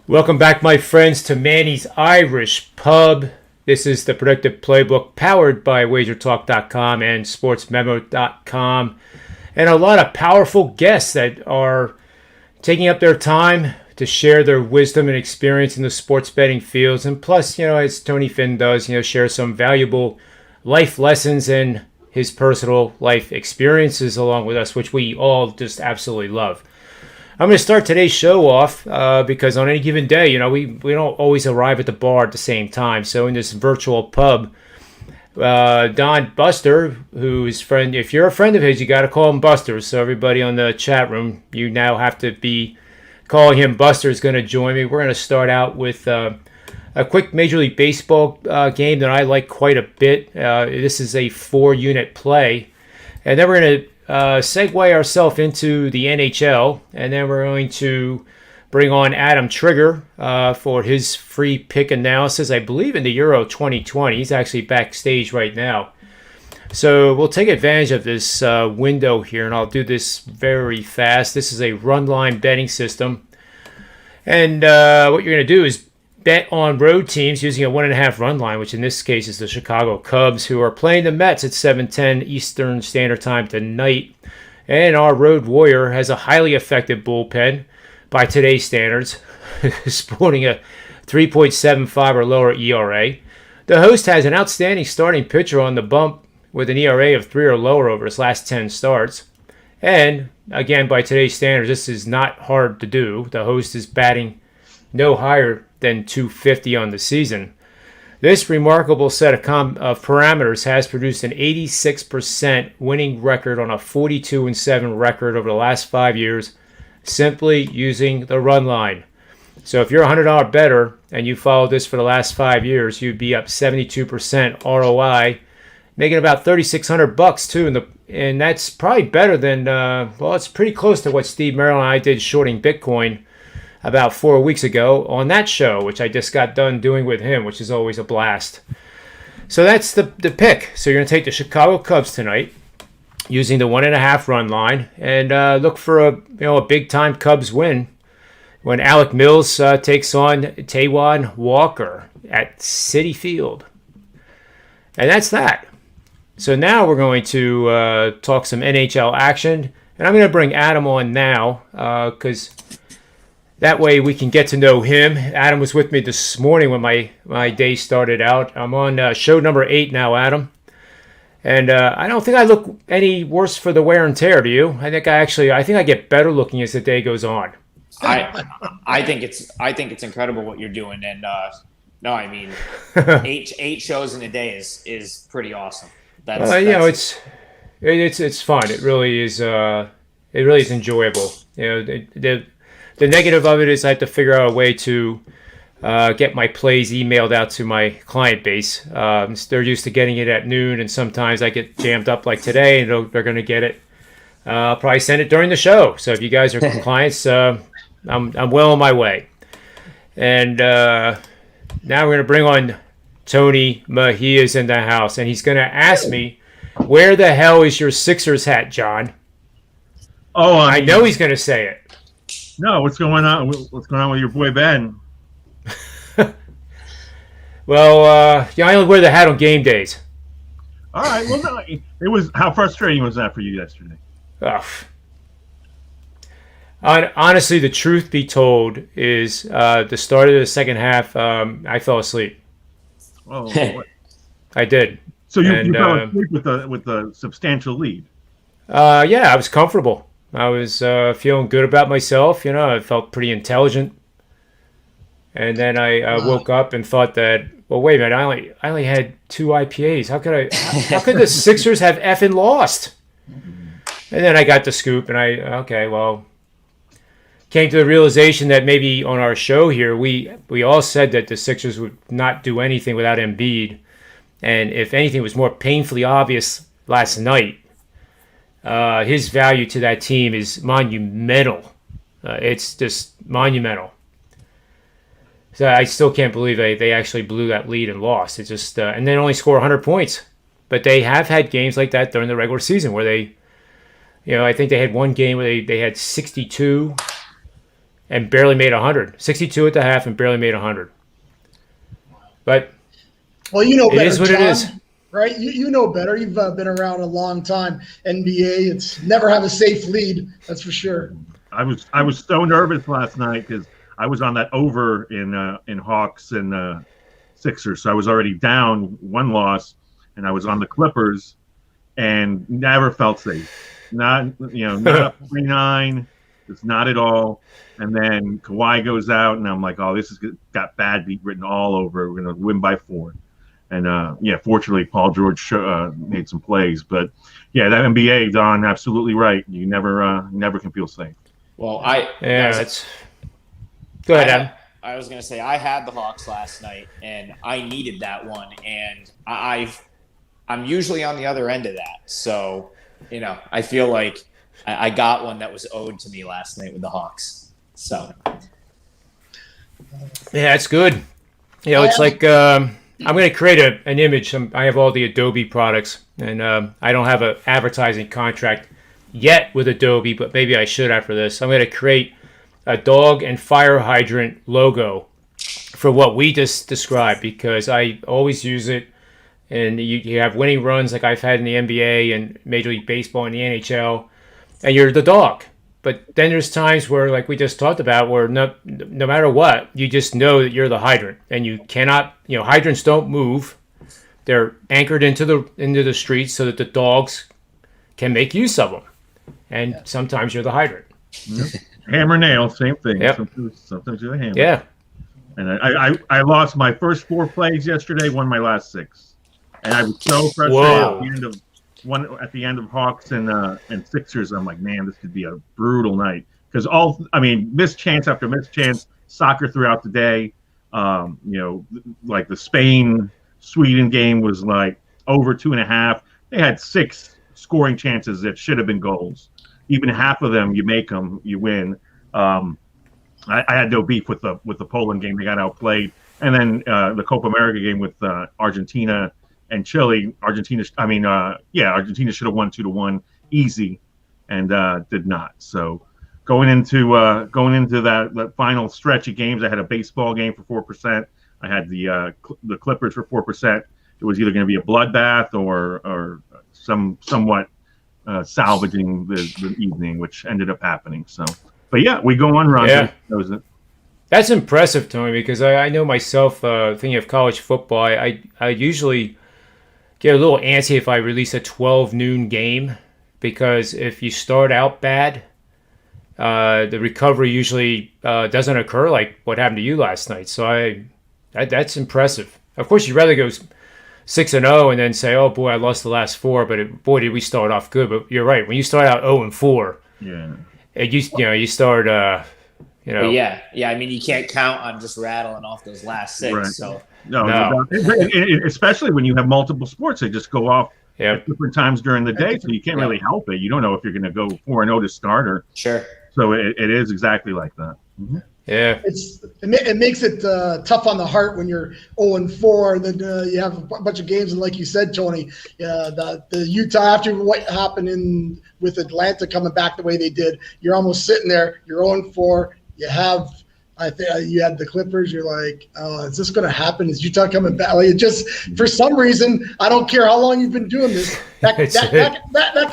Welcome back, my friends, to Manny's Irish Pub. This is the Predictive Playbook powered by wagertalk.com and sportsmemo.com. And a lot of powerful guests that are taking up their time to share their wisdom and experience in the sports betting fields. And plus, as Tony Finn does, share some valuable life lessons and his personal life experiences along with us, which we all just absolutely love. I'm going to start today's show off because on any given day, we don't always arrive at the bar at the same time. So in this virtual pub, Don Buster, who is friend, if you're a friend of his, you got to call him Buster. So everybody on the chat room, you now have to be calling him Buster, is going to join me. We're going to start out with a quick Major League Baseball game that I like quite a bit. This is a 4-unit play. And then we're going to segue ourselves into the NHL, and then we're going to bring on Adam Trigger for his free pick analysis, I believe in the Euro 2020. He's actually backstage right now. So we'll take advantage of this window here, and I'll do this very fast. This is a run line betting system. And what you're going to do is bet on road teams using a 1.5 run line, which in this case is the Chicago Cubs, who are playing the Mets at 7:10 Eastern Standard Time tonight. And our road warrior has a highly effective bullpen by today's standards, sporting a 3.75 or lower ERA. The host has an outstanding starting pitcher on the bump with an ERA of 3 or lower over his last 10 starts. And again, by today's standards, this is not hard to do. The host is batting no higher than 250 on the season. This remarkable set of parameters has produced an 86% winning record on a 42-7 record over the last 5 years, simply using the run line. So if you're a $100 bettor and you followed this for the last 5 years, you'd be up 72% ROI, making about $3,600 too. And that's probably better than, it's pretty close to what Steve Merrill and I did shorting Bitcoin about 4 weeks ago on that show, which I just got done doing with him, which is always a blast. So that's the pick. So you're going to take the Chicago Cubs tonight using the 1.5 run line and look for a big time Cubs win when Alec Mills takes on Taijuan Walker at Citi Field. And that's that. So now we're going to talk some NHL action, and I'm going to bring Adam on now because that way we can get to know him. Adam was with me this morning when my day started out. I'm on show number 8 now, Adam. And I don't think I look any worse for the wear and tear, do you? I think I get better looking as the day goes on. I think it's incredible what you're doing. And no, I mean, eight shows in a day is pretty awesome. It's fun. It really is. It really is enjoyable. The negative of it is I have to figure out a way to get my plays emailed out to my client base. They're used to getting it at noon, and sometimes I get jammed up like today, and they're going to get it. I'll probably send it during the show. So if you guys are clients, I'm well on my way. And now we're going to bring on Tony Mejia's in the house, and he's going to ask me, where the hell is your Sixers hat, John? Oh, I know he's going to say it. No, what's going on? What's going on with your boy Ben? Well, I only wear the hat on game days. All right. Well, no, it was. How frustrating was that for you yesterday? Honestly, the truth be told is the start of the second half, I fell asleep. Oh, I did. So you fell asleep with the substantial lead. Yeah, I was comfortable. I was feeling good about myself. I felt pretty intelligent. And then I woke up and thought that, well, wait a minute, I only had 2 IPAs. How could the Sixers have effing lost? And then I got the scoop, and came to the realization that maybe on our show here, we all said that the Sixers would not do anything without Embiid. And if anything was more painfully obvious last night, his value to that team is monumental. It's just monumental. So I still can't believe they actually blew that lead and lost. It's just and then only score 100 points. But they have had games like that during the regular season where they, I think they had one game where they had 62 and barely made 100. 62 at the half and barely made 100. But well, you know it better, is what John, it is. right? You know better. You've been around a long time. NBA, it's never have a safe lead. That's for sure. I was so nervous last night because I was on that over in Hawks and Sixers, so I was already down 1 loss, and I was on the Clippers, and never felt safe. Not up 29. It's not at all. And then Kawhi goes out, and I'm like, oh, this has got bad beat written all over. We're gonna win by 4. And fortunately, Paul George made some plays. But yeah, that NBA, Don, absolutely right. You never can feel safe. Well, it's. Go ahead, Adam. I was going to say I had the Hawks last night, and I needed that one, and I'm usually on the other end of that. So, I feel like I got one that was owed to me last night with the Hawks. So, yeah, it's good. It's like I'm going to create an image. I have all the Adobe products, and I don't have an advertising contract yet with Adobe, but maybe I should after this. I'm going to create a dog and fire hydrant logo for what we just described, because I always use it. And you have winning runs like I've had in the NBA and Major League Baseball and the NHL, and you're the dog. But then there's times where, like we just talked about, where no matter what, you just know that you're the hydrant, and you cannot. Hydrants don't move; they're anchored into the streets so that the dogs can make use of them. And sometimes you're the hydrant. Yep. Hammer nail, same thing. Yep. Sometimes you're the hammer. Yeah. And I lost my first 4 plays yesterday, won my last 6, and I was so frustrated at the end of Hawks and Sixers. I'm like, man, this could be a brutal night because missed chance after missed chance, soccer throughout the day. Like the Spain-Sweden game was like over 2.5. They had 6 scoring chances that should have been goals. Even half of them, you make them, you win. I had no beef with the Poland game; they got outplayed. And then the Copa America game with Argentina and Chile. Argentina should have won 2-1 easy, and did not. So going into that final stretch of games, I had a baseball game for 4%. I had the Clippers for 4%. It was either going to be a bloodbath or somewhat salvaging the evening, which ended up happening. So, but yeah, we go on runs. Yeah. That's impressive, Tony, because I know myself, thinking of college football, I usually get a little antsy if I release a 12 noon game, because if you start out bad, the recovery usually doesn't occur like what happened to you last night. So that's impressive. Of course, you'd rather go 6-0 and then say, "Oh boy, I lost the last 4," but boy, did we start off good. But you're right. When you start out 0-4, you start. Yeah. I mean, you can't count on just rattling off those last 6. Right. So no. Especially when you have multiple sports, they just go off at different times during the day, so you can't really help it. You don't know if you're going to go 4-0 to start or sure. So it is exactly like that. Mm-hmm. Yeah, it makes it tough on the heart when you're 0-4. Then you have a bunch of games, and like you said, Tony, the Utah, after what happened with Atlanta coming back the way they did, you're almost sitting there. You're 0-4. You have, I think you had the Clippers. You're like, oh, is this going to happen? Is Utah coming back? Like, it just, for some reason, I don't care how long you've been doing this. That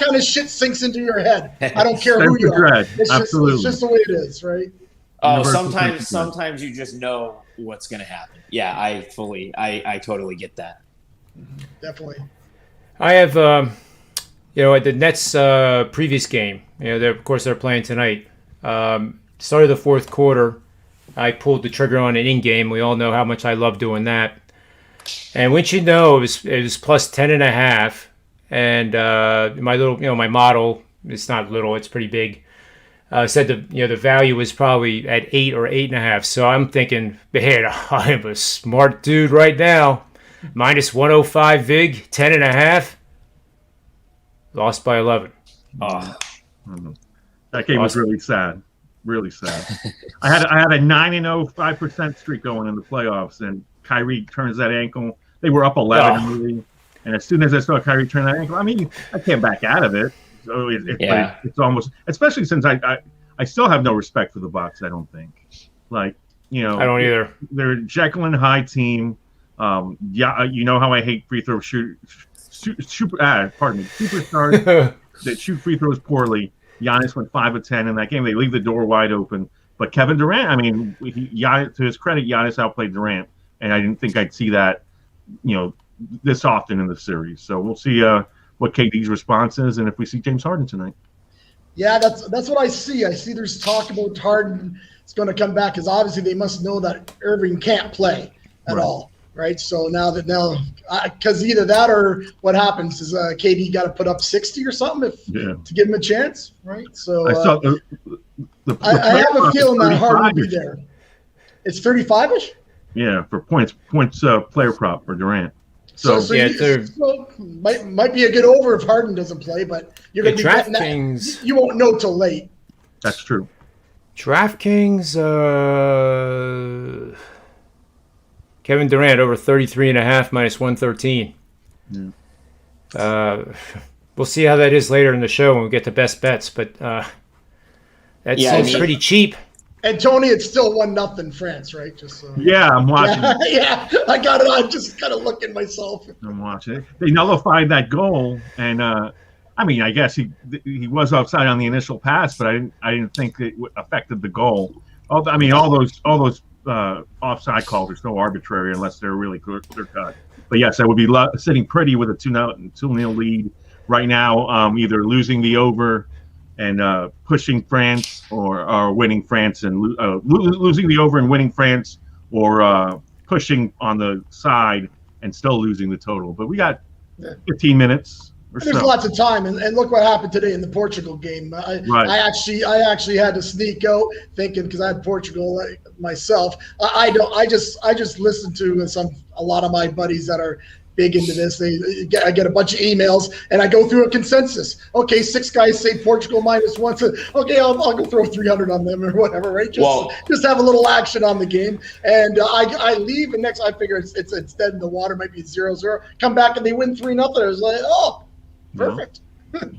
kind of shit sinks into your head. I don't care who you are. It's just the way it is, right? Oh, sometimes you just know what's going to happen. Yeah, I totally get that. Definitely. I have, at the Nets previous game, of course they're playing tonight. Started the fourth quarter, I pulled the trigger on an in-game. We all know how much I love doing that. And once it was plus 10.5, and my little, my model, it's not little, it's pretty big. Said the value was probably at 8 or 8.5. So I'm thinking, man, I am a smart dude right now. Minus 105 vig, 10.5. Lost by 11. That game was really sad. Really sad. I had a 9-0 5% streak going in the playoffs, and Kyrie turns that ankle. They were up 11 early, and as soon as I saw Kyrie turn that ankle, I came back out of it. So it's almost, especially since I I still have no respect for the Bucks. I don't think. Like, you know, I don't either. They're a Jekyll and Hyde team. You know how I hate free throw superstars that shoot free throws poorly. Giannis went 5 of 10 in that game. They leave the door wide open. But Kevin Durant, I mean, to his credit, Giannis outplayed Durant, and I didn't think I'd see that, you know, this often in the series. So we'll see what KD's response is, and if we see James Harden tonight. Yeah, that's what I see. I see there's talk about Harden is going to come back, because obviously they must know that Irving can't play at all, right? So now, because either that or what happens is KD got to put up 60 or something to give him a chance, right? So I saw I have a feeling that Harden will be there. It's 35-ish? Yeah, for points player prop for Durant. So might be a good over if Harden doesn't play, but you're going to be betting that. You won't know till late. That's true. DraftKings, Kevin Durant over 33.5 minus 113. Yeah. We'll see how that is later in the show when we get to best bets, but that seems pretty cheap. And Tony, it's still 1-0 France, right? Just yeah, I'm watching. Yeah, I got it. I'm just kind of looking myself. I'm watching it. They nullified that goal, and I mean, I guess he was offside on the initial pass, but I didn't think it affected the goal. All those offside calls are so arbitrary unless they're really clear cut. But yes, I would be sitting pretty with a 2-0 lead right now, either losing the over and pushing France, or winning France and losing the over and winning France, or pushing on the side and still losing the total. But we got 15 minutes or so. There's lots of time, and look what happened today in the Portugal game. I actually had to sneak out thinking, because I had Portugal myself. I just listened to a lot of my buddies that are big into this. I get a bunch of emails, and I go through a consensus. Okay, 6 guys say Portugal -1. So, okay, I'll go throw 300 on them or whatever, right? Just have a little action on the game. And I leave, and next I figure it's dead in the water, might be 0-0. Come back and they win 3-0. I was like, oh, perfect.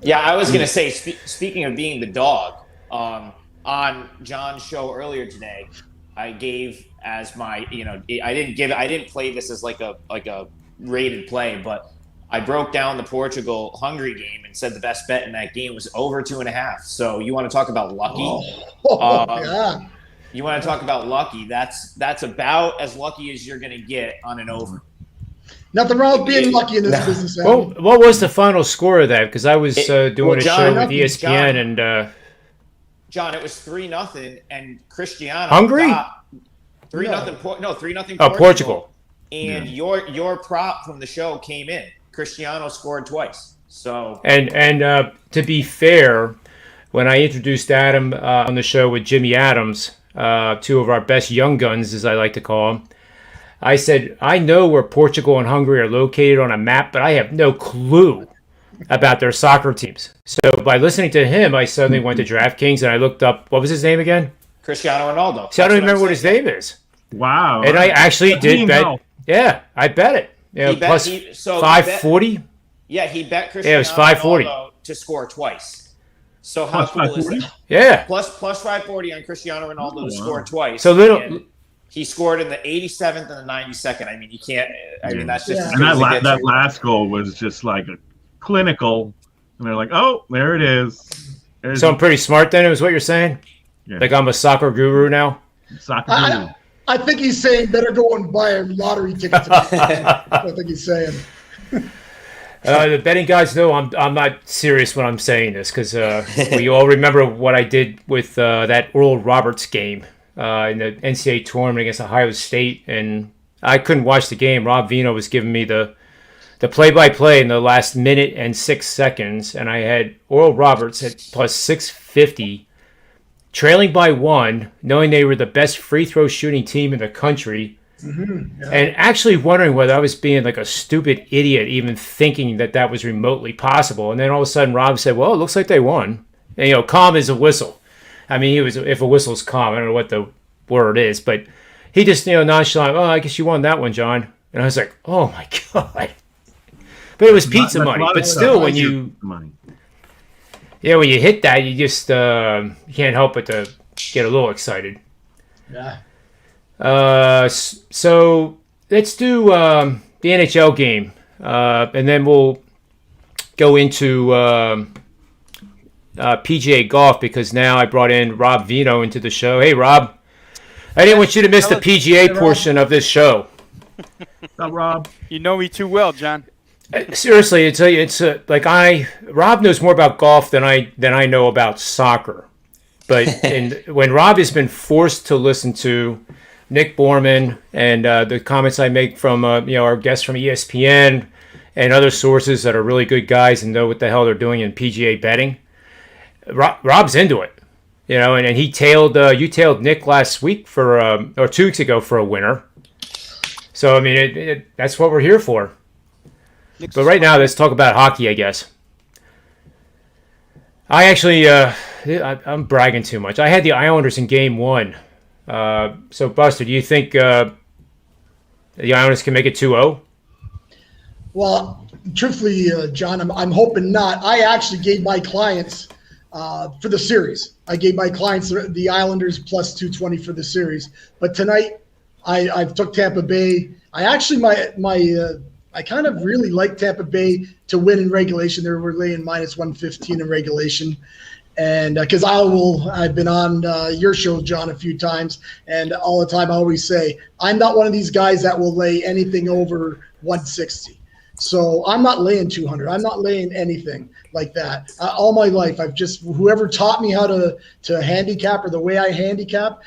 Yeah, I was gonna say, speaking of being the dog, on John's show earlier today, I gave as my, I didn't play this as like a rated play, but I broke down the Portugal-Hungary game and said the best bet in that game was over 2.5. So you want to talk about lucky? Yeah. You want to talk about lucky? That's about as lucky as you're going to get on an over. Nothing wrong with being lucky in this business. Well, what was the final score of that? Because I was doing a show with ESPN and John, it was 3-0, and Cristiano Hungary? 3-0. 3-0. Oh, Portugal. And your prop from the show came in. Cristiano scored twice. So and to be fair, when I introduced Adam on the show with Jimmy Adams, 2 of our best young guns, as I like to call them, I said, I know where Portugal and Hungary are located on a map, but I have no clue about their soccer teams. So by listening to him, I suddenly went to DraftKings and I looked up, what was his name again? Cristiano Ronaldo. So I don't even remember what his name is. Wow. And I actually did bet. Yeah, I bet it. Yeah, plus 540. He bet Cristiano it was 540 to score twice. So how cool is that? Yeah. Plus 540 on Cristiano Ronaldo to score twice. So he scored in the 87th and the 92nd. I mean, you can't. I mean, that's just. And that last goal was just like a clinical, and they're like, "Oh, there it is." So I'm pretty smart then, is what you're saying? Yeah. Like I'm a soccer guru now. Soccer guru. I think he's saying better go and buy a lottery ticket. I think he's saying. The betting guys know I'm not serious when I'm saying this, because we all remember what I did with that Oral Roberts game in the NCAA tournament against Ohio State, and I couldn't watch the game. Rob Vino was giving me the play-by-play in the last minute and 6 seconds, and I had Oral Roberts at plus 650. Trailing by 1, knowing they were the best free throw shooting team in the country, and actually wondering whether I was being like a stupid idiot even thinking that was remotely possible. And then all of a sudden Rob said, well, it looks like they won. And, calm as a whistle. I mean, if a whistle's calm, I don't know what the word is, but he just, nonchalant, I guess you won that one, John. And I was like, oh my God. But it was pizza money. But still, when you... Yeah, when you hit that, you just you can't help but to get a little excited. Yeah. So let's do the NHL game, and then we'll go into PGA golf because now I brought in Rob Vino into the show. Hey, Rob. I didn't want you to miss the PGA portion of this show. What's up, Rob? You know me too well, John. Seriously, Rob knows more about golf than I know about soccer. But when Rob has been forced to listen to Nick Borman and the comments I make from our guests from ESPN and other sources that are really good guys and know what the hell they're doing in PGA betting, Rob's into it. And he you tailed Nick last week or 2 weeks ago for a winner. So I mean, that's what we're here for. But right now, let's talk about hockey, I guess. I actually, I'm bragging too much. I had the Islanders in Game 1. So, Buster, do you think the Islanders can make it 2-0? Well, truthfully, John, I'm hoping not. I actually gave my clients for the series. I gave my clients the Islanders plus 220 for the series. But tonight, I took Tampa Bay. I actually, I kind of really like Tampa Bay to win in regulation. They were laying minus 115 in regulation. And because I've been on your show, John, a few times, and all the time I always say, I'm not one of these guys that will lay anything over 160. So I'm not laying 200. I'm not laying anything like that. All my life, whoever taught me how to handicap or the way I handicap,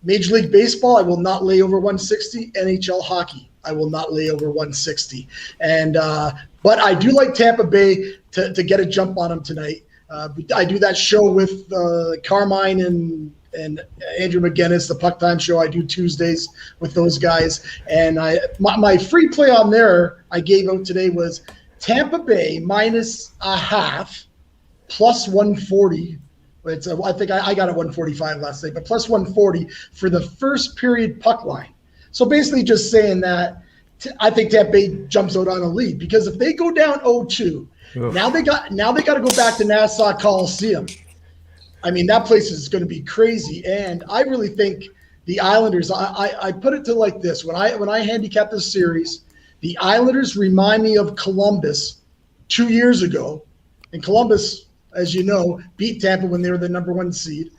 Major League Baseball, I will not lay over 160. NHL hockey, I will not lay over 160. And but I do like Tampa Bay to get a jump on them tonight. I do that show with Carmine and Andrew McGinnis, the Puck Time show. I do Tuesdays with those guys. And my free play on there I gave out today was Tampa Bay minus a half plus 140. I think I got it 145 last night, but plus 140 for the first period puck line. So basically just saying that I think Tampa Bay jumps out on a lead because if they go down 0-2, now they got to go back to Nassau Coliseum. I mean, that place is going to be crazy. And I really think the Islanders, I put it to like this. When I handicap this series, the Islanders remind me of Columbus 2 years ago. And Columbus, as you know, beat Tampa when they were the number 1 seed.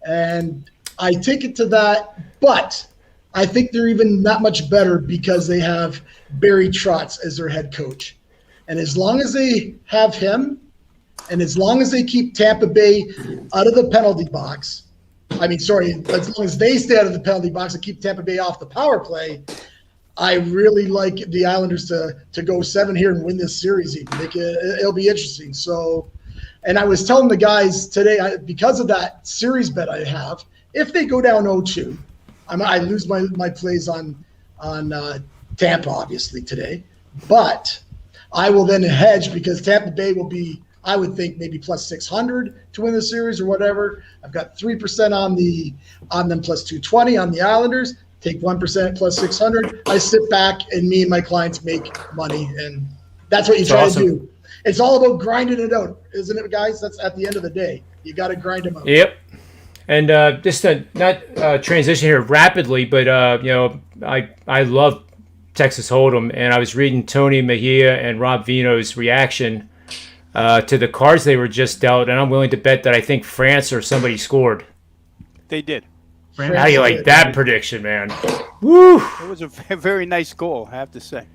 And I take it to that, but I think they're even that much better because they have Barry Trotz as their head coach. And as long as they have him, and as long as they keep Tampa Bay out of the penalty box, as long as they stay out of the penalty box and keep Tampa Bay off the power play, I really like the Islanders to go 7 here and win this series even. It'll be interesting. So, and I was telling the guys today, because of that series bet I have, if they go down 0-2, I lose my plays on Tampa, obviously, today. But I will then hedge because Tampa Bay will be, I would think, maybe plus 600 to win the series or whatever. I've got 3% on them plus 220 on the Islanders. Take 1% plus 600. I sit back and me and my clients make money, and that's what you try to do. It's all about grinding it out, isn't it, guys? That's at the end of the day. You got to grind them out. Yep. And just to not transition here rapidly, but I love Texas Hold'em, and I was reading Tony Mejia and Rob Vino's reaction to the cards they were just dealt, and I'm willing to bet that I think France or somebody scored. They did. How do you like that prediction, man? Woo! It was a very nice goal, I have to say.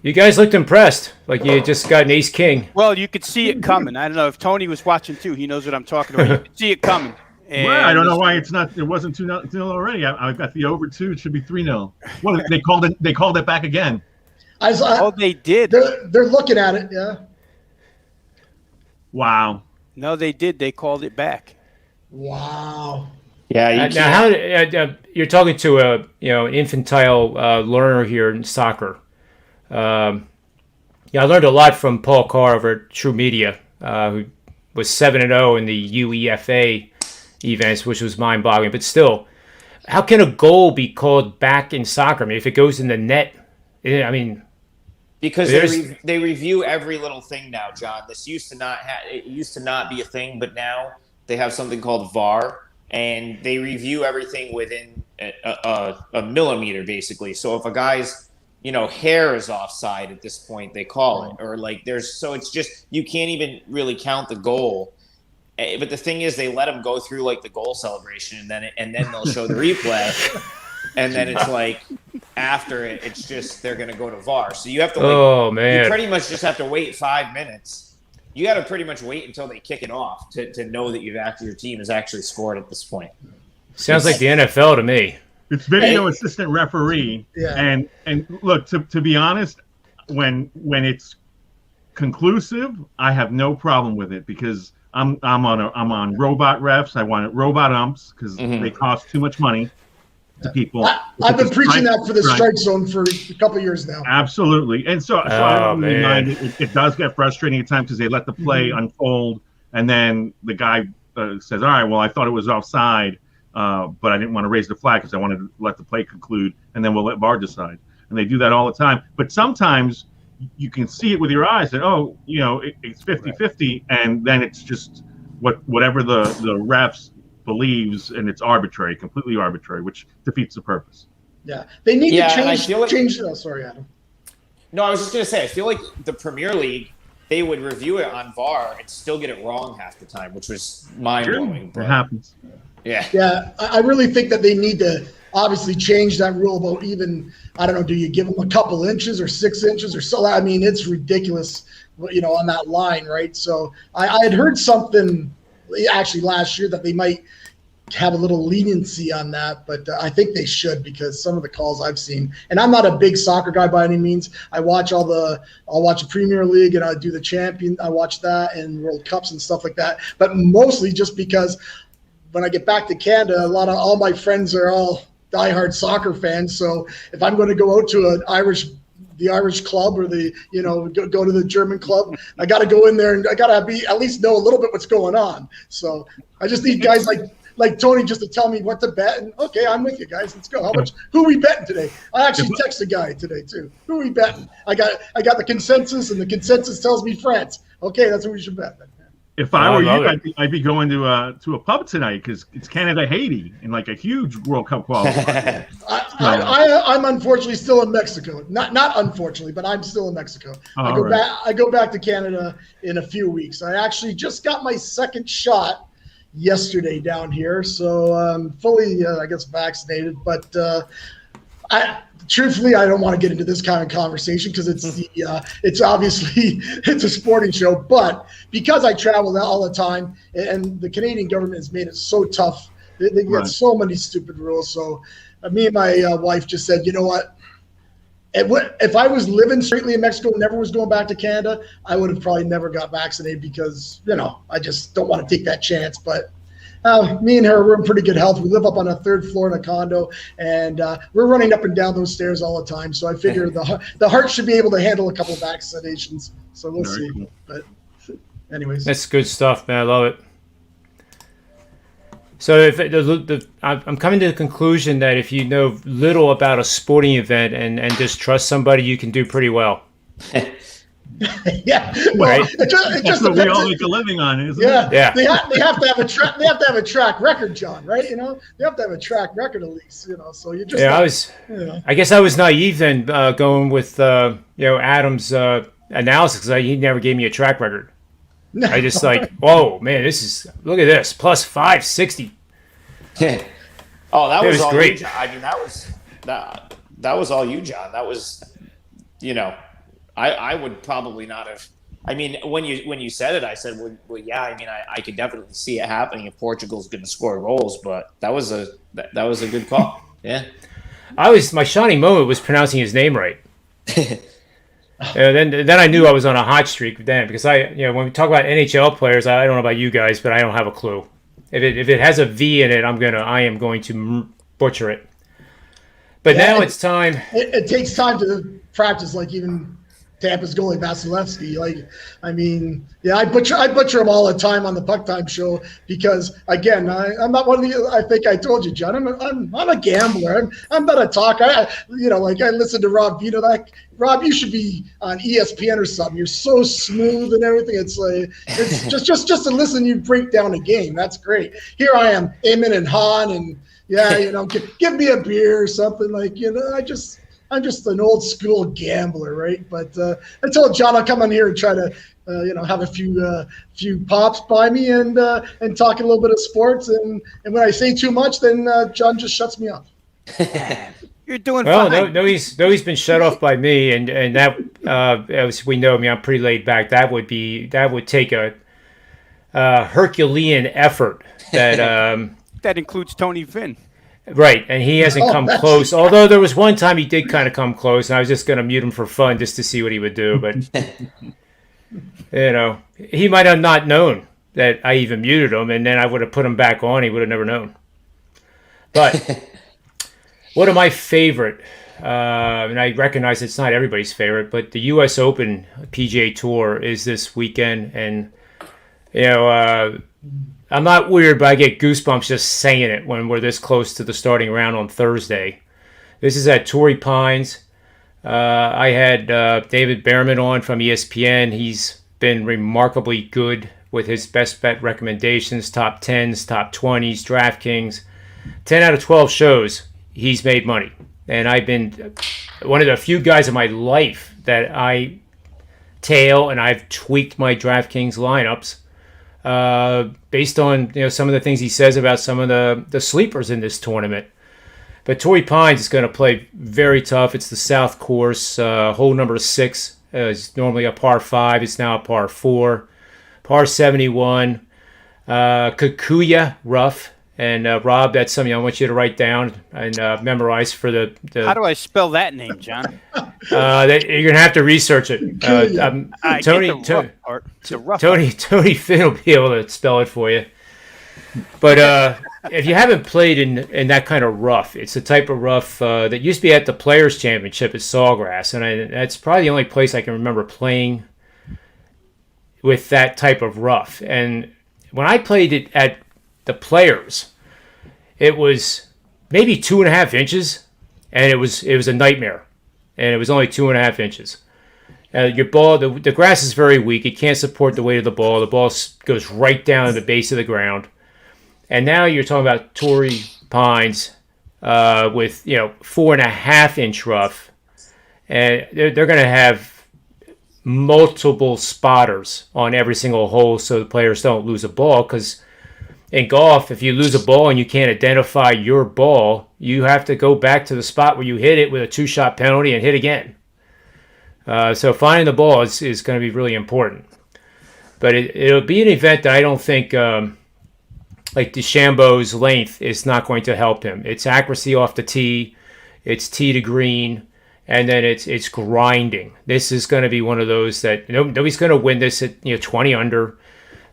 You guys looked impressed, like you just got an ace king. Well, you could see it coming. I don't know if Tony was watching too. He knows what I'm talking about. You could see it coming. Well, I don't know why it wasn't 2-0 already. I've got the over 2. It should be 3-0. Well, they called it back again. They did. They're looking at it, yeah. Wow. No, they did. They called it back. Wow. Yeah. Now, you're talking to an infantile learner here in soccer. I learned a lot from Paul Carr over at True Media, who was 7-0 in the UEFA events, which was mind-boggling. But still, how can a goal be called back in soccer? I mean, if it goes in the net, I mean, Because they review every little thing now, John. This used to not be a thing, but now they have something called VAR, and they review everything within a millimeter, basically. So if a guy's hair is offside at this point, they call it, or like it's just you can't even really count the goal. But the thing is, they let them go through like the goal celebration, and then they'll show the replay. And then it's like after it's just they're going to go to VAR. So you have to you pretty much just have to wait 5 minutes. You got to pretty much wait until they kick it off to know that your team has actually scored at this point. Sounds like the NFL to me. It's video assistant referee. Yeah. And look, to be honest, when it's conclusive, I have no problem with it because I'm on robot refs. I want robot umps because they cost too much money to people. I've been preaching that for the strike zone for a couple of years now. Absolutely. And so I don't really mind it does get frustrating at times because they let the play unfold and then the guy says, all right, well, I thought it was offside, but I didn't want to raise the flag because I wanted to let the play conclude and then we'll let VAR decide. And they do that all the time. But sometimes you can see it with your eyes that, it's 50-50 and then it's just whatever the refs believes, and it's arbitrary, completely arbitrary, which defeats the purpose. Yeah, they need to change. Oh, sorry, Adam. No, I was just gonna say, I feel like the Premier League, they would review it on VAR and still get it wrong half the time, which was mind blowing. It happens. Yeah. I really think that they need to obviously change that rule about even. I don't know. Do you give them a couple inches or 6 inches or so? I mean, it's ridiculous, on that line, right? So I had heard something. Actually, last year that they might have a little leniency on that, but I think they should because some of the calls I've seen, and I'm not a big soccer guy by any means. I'll watch the Premier League and I do the Champion. I watch that and World Cups and stuff like that, but mostly just because when I get back to Canada, all my friends are all diehard soccer fans. So if I'm going to go out to the Irish club or go to the German club, I got to go in there and I got to at least know a little bit what's going on. So I just need guys like Tony just to tell me what to bet. And okay, I'm with you guys. Let's go. Who are we betting today? I actually texted a guy today too. Who are we betting? I got the consensus and the consensus tells me France. Okay, that's what we should bet then. If I were you, I'd be going to a pub tonight because it's Canada-Haiti in like a huge World Cup qualifier. I'm unfortunately still in Mexico. Not unfortunately, but I'm still in Mexico. I go back to Canada in a few weeks. I actually just got my second shot yesterday down here, so I'm fully, I guess, vaccinated. But truthfully, I don't want to get into this kind of conversation because it's obviously it's a sporting show. But because I travel all the time, and the Canadian government has made it so tough, they got so many stupid rules. So me and my wife just said, you know what? If I was living straightly in Mexico and never was going back to Canada, I would have probably never got vaccinated because I just don't want to take that chance. But me and her, we're in pretty good health. We live up on a 3rd floor in a condo, and we're running up and down those stairs all the time. So I figure the heart should be able to handle a couple of vaccinations. So we'll see. Cool. But anyways. That's good stuff, man. I love it. So I'm coming to the conclusion that if you know little about a sporting event and just trust somebody, you can do pretty well. Yeah, well, right? It just what we all make a living on, isn't it? Yeah. They have to have a track. They have to have a track record, John. Right? They have to have a track record at least. So you just. I guess I was naive then, going with Adam's analysis because he never gave me a track record. I just whoa, man, look at this, plus 560. Oh, that was all great. You, I mean, that was all you, John. That was, I would probably not have. I mean, when you said it, I said, well, yeah. I mean, I could definitely see it happening if Portugal's going to score goals, but that was a good call. Yeah. My shining moment was pronouncing his name right. Then I knew I was on a hot streak then because when we talk about NHL players, I don't know about you guys, but I don't have a clue. If it has a V in it, I am going to butcher it. But now it's time. It takes time to practice, like even Tampa's goalie Vasilevsky. Like, I mean, yeah, I butcher him all the time on the Puck Time show because, again, I'm not one of the. I think I told you, John. I'm a gambler. I'm not a talker. I listen to Rob Vito. Like, Rob, you should be on ESPN or something. You're so smooth and everything. It's like it's just to listen. You break down a game. That's great. Here I am, Eamon and Han, and give me a beer or something. Like, I'm just an old school gambler, right? But I told John I'll come on here and try to, have a few pops by me and talk a little bit of sports. And when I say too much, then John just shuts me off. You're doing well. fine. No, he's been shut off by me, and that as we know, I'm pretty laid back. That would take a Herculean effort that that includes Tony Finn. Right, and he hasn't come close. Although there was one time he did kind of come close, and I was just going to mute him for fun just to see what he would do. But he might have not known that I even muted him, and then I would have put him back on. He would have never known. But one of my favorite, and I recognize it's not everybody's favorite, but the U.S. Open PGA Tour is this weekend, and I'm not weird, but I get goosebumps just saying it when we're this close to the starting round on Thursday. This is at Torrey Pines. I had David Behrman on from ESPN. He's been remarkably good with his best bet recommendations, top 10s, top 20s, DraftKings. 10 out of 12 shows, he's made money. And I've been one of the few guys in my life that I tail, and I've tweaked my DraftKings lineups based on some of the things he says about some of the sleepers in this tournament. But Torrey Pines is going to play very tough. It's the South Course. Hole number 6 is normally a par 5. It's now a par 4. Par 71. Kikuya rough. And Rob, that's something I want you to write down and memorize for the. How do I spell that name, John? You're gonna have to research it. Tony Finn will be able to spell it for you. But if you haven't played in that kind of rough, it's a type of rough that used to be at the Players Championship at Sawgrass, and that's probably the only place I can remember playing with that type of rough. And when I played it at the Players, it was maybe 2.5 inches, and it was a nightmare. And it was only 2.5 inches. Your ball, the grass is very weak. It can't support the weight of the ball. The ball goes right down to the base of the ground. And now you're talking about Torrey Pines with 4.5 inch rough, and they're going to have multiple spotters on every single hole, so the players don't lose a ball. Because in golf, if you lose a ball and you can't identify your ball, you have to go back to the spot where you hit it with a 2-shot penalty and hit again. So finding the ball is going to be really important. But it'll be an event that I don't think, like DeChambeau's length is not going to help him. It's accuracy off the tee, it's tee to green, and then it's grinding. This is going to be one of those that nobody's going to win this at 20 under.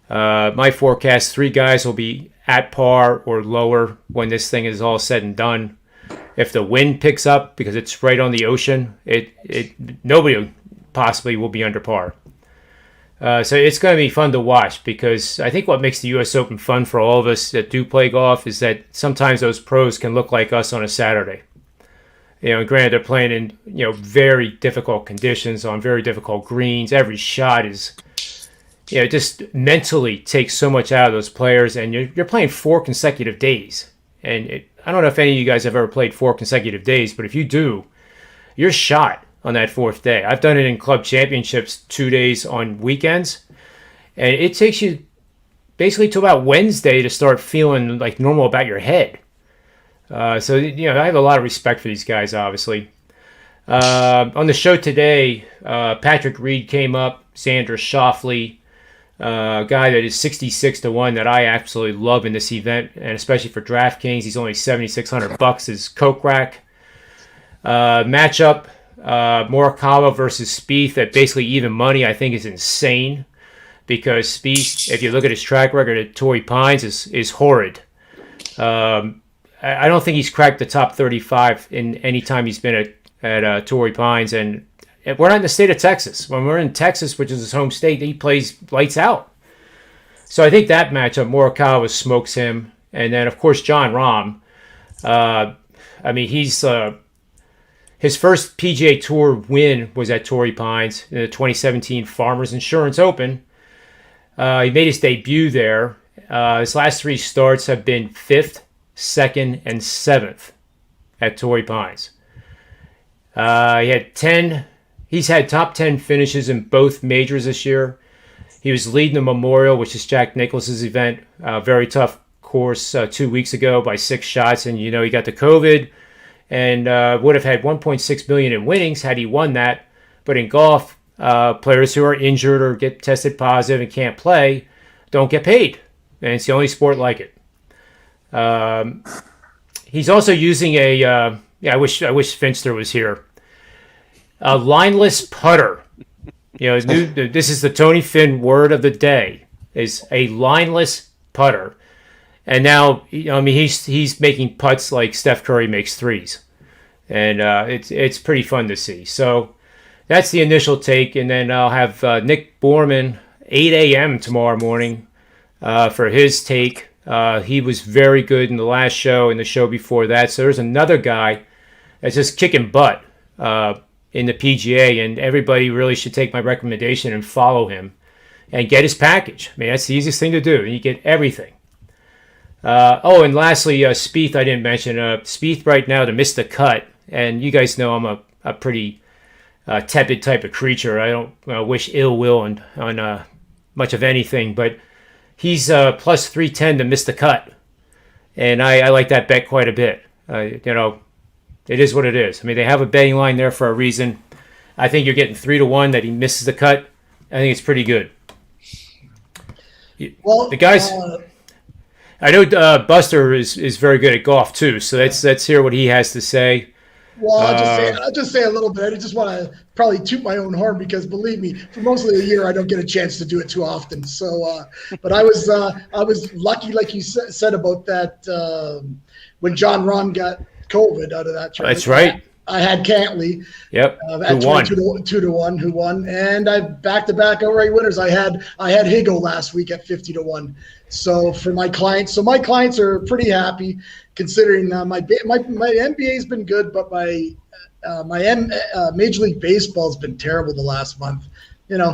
My forecast, 3 guys will be at par or lower when this thing is all said and done. If the wind picks up, because it's right on the ocean, nobody possibly will be under par. So it's going to be fun to watch, because I think what makes the U.S. Open fun for all of us that do play golf is that sometimes those pros can look like us on a Saturday. And granted, they're playing in very difficult conditions on very difficult greens. Every shot is just mentally takes so much out of those players, and you're playing 4 consecutive days. And I don't know if any of you guys have ever played 4 consecutive days, but if you do, you're shot on that 4th day. I've done it in club championships 2 days on weekends, and it takes you basically to about Wednesday to start feeling like normal about your head. So I have a lot of respect for these guys, obviously. On the show today, Patrick Reed came up, Xander Schauffele, a guy that is 66-1 that I absolutely love in this event, and especially for DraftKings. He's only $7,600 is Coke Rack. Matchup, Morikawa versus Spieth at basically even money, I think is insane, because Spieth, if you look at his track record at Torrey Pines, is horrid. I don't think he's cracked the top 35 in any time he's been at Torrey Pines, and we're not in the state of Texas. When we're in Texas, which is his home state, he plays lights out. So I think that matchup, Morikawa smokes him. And then, of course, Jon Rahm. He's his first PGA Tour win was at Torrey Pines in the 2017 Farmers Insurance Open. He made his debut there. His last 3 starts have been 5th, 2nd, and 7th at Torrey Pines. He's had top 10 finishes in both majors this year. He was leading the Memorial, which is Jack Nicklaus's event. Very tough course 2 weeks ago by 6 shots, and he got the COVID, and would have had 1.6 million in winnings had he won that. But in golf, players who are injured or get tested positive and can't play don't get paid, and it's the only sport like it. He's also using I wish Finster was here. A lineless putter. This is the Tony Finn word of the day: is a lineless putter. And now, he's making putts like Steph Curry makes threes, and it's pretty fun to see. So that's the initial take, and then I'll have Nick Borman 8 a.m. tomorrow morning for his take. He was very good in the last show and the show before that. So there's another guy that's just kicking butt in the PGA, and everybody really should take my recommendation and follow him and get his package. That's the easiest thing to do. You get everything. And lastly, Spieth, I didn't mention. Spieth right now to miss the cut, and you guys know I'm a pretty tepid type of creature. I don't wish ill will on much of anything, but he's plus 310 to miss the cut, and I like that bet quite a bit. It is what it is. They have a betting line there for a reason. I think you're getting 3-1 that he misses the cut. I think it's pretty good. Well, the guys. I know Buster is very good at golf too, so let's hear what he has to say. Well, I'll just say a little bit. I just want to probably toot my own horn because, believe me, for most of the year I don't get a chance to do it too often. So, but I was lucky, like you said about that when Jon Rahm got COVID out of that tournament. That's right. I had Cantley. Yep. At 2-1, who won, and I back-to-back outright winners. I had Higo last week at 50-1. So for my clients, are pretty happy considering my NBA's been good, but my Major League Baseball's been terrible the last month.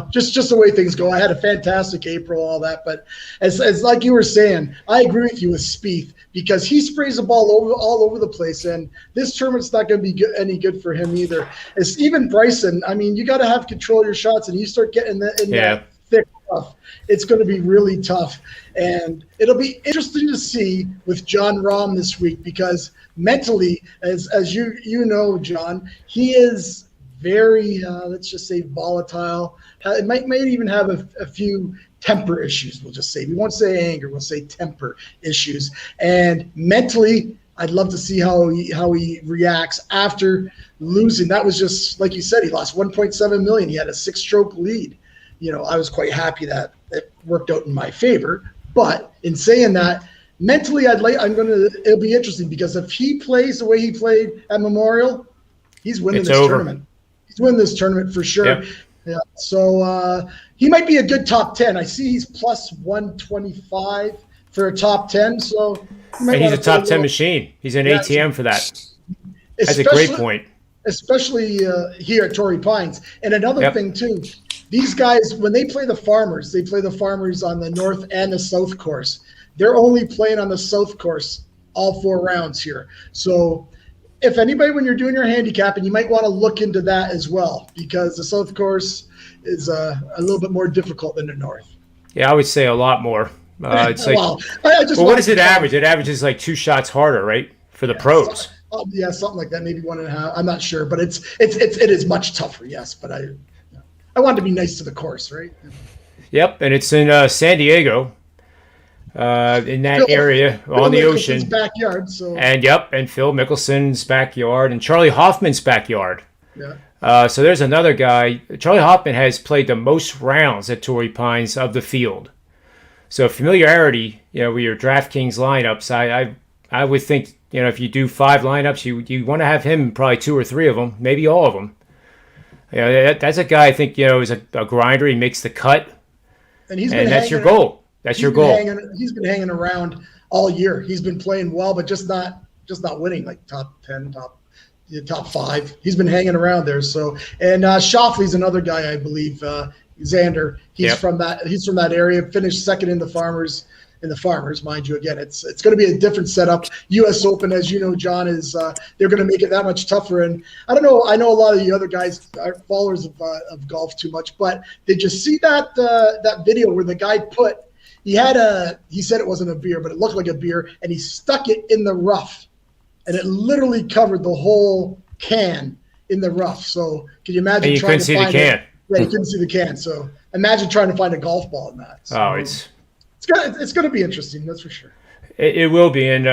Just the way things go. I had a fantastic April, all that, but as like you were saying, I agree with you with Spieth because he sprays the ball all over the place, and this tournament's not going to be any good for him either. As even Bryson, you got to have control of your shots, and you start getting that thick stuff. It's going to be really tough, and it'll be interesting to see with Jon Rahm this week because mentally, as you know, John, he is very, let's just say, volatile. It might even have a few temper issues, we'll just say. We won't say anger, we'll say temper issues. And mentally, I'd love to see how he reacts after losing. That was just, like you said, he lost 1.7 million. He had a 6-stroke lead. I was quite happy that it worked out in my favor. But in saying that, mentally, it'll be interesting because if he plays the way he played at Memorial, he's winning this tournament. He's winning this tournament for sure. Yep. Yeah. So he might be a good top 10. I see he's plus 125 for a top 10. So and he's a top 10 machine. He's an ATM for that. That's a great point. Especially here at Torrey Pines. And another thing too, these guys, when they play the Farmers on the north and the south course. They're only playing on the south course all 4 rounds here. So if anybody, when you're doing your handicapping, you might want to look into that as well because the south course is a little bit more difficult than the north. Yeah, I would say a lot more. It's like, what does it average? It averages like 2 shots harder, right, for the pros? Something like that, maybe 1.5. I'm not sure, but it is much tougher. Yes, but I wanted to be nice to the course, right? Yep, and it's in San Diego. In that area on the ocean, backyard. So and Phil Mickelson's backyard and Charlie Hoffman's backyard. Yeah. So there's another guy. Charlie Hoffman has played the most rounds at Torrey Pines of the field. So familiarity, with your DraftKings lineups, I would think, if you do 5 lineups, you want to have him in probably 2 or 3 of them, maybe all of them. That's a guy I think is a grinder. He makes the cut, and that's your goal. That's your goal. He's been hanging around all year. He's been playing well, but just not winning like top 10, top 5. He's been hanging around there. So, and Shoffley's another guy, I believe. Xander, he's from that area. Finished second in the Farmers, mind you. Again, it's going to be a different setup. U.S. Open, as you know, John, is they're going to make it that much tougher. And I don't know. I know a lot of the other guys aren't followers of golf too much, but did you see that video where the guy he said it wasn't a beer, but it looked like a beer, and he stuck it in the rough, and it literally covered the whole can in the rough. So can you imagine? And you couldn't see the can. Yeah, you couldn't see the can. So imagine trying to find a golf ball in that. So it's going to be interesting, that's for sure. It will be, and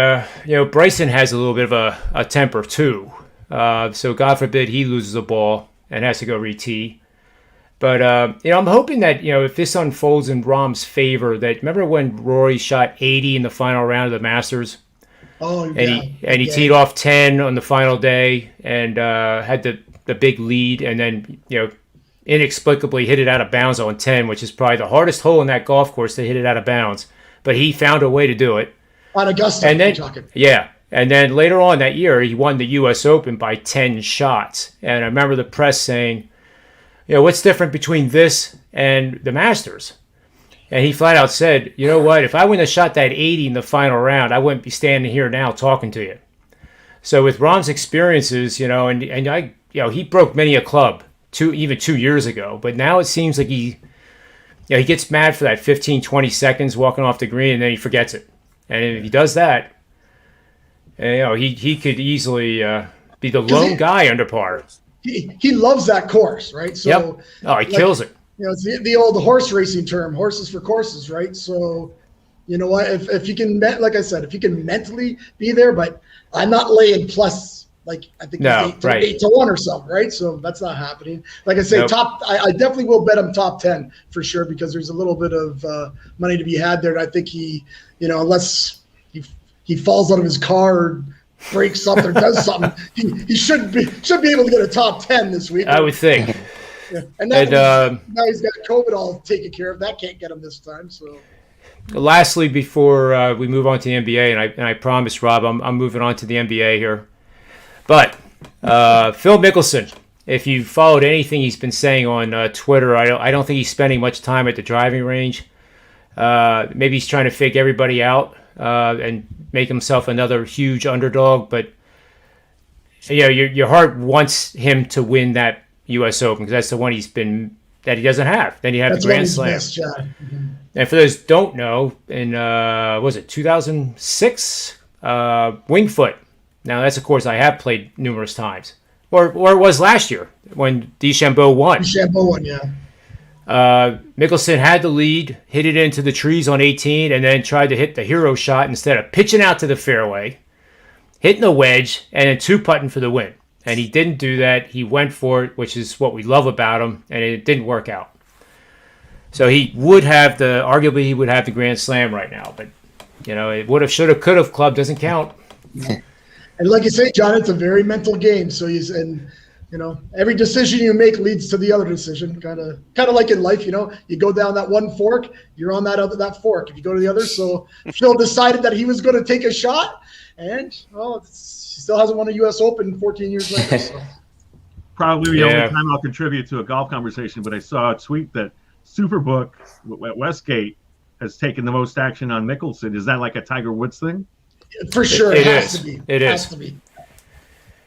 Bryson has a little bit of a temper too. So God forbid he loses a ball and has to go re-tee. But I'm hoping that if this unfolds in Rahm's favor, that remember when Rory shot 80 in the final round of the Masters. Oh, and he teed off 10 on the final day and had the big lead, and then inexplicably hit it out of bounds on 10, which is probably the hardest hole in that golf course to hit it out of bounds. But he found a way to do it. On Augusta, and then later on that year, he won the U.S. Open by 10 shots. And I remember the press saying, what's different between this and the Masters? And he flat out said, you know what, if I wouldn't have shot that 80 in the final round, I wouldn't be standing here now talking to you. So with Rahm's experiences, he broke many a club. Even 2 years ago, but now it seems like he gets mad for that 15, 20 seconds walking off the green, and then he forgets it. And if he does that, he could easily be the lone guy under par. He loves that course, right? So he kills it. It's the old horse racing term, horses for courses, right? So you know what, if you can, like I said, if you can mentally be there, but I'm not laying plus. Like I think 8 to 1 or something, right? So that's not happening. Like I say, I definitely will bet him top 10 for sure, because there's a little bit of money to be had there. And I think he, unless he falls out of his car or breaks something or does something, he should be able to get a top 10 this week. I would think. Yeah. And now he's got COVID all taken care of. That can't get him this time. So. Lastly, before we move on to the NBA, and I promise, Rob, I'm moving on to the NBA here. But Phil Mickelson, if you followed anything he's been saying on Twitter, I don't think he's spending much time at the driving range. Maybe he's trying to fake everybody out and make himself another huge underdog. But your heart wants him to win that U.S. Open, because that's the one that he doesn't have. Then you have the Grand Slam. And for those who don't know, in 2006, Winged Foot. Now, that's a course I have played numerous times. Or it was last year when DeChambeau won. Mickelson had the lead, hit it into the trees on 18, and then tried to hit the hero shot instead of pitching out to the fairway, hitting a wedge, and then two-putting for the win. And he didn't do that. He went for it, which is what we love about him, and it didn't work out. So arguably he would have the Grand Slam right now. But, it would have, should have, could have club doesn't count. And like you say, John, it's a very mental game. So every decision you make leads to the other decision. Kind of like in life, you go down that one fork, you're on that fork. If you go to the other, so Phil decided that he was going to take a shot, and he still hasn't won a U.S. Open 14 years later. So. Probably the only time I'll contribute to a golf conversation, but I saw a tweet that Superbook at Westgate has taken the most action on Mickelson. Is that like a Tiger Woods thing? For sure, it has to be. It has to be.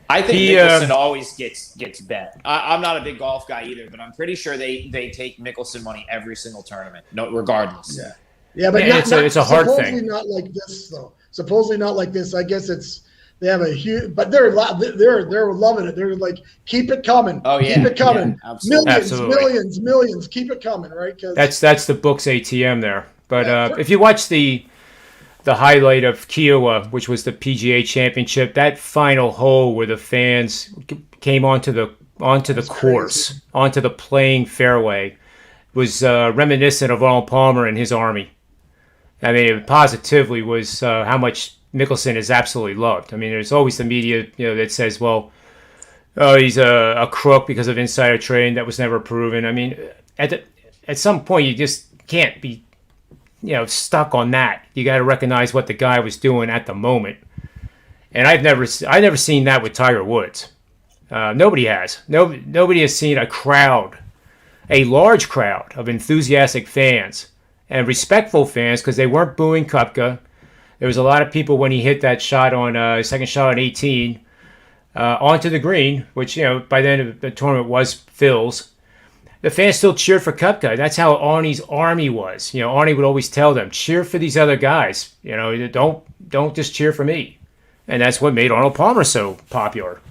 I think Mickelson always gets bet. I'm not a big golf guy either, but I'm pretty sure they take Mickelson money every single tournament, regardlovers. But it's a hard thing. Supposedly not like this, though. Supposedly not like this. I guess they have a huge, but they're loving it. They're like, keep it coming. Oh yeah, keep it coming. Yeah, Millions. Keep it coming, right? That's the book's ATM there. But if you watch the highlight of Kiowa, which was the PGA Championship, that final hole where the fans came onto the course, crazy. Onto the playing fairway, was reminiscent of Arnold Palmer and his army. I mean, it positively was how much Mickelson is absolutely loved. I mean, there's always the media, that says, well, oh, he's a crook because of insider trading that was never proven. I mean, at some point, you just can't be, stuck on that. You got to recognize what the guy was doing at the moment. And I've never seen that with Tiger Woods. Nobody has. Nobody has seen a large crowd of enthusiastic fans and respectful fans, because they weren't booing Koepka. There was a lot of people when he hit that shot on second shot on 18 onto the green, which by then the tournament was Phil's. The fans still cheered for Koepka. That's how Arnie's army was. Arnie would always tell them, cheer for these other guys. Don't just cheer for me. And that's what made Arnold Palmer so popular.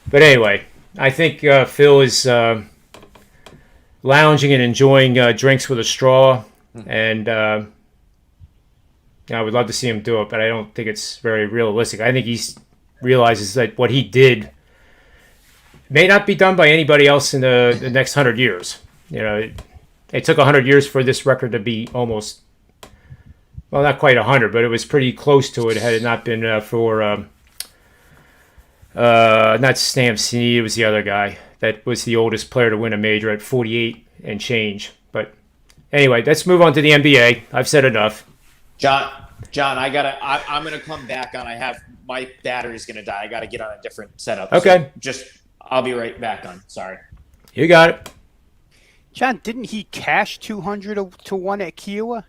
But anyway, I think Phil is lounging and enjoying drinks with a straw, and I would love to see him do it, but I don't think it's very realistic. I think he realizes that what he did may not be done by anybody else in the next 100 years. It took 100 years for this record to be almost, well, not quite 100, but it was pretty close to it had it not been for not Stan Snead, it was the other guy that was the oldest player to win a major at 48 and change. But anyway, let's move on to the NBA. I've said enough. John, I'm gonna come back on. My battery's gonna die. I gotta get on a different setup. Okay. So I'll be right back on. Sorry. You got it. John, didn't he cash 200 to 1 at Kiowa?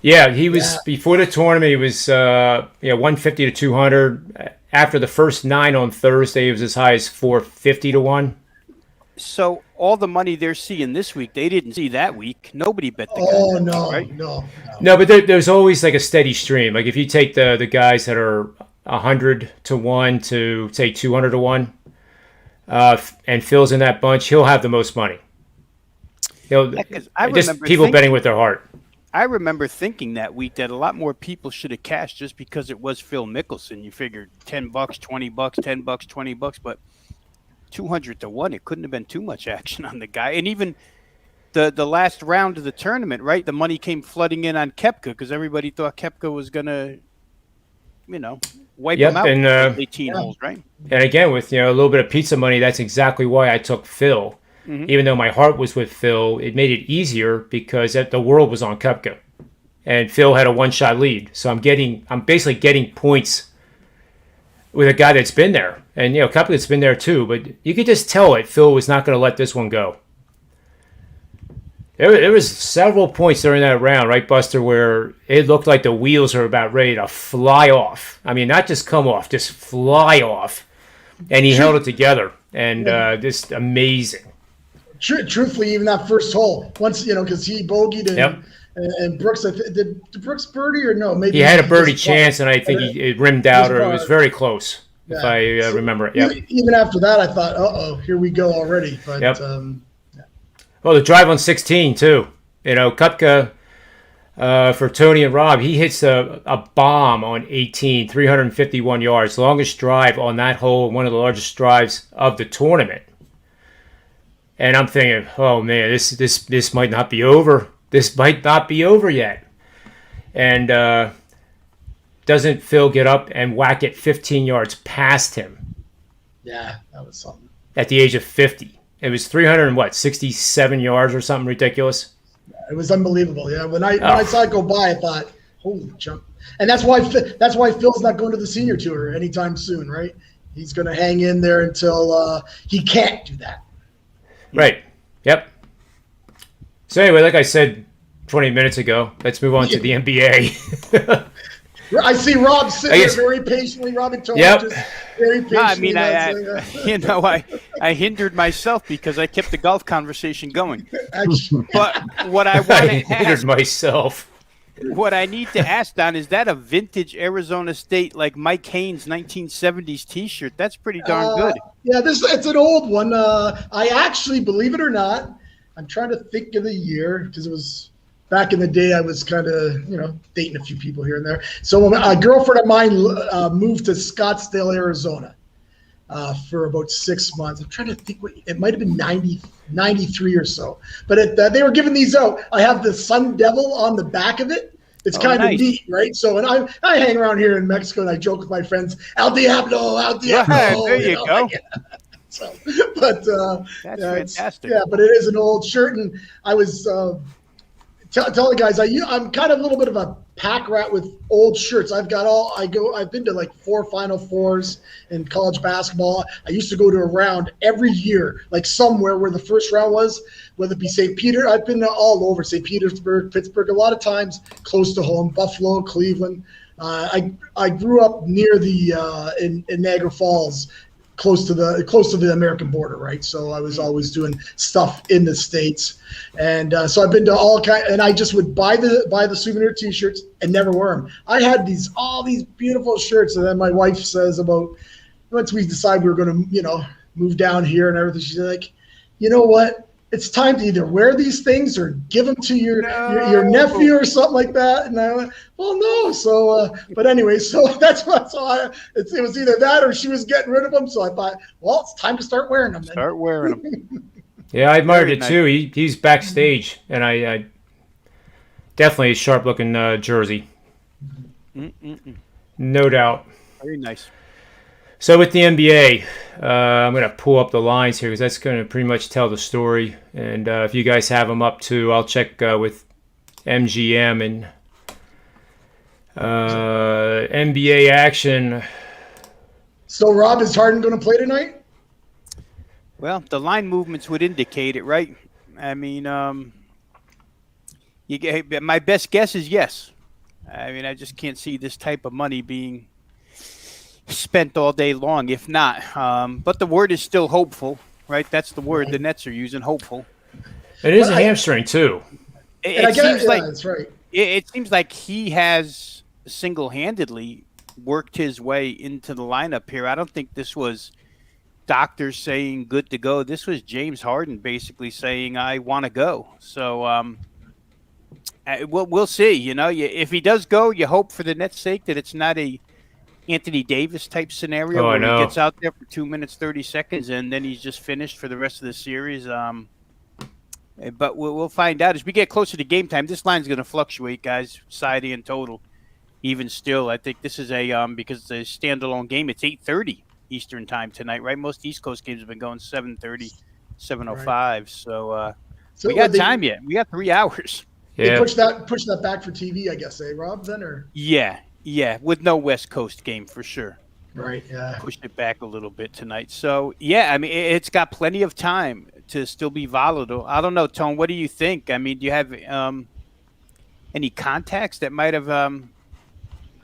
Yeah, he was before the tournament. He was 150 to 200. After the first 9 on Thursday, it was as high as 450 to 1. So all the money they're seeing this week, they didn't see that week. Nobody bet the guy. Oh, no, right? no. No, but there's always like a steady stream. Like if you take the guys that are 100 to 1 to say 200 to 1, and Phil's in that bunch, he'll have the most money. Just people betting with their heart. I remember thinking that week that a lot more people should have cashed just because it was Phil Mickelson. You figured $10, $20, $10, $20, but 200 to 1, it couldn't have been too much action on the guy. And even the last round of the tournament, right? The money came flooding in on Koepka because everybody thought Koepka was gonna, wipe him out in 18 holes, right? And again, with a little bit of pizza money, that's exactly why I took Phil. Mm-hmm. Even though my heart was with Phil, it made it easier because the world was on Koepka, and Phil had a 1-shot lead. So I'm basically getting points with a guy that's been there, and Koepka's been there too. But you could just tell it. Phil was not going to let this one go. There was several points during that round, right, Buster, where it looked like the wheels are about ready to fly off. I mean, not just come off, just fly off. And he held it together, and just amazing. Truthfully, even that first hole, once because he bogeyed and Brooks, did Brooks birdie or no? Maybe he had a birdie chance, and I think it rimmed out, or it was very close, if I remember it. Yep. Even after that, I thought, here we go already. But well, the drive on 16 too. Koepka for Tony and Rob, he hits a bomb on 18, 351 yards, longest drive on that hole, one of the largest drives of the tournament. And I'm thinking, oh man, this might not be over. This might not be over yet. And doesn't Phil get up and whack it 15 yards past him? Yeah, that was something. At the age of 50. It was 367 yards or something ridiculous. It was unbelievable. Yeah, when I saw it go by, I thought, holy jump. And that's why Phil's not going to the senior tour anytime soon, right? He's going to hang in there until he can't do that. Right. Yep. So anyway, like I said 20 minutes ago, let's move on to the NBA. I see Rob sitting there very patiently. Rob and Tony just very patiently. No, I mean, I hindered myself because I kept the golf conversation going. But what I want to hindered myself. What I need to ask, Don, is that a vintage Arizona State, like Mike Haynes 1970s T-shirt? That's pretty darn good. Yeah, it's an old one. I actually, believe it or not, I'm trying to think of the year because it was back in the day. I was kind of, dating a few people here and there. So a girlfriend of mine moved to Scottsdale, Arizona for about 6 months. I'm trying to think it might have been 93 or so. But they were giving these out. I have the Sun Devil on the back of it. It's kind of nice. neat, right? So, and I hang around here in Mexico, and I joke with my friends, El Diablo, El Diablo. Yeah, there you go. Like, so, but That's yeah, fantastic. but it is an old shirt, and I was tell the guys I'm kind of a little bit of a pack rat with old shirts. I've been to like 4 Final Fours in college basketball. I used to go to a round every year, like somewhere where the first round was, whether it be St. Peter. I've been all over St. Petersburg, Pittsburgh, a lot of times close to home, Buffalo, Cleveland. I grew up near the in Niagara Falls, close to the American border, right? So I was always doing stuff in the States, and so I've been to all kind. And I just would buy the souvenir T-shirts and never wear them. I had all these beautiful shirts, and then my wife says about once we decide we were going to move down here and everything, she's like, you know what? It's time to either wear these things or give them to your nephew or something like that. And I went, well, no. So, but anyway, so that's what. So it was either that or she was getting rid of them. So I thought, well, it's time to start wearing them. Then. Start wearing them. Yeah, I admired Very it too. He's backstage, and I definitely a sharp looking jersey, no doubt. Very nice. So with the NBA, I'm going to pull up the lines here because that's going to pretty much tell the story. And if you guys have them up too, I'll check with MGM and NBA action. So, Rob, is Harden going to play tonight? Well, the line movements would indicate it, right? I mean, my best guess is yes. I mean, I just can't see this type of money being spent all day long, if not. But the word is still hopeful, right? That's the word the Nets are using, hopeful. It is a hamstring too. That's right. It seems like he has single-handedly worked his way into the lineup here. I don't think this was doctors saying good to go. This was James Harden basically saying, I want to go. So we'll see. If he does go, you hope for the Nets' sake that it's not a Anthony Davis type scenario where he gets out there for 2 minutes, 30 seconds, and then he's just finished for the rest of the series. But we'll find out as we get closer to game time. This line's going to fluctuate, guys, side and total. Even still, I think this is because it's a standalone game. It's 8:30 Eastern time tonight, right? Most East Coast games have been going 7:30, 7:05. Right. So we got time yet. We got 3 hours. Yeah. They push that back for TV, I guess, Rob, then? Or? Yeah, with no West Coast game for sure. Right, yeah. Pushed it back a little bit tonight. So, yeah, I mean, it's got plenty of time to still be volatile. I don't know, Tone, what do you think? I mean, do you have any contacts that might have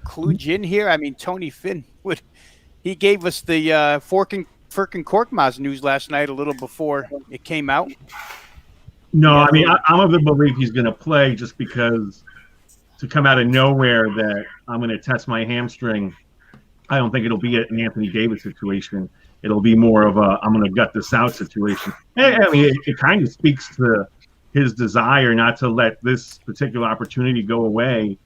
clued you in here? I mean, Tony Finn, he gave us the Fork and Korkmaz news last night a little before it came out. No, I mean, I'm of the belief he's going to play just because to come out of nowhere that I'm going to test my hamstring, I don't think it'll be an Anthony Davis situation. It'll be more of a I'm going to gut this out situation. I mean, it kind of speaks to his desire not to let this particular opportunity go away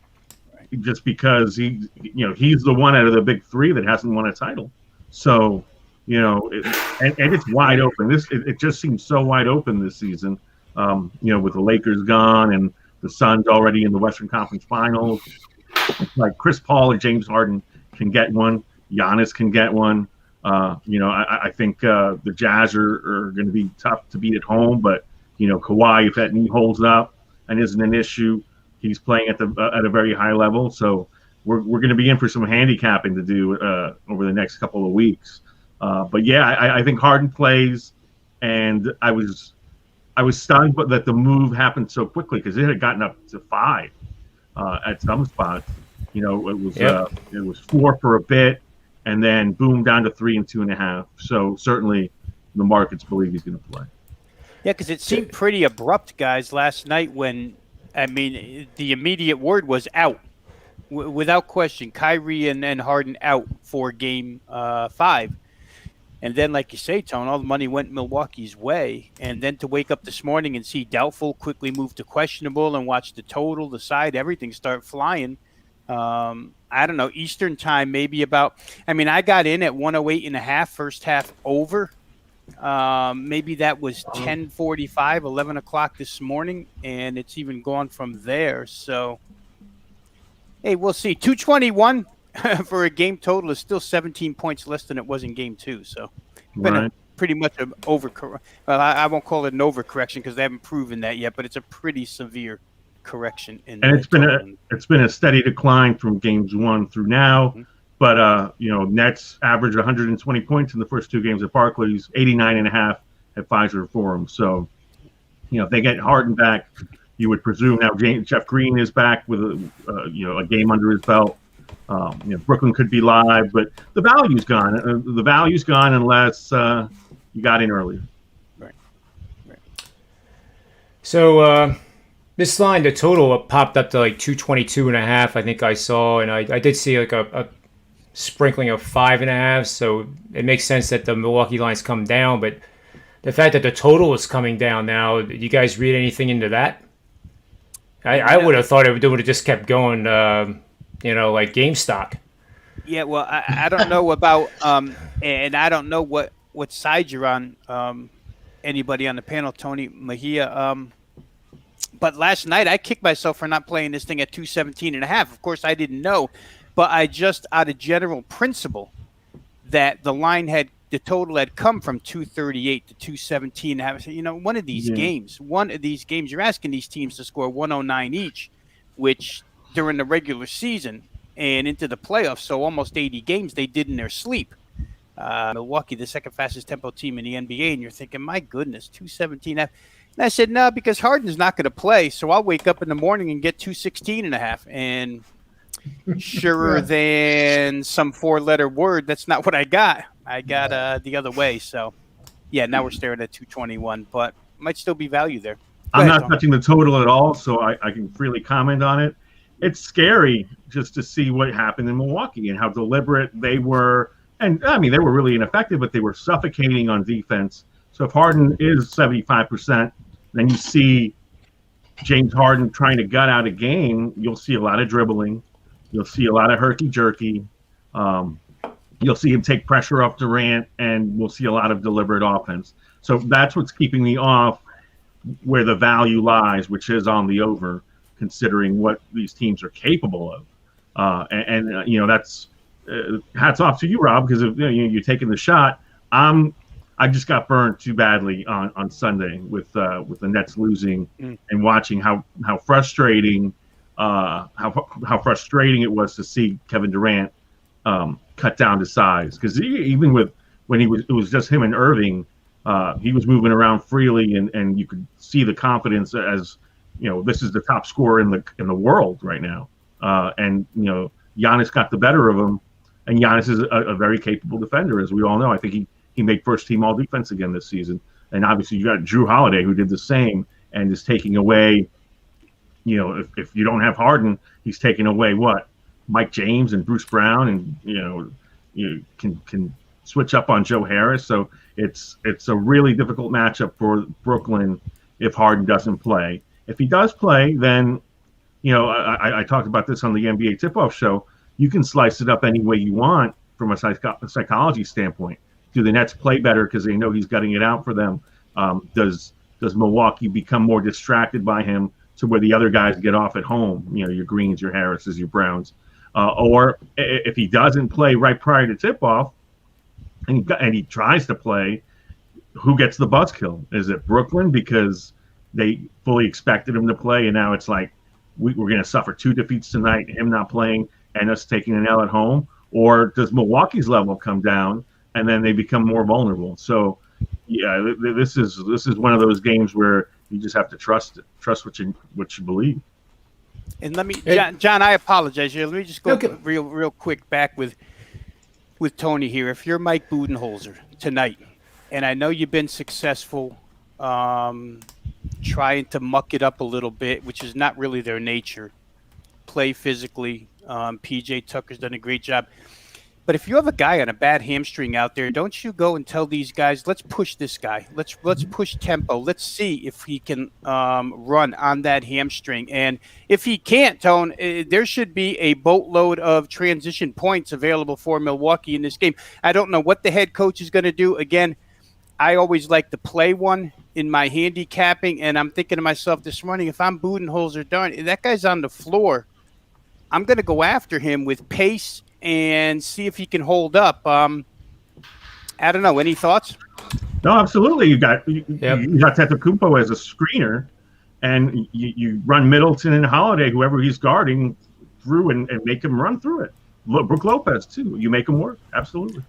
just because he's the one out of the big 3 that hasn't won a title. So, and it's wide open. It just seems so wide open this season, with the Lakers gone and the Suns already in the Western Conference Finals. It's like Chris Paul and James Harden can get one. Giannis can get one. I think the Jazz are going to be tough to beat at home, but Kawhi, if that knee holds up and isn't an issue, he's playing at a very high level. So we're going to be in for some handicapping to do over the next couple of weeks. But yeah, I think Harden plays, and I was stunned, but that the move happened so quickly because it had gotten up to 5 at some spots. It was 4 for a bit, and then boom down to 3 and 2.5. So certainly, the markets believe he's going to play. Yeah, because it seemed pretty abrupt, guys, last night when the immediate word was out, without question. Kyrie and Harden out for Game 5. And then, like you say, Tone, all the money went Milwaukee's way. And then to wake up this morning and see doubtful quickly move to questionable and watch the total, the side, everything start flying. I don't know, Eastern time, maybe about – I got in at 108.5, first half over. Maybe that was 10:45, 11 o'clock this morning, and it's even gone from there. So Hey, we'll see. 221 for a game total is still 17 points less than it was in game 2. So been pretty much an overcorrection. Well, I won't call it an overcorrection because they haven't proven that yet, but it's a pretty severe correction. And it's been a steady decline from games 1 through now. Mm-hmm. But Nets averaged 120 points in the first 2 games at Barclays, 89.5 at Pfizer Forum. So, if they get Harden back, you would presume now Jeff Green is back with a game under his belt. Brooklyn could be live, but the value's gone. The value's gone unless you got in early. Right. So this line, the total popped up to like 222.5. I think I saw, and I did see like a sprinkling of 5.5. So it makes sense that the Milwaukee line's come down, but the fact that the total is coming down now, did you guys read anything into that? I would have thought it would have just kept going, like GameStop. Yeah, well, I don't know about, and I don't know what side you're on. Anybody on the panel, Tony Mejia. But last night I kicked myself for not playing this thing at 217.5. Of course, I didn't know, but I just out of general principle that the total had come from 238 to 217.5. One of these games, you're asking these teams to score 109 each, which during the regular season and into the playoffs, so almost 80 games they did in their sleep. Milwaukee, the second fastest tempo team in the NBA, and you're thinking, my goodness, 217.5. And I said, no, because Harden's not going to play, so I'll wake up in the morning and get 216.5. And surer than some 4-letter word, that's not what I got. I got the other way. So, yeah, now we're staring at 221, but might still be value there. I'm not touching the total at all, so I can freely comment on it. It's scary just to see what happened in Milwaukee and how deliberate they were. And, I mean, they were really ineffective, but they were suffocating on defense. So if Harden is 75%, then you see James Harden trying to gut out a game, you'll see a lot of dribbling. You'll see a lot of herky-jerky. You'll see him take pressure off Durant, and we'll see a lot of deliberate offense. So that's what's keeping me off where the value lies, which is on the over, considering what these teams are capable of. That's hats off to you, Rob, because you're taking the shot. I just got burned too badly on Sunday with the Nets losing and watching how frustrating how frustrating it was to see Kevin Durant cut down to size, because even when it was just him and Irving, he was moving around freely, and you could see the confidence as this is the top scorer in the world right now, and Giannis got the better of him, and Giannis is a very capable defender, as we all know. I think he made first team all defense again this season, and obviously you got Drew Holiday who did the same and is taking away. If you don't have Harden, he's taking away what? Mike James and Bruce Brown, and you can switch up on Joe Harris. So it's a really difficult matchup for Brooklyn if Harden doesn't play. If he does play, then I talked about this on the NBA Tip-Off show. You can slice it up any way you want from a psychology standpoint. Do the Nets play better because they know he's gutting it out for them? Does Milwaukee become more distracted by him to where the other guys get off at home? Your Greens, your Harrises, your Browns. Or if he doesn't play right prior to tip-off and he tries to play, who gets the buzzkill? Is it Brooklyn because they fully expected him to play, and now it's like we're going to suffer 2 defeats tonight, him not playing and us taking an L at home? Or does Milwaukee's level come down and then they become more vulnerable? So, yeah, this is one of those games where you just have to trust what you believe. And let me, John, I apologize here. Let me just go real quick back with Tony here. If you're Mike Budenholzer tonight, and I know you've been successful trying to muck it up a little bit, which is not really their nature, play physically. PJ Tucker's done a great job. But if you have a guy on a bad hamstring out there, don't you go and tell these guys, let's push this guy. Let's push tempo. Let's see if he can run on that hamstring. And if he can't, Tone, there should be a boatload of transition points available for Milwaukee in this game. I don't know what the head coach is going to do. Again, I always like to play one in my handicapping, and I'm thinking to myself this morning, if I'm Budenholzer, darn, that guy's on the floor I'm going to go after him with pace and see if he can hold up. I don't know. Any thoughts? No, absolutely. You got Tetocumpo as a screener, and you run Middleton and Holiday, whoever he's guarding, through and make him run through it. Brook Lopez too. You make him work. Absolutely.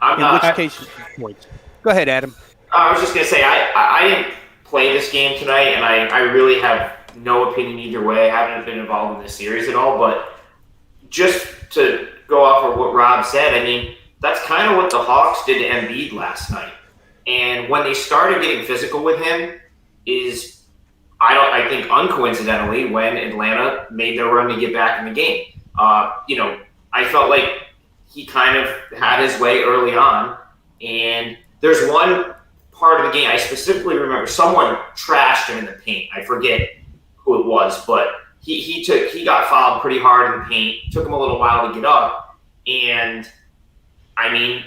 In which case, points. Go ahead, Adam. I was just gonna say I didn't play this game tonight, and I really have no opinion either way. I haven't been involved in this series at all, but just to go off of what Rob said, I mean, that's kind of what the Hawks did to Embiid last night. And when they started getting physical with him is, I think uncoincidentally, when Atlanta made their run to get back in the game. I felt like he kind of had his way early on. And there's one part of the game, I specifically remember someone trashed him in the paint. I forget who it was, but he got fouled pretty hard in the paint. Took him a little while to get up. And I mean,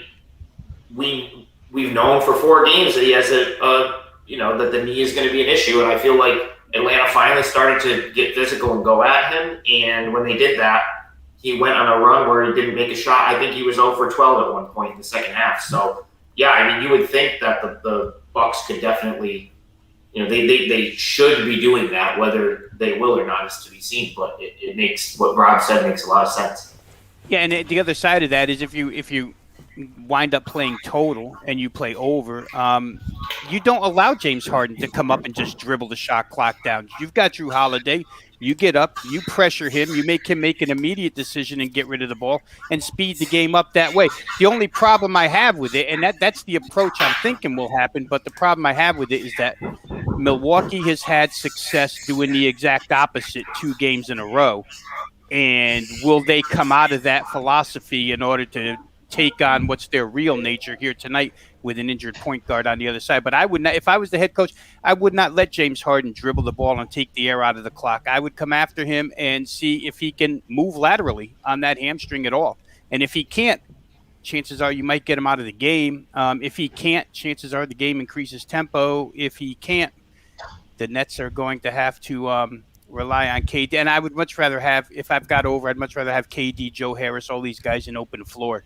we've known for 4 games that he has that the knee is going to be an issue, and I feel like Atlanta finally started to get physical and go at him, and when they did that, he went on a run where he didn't make a shot. I think he was 0 for 12 at one point in the second half. So, yeah, I mean, you would think that the Bucks could definitely, they should be doing that. Whether they will or not is to be seen, but it makes, what Rob said makes a lot of sense. Yeah, and the other side of that is if you wind up playing total and you play over, you don't allow James Harden to come up and just dribble the shot clock down. You've got Drew Holiday. You get up, you pressure him, you make him make an immediate decision and get rid of the ball and speed the game up that way. The only problem I have with it, and that's the approach I'm thinking will happen, but the problem I have with it is that Milwaukee has had success doing the exact opposite 2 games in a row. And will they come out of that philosophy in order to take on what's their real nature here tonight with an injured point guard on the other side? But I would not, if I was the head coach, I would not let James Harden dribble the ball and take the air out of the clock. I would come after him and see if he can move laterally on that hamstring at all. And if he can't, chances are you might get him out of the game. If he can't, chances are the game increases tempo. If he can't, the Nets are going to have to rely on KD. And I would much rather have, if I've got over, I'd much rather have KD, Joe Harris, all these guys in open floor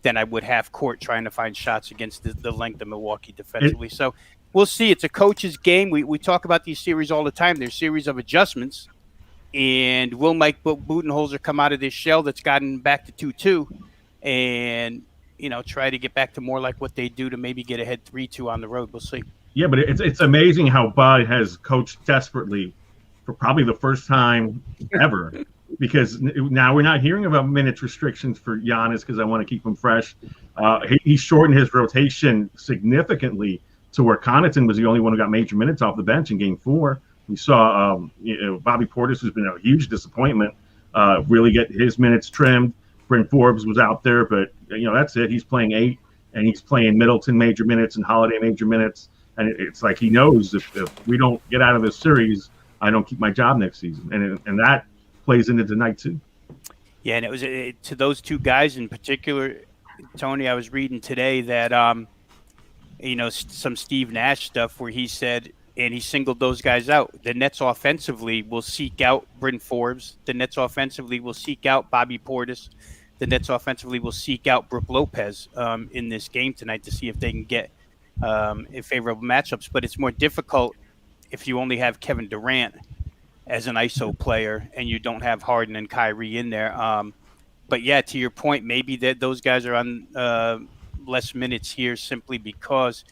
than I would have Court trying to find shots against the length of Milwaukee defensively. So we'll see. It's a coach's game. We talk about these series all the time. There's series of adjustments. And will Mike Budenholzer come out of this shell that's gotten back to 2-2 and, try to get back to more like what they do to maybe get ahead 3-2 on the road? We'll see. Yeah, but it's amazing how Bud has coached desperately for probably the first time ever. Because now we're not hearing about minutes restrictions for Giannis because I want to keep him fresh. He shortened his rotation significantly to where Connaughton was the only one who got major minutes off the bench in Game 4. We saw Bobby Portis, who's been a huge disappointment, really get his minutes trimmed. Bryn Forbes was out there, but that's it. He's playing 8, and he's playing Middleton major minutes and Holiday major minutes. And it's like he knows if we don't get out of this series, I don't keep my job next season. And that plays into tonight too. Yeah, and it was to those 2 guys in particular, Tony. I was reading today that some Steve Nash stuff where he said, and he singled those guys out. The Nets offensively will seek out Bryn Forbes. The Nets offensively will seek out Bobby Portis. The Nets offensively will seek out Brook Lopez in this game tonight to see if they can get favorable matchups. But it's more difficult if you only have Kevin Durant as an ISO player and you don't have Harden and Kyrie in there. But yeah, to your point, maybe that those guys are on less minutes here simply because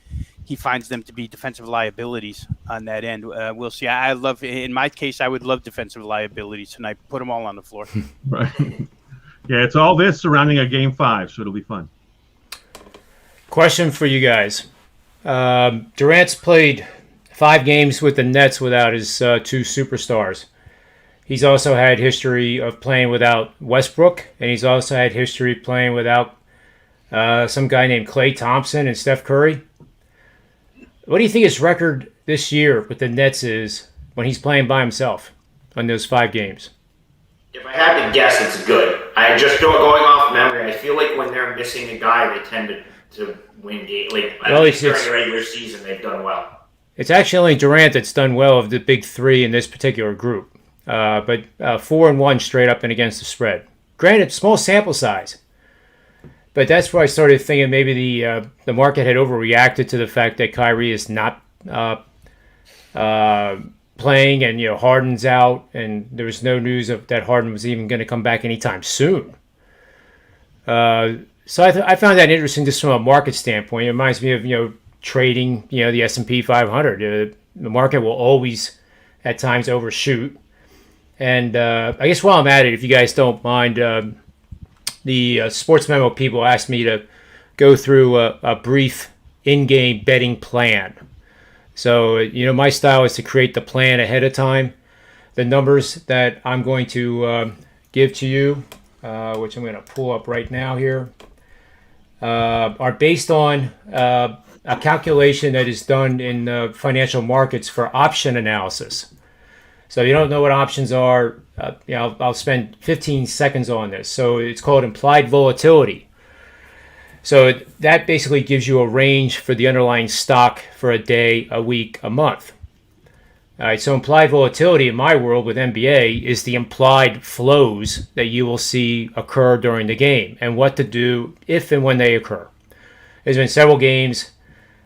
he finds them to be defensive liabilities on that end. We'll see. In my case, I would love defensive liabilities tonight. Put them all on the floor. Right. Yeah, it's all this surrounding a Game 5, so it'll be fun. Question for you guys. Durant's played 5 games with the Nets without his 2 superstars. He's also had history of playing without Westbrook, and he's also had history playing without some guy named Klay Thompson and Steph Curry. What do you think his record this year with the Nets is when he's playing by himself on those 5 games? If I had to guess, it's good. I just don't, going off memory, I feel like when they're missing a guy, they tend to win games. Like, during the regular season, they've done well. It's actually only Durant that's done well of the big 3 in this particular group. but 4-1 straight up and against the spread. Granted, small sample size, but that's where I started thinking maybe the market had overreacted to the fact that Kyrie is not playing, and Harden's out, and there was no news of that Harden was even going to come back anytime soon. So I found that interesting just from a market standpoint. It reminds me of trading the S&P 500. The market will always at times overshoot. And I guess while I'm at it, if you guys don't mind, the Sports Memo people asked me to go through a brief in-game betting plan. So, my style is to create the plan ahead of time. The numbers that I'm going to give to you, which I'm going to pull up right now here, are based on a calculation that is done in financial markets for option analysis. So if you don't know what options are, I'll spend 15 seconds on this. So it's called implied volatility. So that basically gives you a range for the underlying stock for a day, a week, a month. All right, so implied volatility in my world with NBA is the implied flows that you will see occur during the game and what to do if and when they occur. There's been several games,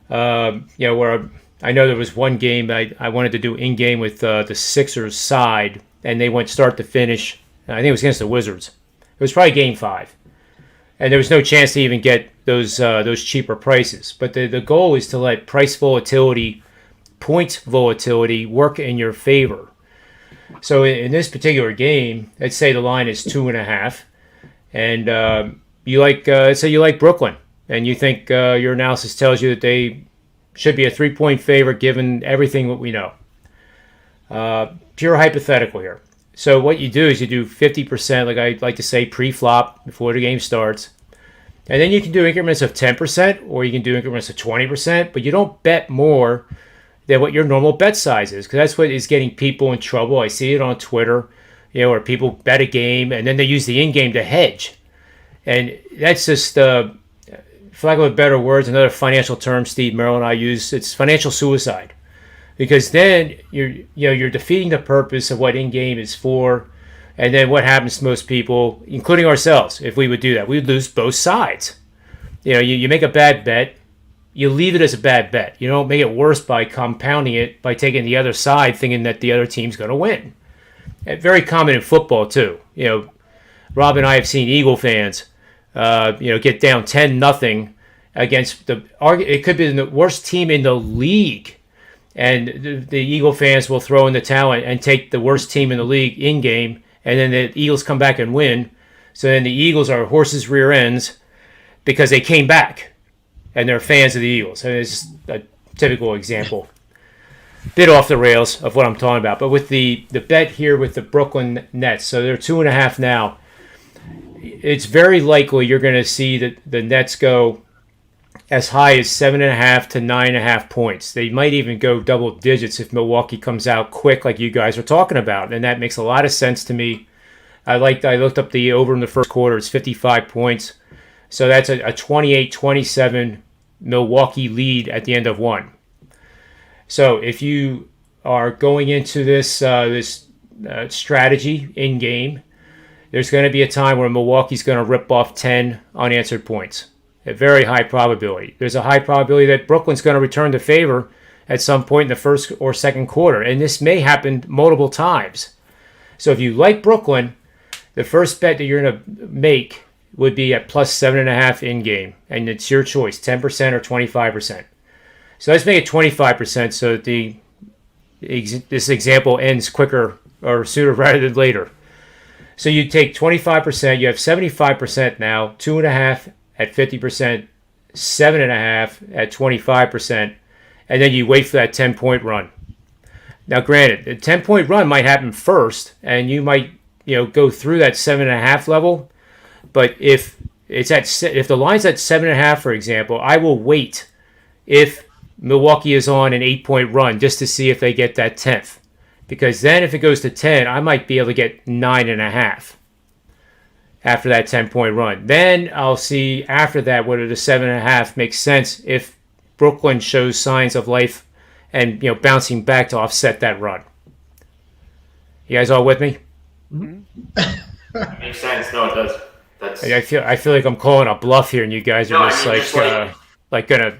where I know there was one game I wanted to do in-game with the Sixers side, and they went start to finish. I think it was against the Wizards. It was probably Game 5. And there was no chance to even get those cheaper prices. But the goal is to let price volatility, point volatility work in your favor. So in this particular game, let's say the line is 2.5, and let's say you like Brooklyn, and you think your analysis tells you that they should be a 3-point favorite given everything that we know. Pure hypothetical here. So what you do is you do 50%, like I like to say, pre-flop before the game starts. And then you can do increments of 10%, or you can do increments of 20%, but you don't bet more than what your normal bet size is, because that's what is getting people in trouble. I see it on Twitter, where people bet a game and then they use the in-game to hedge. And that's just, for lack of a better words, another financial term Steve Merrill and I use, it's financial suicide. Because then you're defeating the purpose of what in-game is for. And then what happens to most people, including ourselves, if we would do that? We would lose both sides. You make a bad bet, you leave it as a bad bet. You don't make it worse by compounding it by taking the other side thinking that the other team's going to win. And very common in football too. Rob and I have seen Eagle fans get down 10-0 against it could be the worst team in the league. And the Eagle fans will throw in the towel and take the worst team in the league in game, and then the Eagles come back and win. So then the Eagles are horses' rear ends because they came back, and they're fans of the Eagles. And it's a typical example. Bit off the rails of what I'm talking about. But with the bet here with the Brooklyn Nets, so they're 2.5 now. It's very likely you're going to see that the Nets go as high as 7.5 to 9.5 points. They might even go double digits if Milwaukee comes out quick like you guys are talking about. And that makes a lot of sense to me. I looked up the over in the first quarter. It's 55 points. So that's a 28-27 Milwaukee lead at the end of one. So if you are going into this strategy in-game, there's going to be a time where Milwaukee's going to rip off 10 unanswered points. A very high probability. There's a high probability that Brooklyn's going to return to favor at some point in the first or second quarter. And this may happen multiple times. So if you like Brooklyn, the first bet that you're going to make would be at plus 7.5 in-game. And it's your choice, 10% or 25%. So let's make it 25% so that this example ends quicker or sooner rather than later. So you take 25%, you have 75% now, 2.5 at 50%, 7.5 at 25%, and then you wait for that 10-point run. Now, granted, the 10-point run might happen first, and you might go through that 7.5 level. But if the line's at 7.5, for example, I will wait if Milwaukee is on an 8-point run just to see if they get that 10th. Because then if it goes to 10, I might be able to get 9.5 after that 10-point run. Then I'll see after that whether the 7.5 makes sense if Brooklyn shows signs of life and bouncing back to offset that run. You guys all with me? That makes sense. No, it does. That's. I feel like I'm calling a bluff here, and you guys are No, I just mean, like just like gonna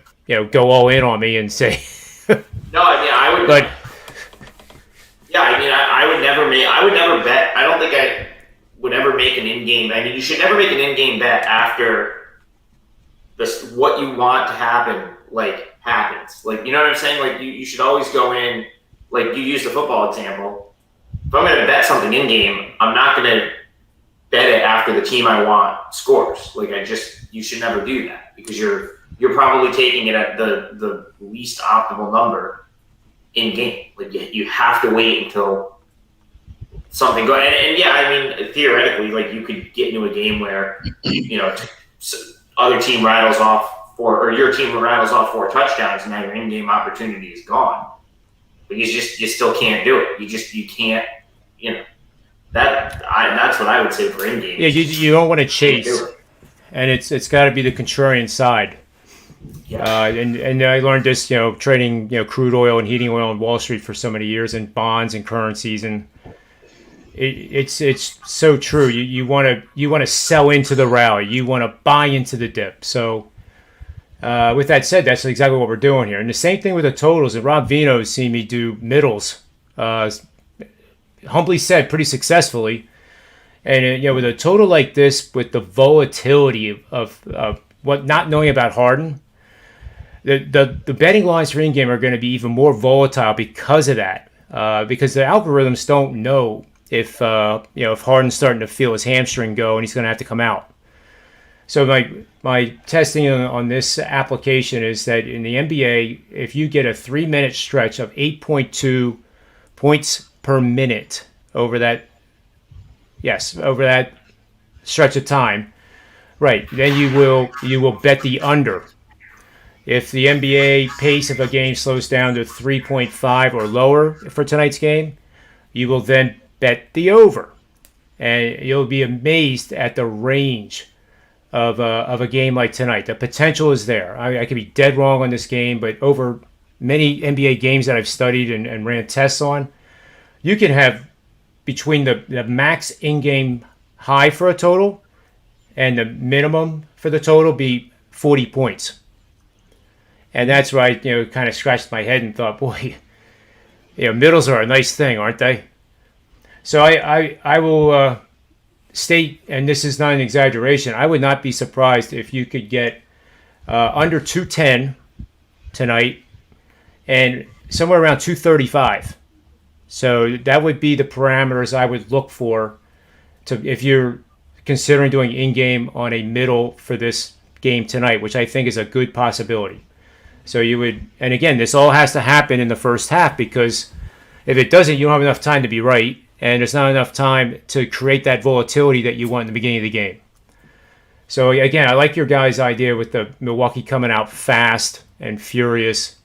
go all in on me and say. No, I mean I would. But yeah, I mean I would never make. I would never bet. I don't think I would ever make an in-game. I mean, you should never make an in-game bet after this. What you want to happen happens. Like, you know what I'm saying? Like you should always go in. Like, you use the football example. If I'm going to bet something in-game, I'm not going to bet it after the team I want scores. Like, you should never do that, because you're probably taking it at the least optimal number in-game. Like, you have to wait until something goes. And yeah, I mean, theoretically, like, you could get into a game where, other team rattles off or your team rattles off 4 touchdowns, and now your in-game opportunity is gone. But you still can't do it. You can't. That's what I would say for in-game. yeah, you don't want to chase, and it's got to be the contrarian side. Yeah. And I learned this, trading crude oil and heating oil on Wall Street for so many years, and bonds and currencies, and it's so true. You want to sell into the rally. You want to buy into the dip. So. With that said, that's exactly what we're doing here. And the same thing with the totals. And Rob Vino has seen me do middles, humbly said, pretty successfully. And, with a total like this, with the volatility of what not knowing about Harden, the betting lines for in-game are going to be even more volatile because of that. Because the algorithms don't know if Harden's starting to feel his hamstring go and he's going to have to come out. So my testing on this application is that in the NBA, if you get a 3-minute stretch of 8.2 points per minute over that stretch of time, right, then you will bet the under. If the NBA pace of a game slows down to 3.5 or lower for tonight's game, you will then bet the over, and you'll be amazed at the range of a game like tonight. The potential is there. I could be dead wrong on this game, but over many NBA games that I've studied and ran tests on, you can have between the max in-game high for a total and the minimum for the total be 40 points. And that's where I kind of scratched my head and thought, boy, middles are a nice thing, aren't they? So I will state, and this is not an exaggeration, I would not be surprised if you could get under 210 tonight and somewhere around 235. So that would be the parameters I would look for if you're considering doing in-game on a middle for this game tonight, which I think is a good possibility. So you would, and again, this all has to happen in the first half, because if it doesn't, you don't have enough time to be right. And there's not enough time to create that volatility that you want in the beginning of the game. So again, I like your guys' idea with the Milwaukee coming out fast and furious,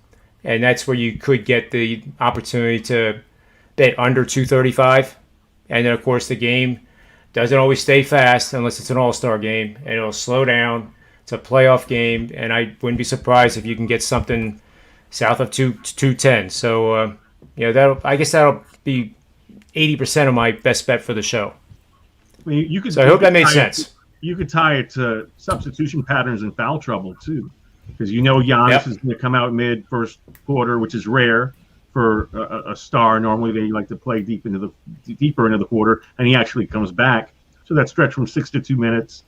and that's where you could get the opportunity to bet under 235. And then, of course, the game doesn't always stay fast unless it's an all-star game, and it'll slow down. It's a playoff game, and I wouldn't be surprised if you can get something south of 210. So, I guess that'll be 80% of my best bet for the show. I hope that made sense. You could tie it to substitution patterns and foul trouble too, because Giannis is going to come out mid first quarter, which is rare for a star. Normally they like to play deeper into the quarter, and he actually comes back. So that stretch from 6 to 2 minutes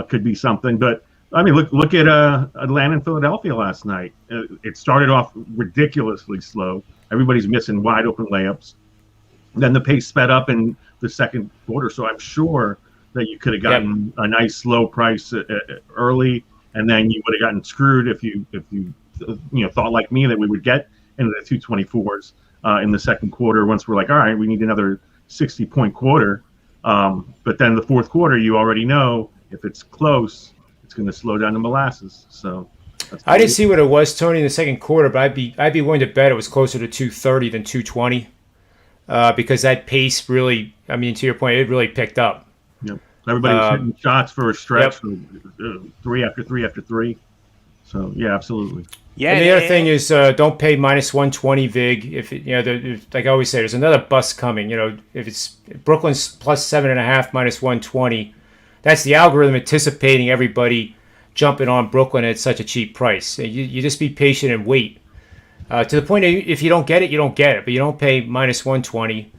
could be something. But I mean, look at Atlanta and Philadelphia last night. It started off ridiculously slow. Everybody's missing wide open layups. Then the pace sped up in the second quarter, so I'm sure that you could have gotten a nice low price early, and then you would have gotten screwed if you thought like me that we would get into the 224s in the second quarter. Once we're like, all right, we need another 60-point quarter, but then the fourth quarter, you already know if it's close, it's going to slow down to molasses. So I didn't see what it was, Tony, in the second quarter, but I'd be willing to bet it was closer to 230 than 220. Because that pace really, I mean, to your point, it really picked up. Yep. Everybody was hitting shots for a stretch, 3 after 3 after 3. So yeah, absolutely. Yeah, And the other thing is, don't pay minus 120 vig. If it, like I always say, there's another bust coming. If it's Brooklyn's plus 7.5 minus 120, that's the algorithm anticipating everybody jumping on Brooklyn at such a cheap price. You just be patient and wait. To the point of, if you don't get it, you don't get it. But you don't pay minus 120.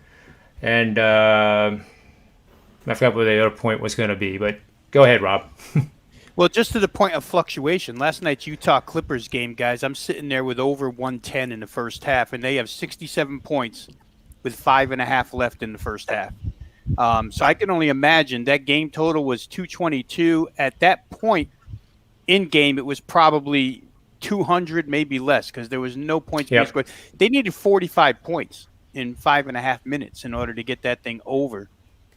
And I forgot what the other point was going to be. But go ahead, Rob. Well, just to the point of fluctuation, last night's Utah Clippers game, guys, I'm sitting there with over 110 in the first half, and they have 67 points with 5.5 left in the first half. So I can only imagine that game total was 222. At that point in game, it was probably 200, maybe less, because there was no points being scored. They needed 45 points in 5.5 minutes in order to get that thing over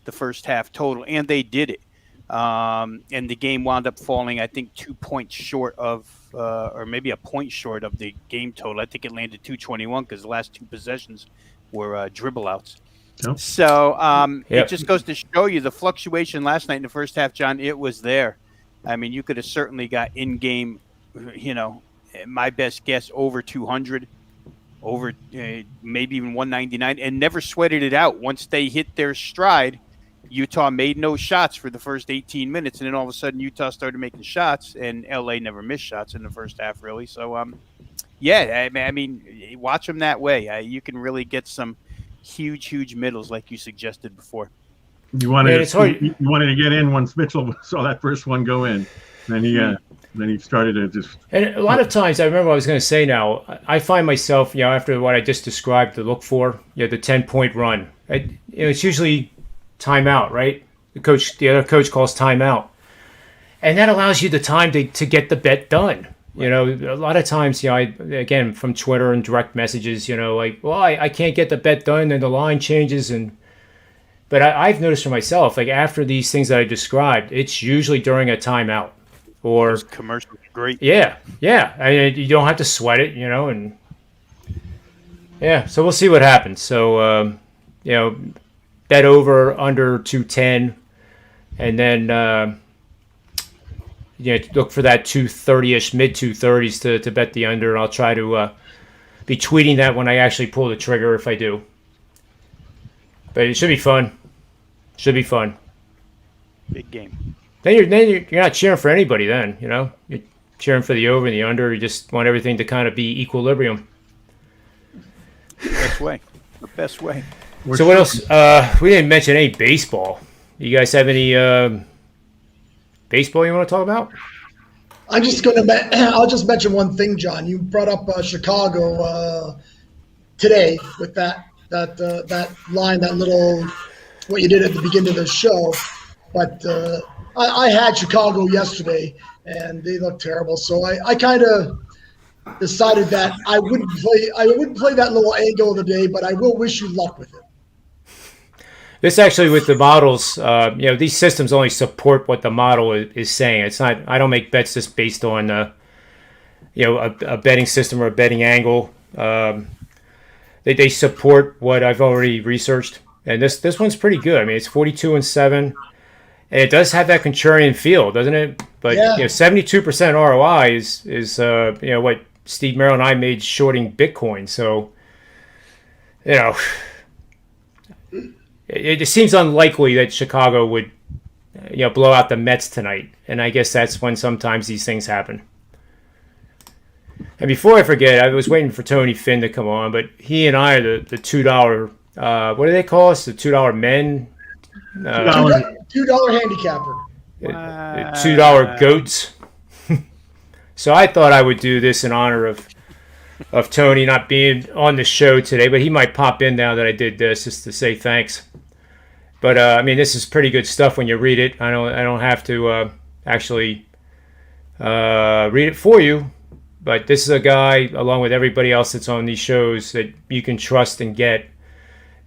the first half total, and they did it. And the game wound up falling, I think, 2 points short of, or maybe a point short of the game total. I think it landed 221 because the last two possessions were dribble outs. Yep. So it just goes to show you the fluctuation last night in the first half, John. It was there. I mean, you could have certainly got in-game, my best guess, over 200, over maybe even 199, and never sweated it out. Once they hit their stride, Utah made no shots for the first 18 minutes, and then all of a sudden Utah started making shots, and LA never missed shots in the first half, really. So, I mean, watch them that way. You can really get some huge middles like you suggested before. You wanted to get in once Mitchell saw that first one go in. Then he started to just. And a lot of times, I remember what I was going to say now, I find myself, after what I just described, to look for, the 10-point run. It's usually timeout, right? The other coach calls timeout, and that allows you the time to get the bet done. Right. A lot of times, again, from Twitter and direct messages, I can't get the bet done, and the line changes, but I've noticed for myself, like after these things that I described, it's usually during a timeout or those commercials are great. Yeah. You don't have to sweat it, and so we'll see what happens. So, bet over under 210, and then look for that 230ish, mid 230s to bet the under. I'll try to be tweeting that when I actually pull the trigger if I do. But it should be fun. Big game. Then you're not cheering for anybody. Then you're cheering for the over and the under. You just want everything to kind of be equilibrium. Best way. The best way. So what else? We didn't mention any baseball. You guys have any baseball you want to talk about? I'm just going to. I'll just mention one thing, John. You brought up Chicago today with that line, that little what you did at the beginning of the show. But I had Chicago yesterday, and they looked terrible. So I kind of decided that I wouldn't play that little angle of the day, but I will wish you luck with it. This actually, with the models, these systems only support what the model is saying. It's not. I don't make bets just based on, a betting system or a betting angle. They support what I've already researched, and this one's pretty good. I mean, it's 42-7, and it does have that contrarian feel, doesn't it? But 72% ROI is what Steve Merrill and I made shorting Bitcoin. So, It seems unlikely that Chicago would, blow out the Mets tonight, and I guess that's when sometimes these things happen. And before I forget, I was waiting for Tony Finn to come on, but he and I are the $2. What do they call us? The $2 men. $2 handicapper. $2 goats. So I thought I would do this in honor of Tony not being on the show today, but he might pop in now that I did this just to say thanks. But this is pretty good stuff when you read it. I don't have to actually read it for you, but this is a guy, along with everybody else that's on these shows, that you can trust and get.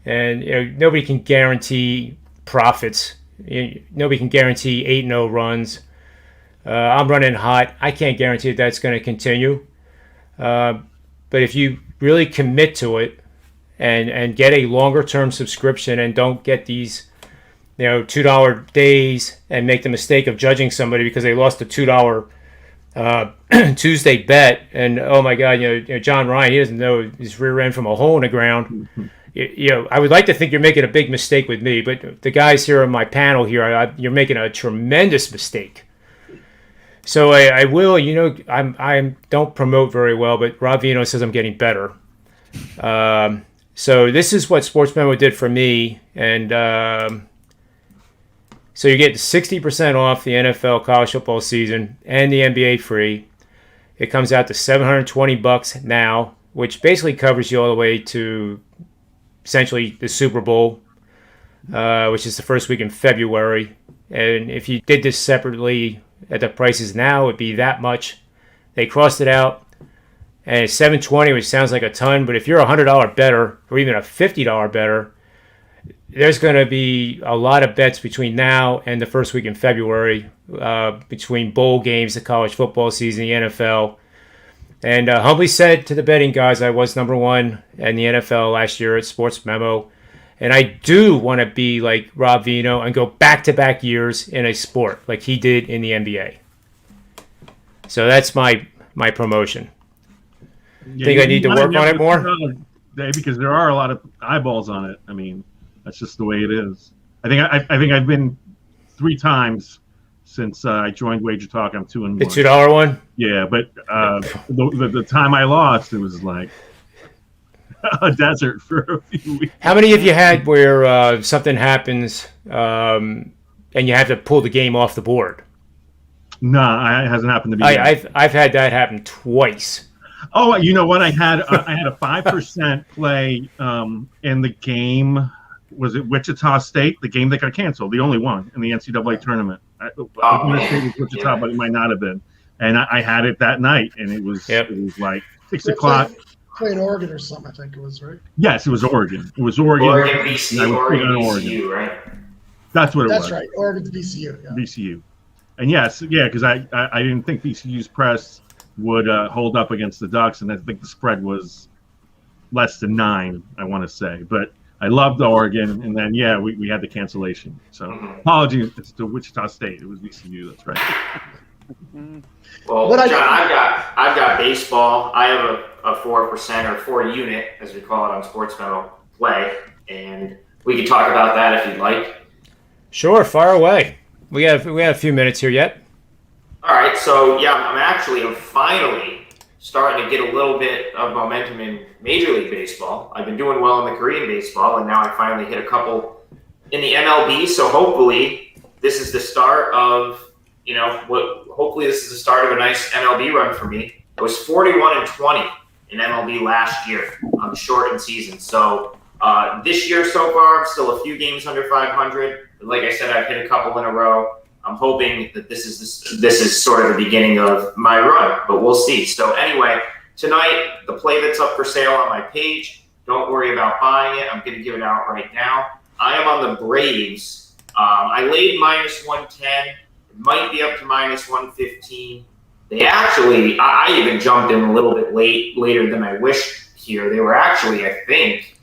And nobody can guarantee profits. Nobody can guarantee 8-0 runs. I'm running hot. I can't guarantee that's going to continue. But if you really commit to it and get a longer term subscription and don't get these, $2 days and make the mistake of judging somebody because they lost a $2 Tuesday bet, and oh my God, you know, John Ryan, he doesn't know his rear end from a hole in the ground. You know, I would like to think you're making a big mistake with me, but the guys here on my panel here, you're making a tremendous mistake. So I will, you know, I don't promote very well, but Rob Vino says I'm getting better. So this is what Sports Memo did for me, and so you get 60% off the NFL college football season and the NBA free. It comes out to $720 now, which basically covers you all the way to essentially the Super Bowl, which is the first week in February. And if you did this separately at the prices now, it would be that much. They crossed it out, and it's $720, which sounds like a ton, but if you're a $100 bettor or even a $50 bettor, there's going to be a lot of bets between now and the first week in February, between bowl games, the college football season, the NFL. And humbly said to the betting guys, I was number one in the NFL last year at Sports Memo. And I do want to be like Rob Vino and go back-to-back years in a sport like he did in the NBA. So that's my promotion. Yeah, Think I need to work on it more? Because there are a lot of eyeballs on it. I mean, that's just the way it is. I think I've been 3 times since I joined Wager Talk. I'm 2-1. The $2 one? Yeah, but the time I lost, it was like a desert for a few weeks. How many have you had where something happens and you have to pull the game off the board? No, it hasn't happened to me. I've had that happen twice. Oh, you know what? I had a 5% play in the game. Was it Wichita State? The game that got canceled, the only one in the NCAA tournament. I want to say it was Wichita, but it might not have been. And I had it that night, and it was like 6 o'clock. Playing Oregon or something, I think it was, right? Yes, it was Oregon. It was Oregon. Oregon, VCU, VCU, right? That's what it was. That's right. Oregon's VCU. Yeah. VCU. And yes, because I didn't think VCU's press would hold up against the Ducks, and I think the spread was less than 9, I want to say. But I loved Oregon, and then, we had the cancellation. So apologies, it's to Wichita State. It was VCU, that's right. Well, John, I've got baseball. I have a 4% or 4 unit, as we call it on Sports Memo, play, and we can talk about that if you'd like. Sure, fire away. We have a few minutes here yet. All right, so I'm finally starting to get a little bit of momentum in Major League Baseball. I've been doing well in the Korean baseball, and now I finally hit a couple in the MLB. So hopefully, this is the start of hopefully this is the start of a nice MLB run for me. It was 41-20 in MLB last year on the shortened season. So this year so far, I'm still a few games under 500. But like I said, I've hit a couple in a row. I'm hoping that this is sort of the beginning of my run, but we'll see. So anyway, tonight, the play that's up for sale on my page, don't worry about buying it. I'm going to give it out right now. I am on the Braves. I laid -110. It might be up to -115. They actually, I even jumped in a little bit later than I wished here. They were actually, I think,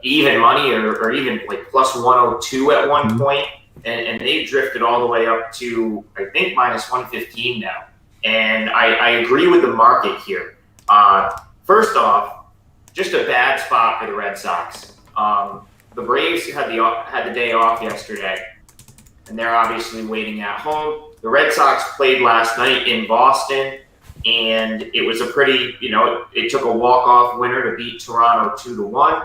even money or even like +102 at one point. And they've drifted all the way up to, I think, -115 now. And I agree with the market here. First off, just a bad spot for the Red Sox. The Braves had the day off yesterday, and they're obviously waiting at home. The Red Sox played last night in Boston, and it was a pretty, it took a walk-off winner to beat Toronto 2-1.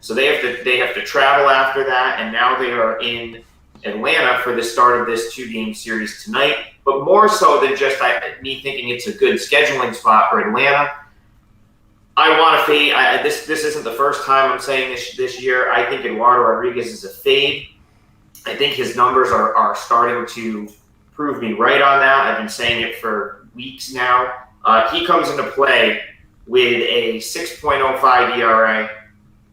So they have to travel after that, and now they are in Atlanta for the start of this 2-game series tonight. But more so than just me thinking it's a good scheduling spot for Atlanta, I want to fade. This isn't the first time I'm saying this year. I think Eduardo Rodriguez is a fade. I think his numbers are starting to prove me right on that. I've been saying it for weeks now. He comes into play with a 6.05 ERA,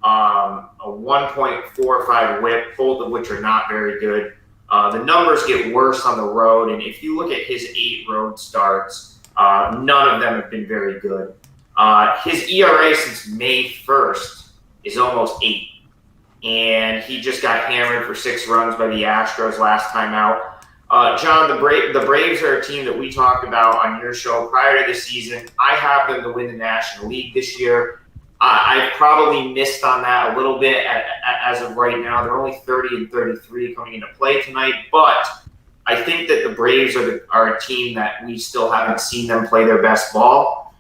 a 1.45 whip, both of which are not very good. The numbers get worse on the road, and if you look at his 8 road starts, none of them have been very good. His ERA since May 1st is almost 8, and he just got hammered for 6 runs by the Astros last time out. John, the Braves are a team that we talked about on your show prior to the season. I have them to win the National League this year. I've probably missed on that a little bit as of right now. They're only 30-33 coming into play tonight, but I think that the Braves are a team that we still haven't seen them play their best ball.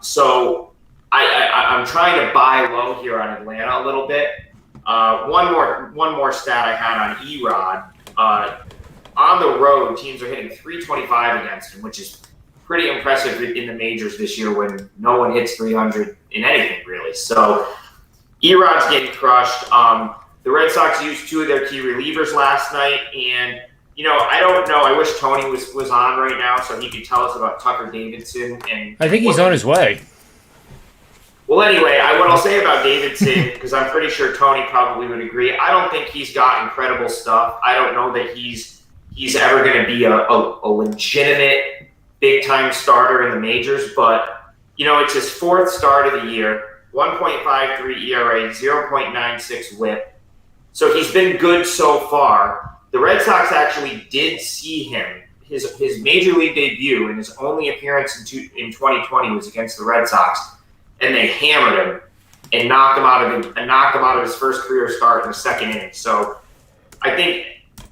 So I'm trying to buy low here on Atlanta a little bit. One more stat I had on E-Rod. On the road, teams are hitting 325 against him, which is pretty impressive in the majors this year when no one hits 300 in anything, really. So E-Rod's getting crushed. The Red Sox used two of their key relievers last night, and I don't know. I wish Tony was on right now so he could tell us about Tucker Davidson. And I think he's on his way. Well, anyway, what I'll say about Davidson, because I'm pretty sure Tony probably would agree, I don't think he's got incredible stuff. I don't know that he's ever going to be a legitimate big-time starter in the majors, but, it's his fourth start of the year, 1.53 ERA, 0.96 WHIP. So he's been good so far. The Red Sox actually did see him. His major league debut and his only appearance in 2020 was against the Red Sox, and they hammered him and knocked him out of his first career start in the second inning. So I think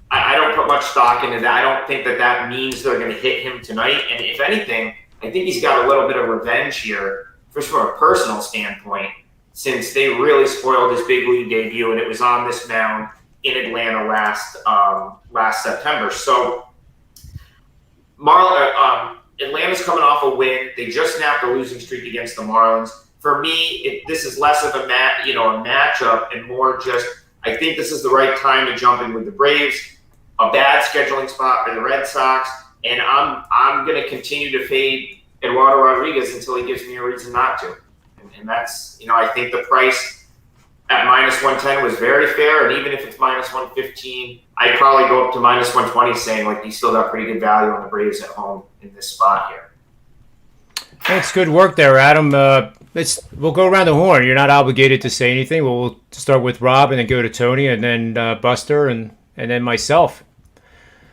I don't put much stock into that. I don't think that means they're going to hit him tonight. And if anything, I think he's got a little bit of revenge here, just from a personal standpoint, since they really spoiled his big league debut, and it was on this mound in Atlanta last September. So Atlanta's coming off a win. They just snapped a losing streak against the Marlins. For me, this is less of a matchup and more just I think this is the right time to jump in with the Braves. A bad scheduling spot for the Red Sox, and I'm going to continue to fade Eduardo Rodriguez until he gives me a reason not to. And that's, I think the price at -110 was very fair, and even if it's -115, I'd probably go up to -120, saying you still got pretty good value on the Braves at home in this spot here. Thanks, good work there, Adam. We'll go around the horn. You're not obligated to say anything. We'll start with Rob and then go to Tony and then Buster and then myself.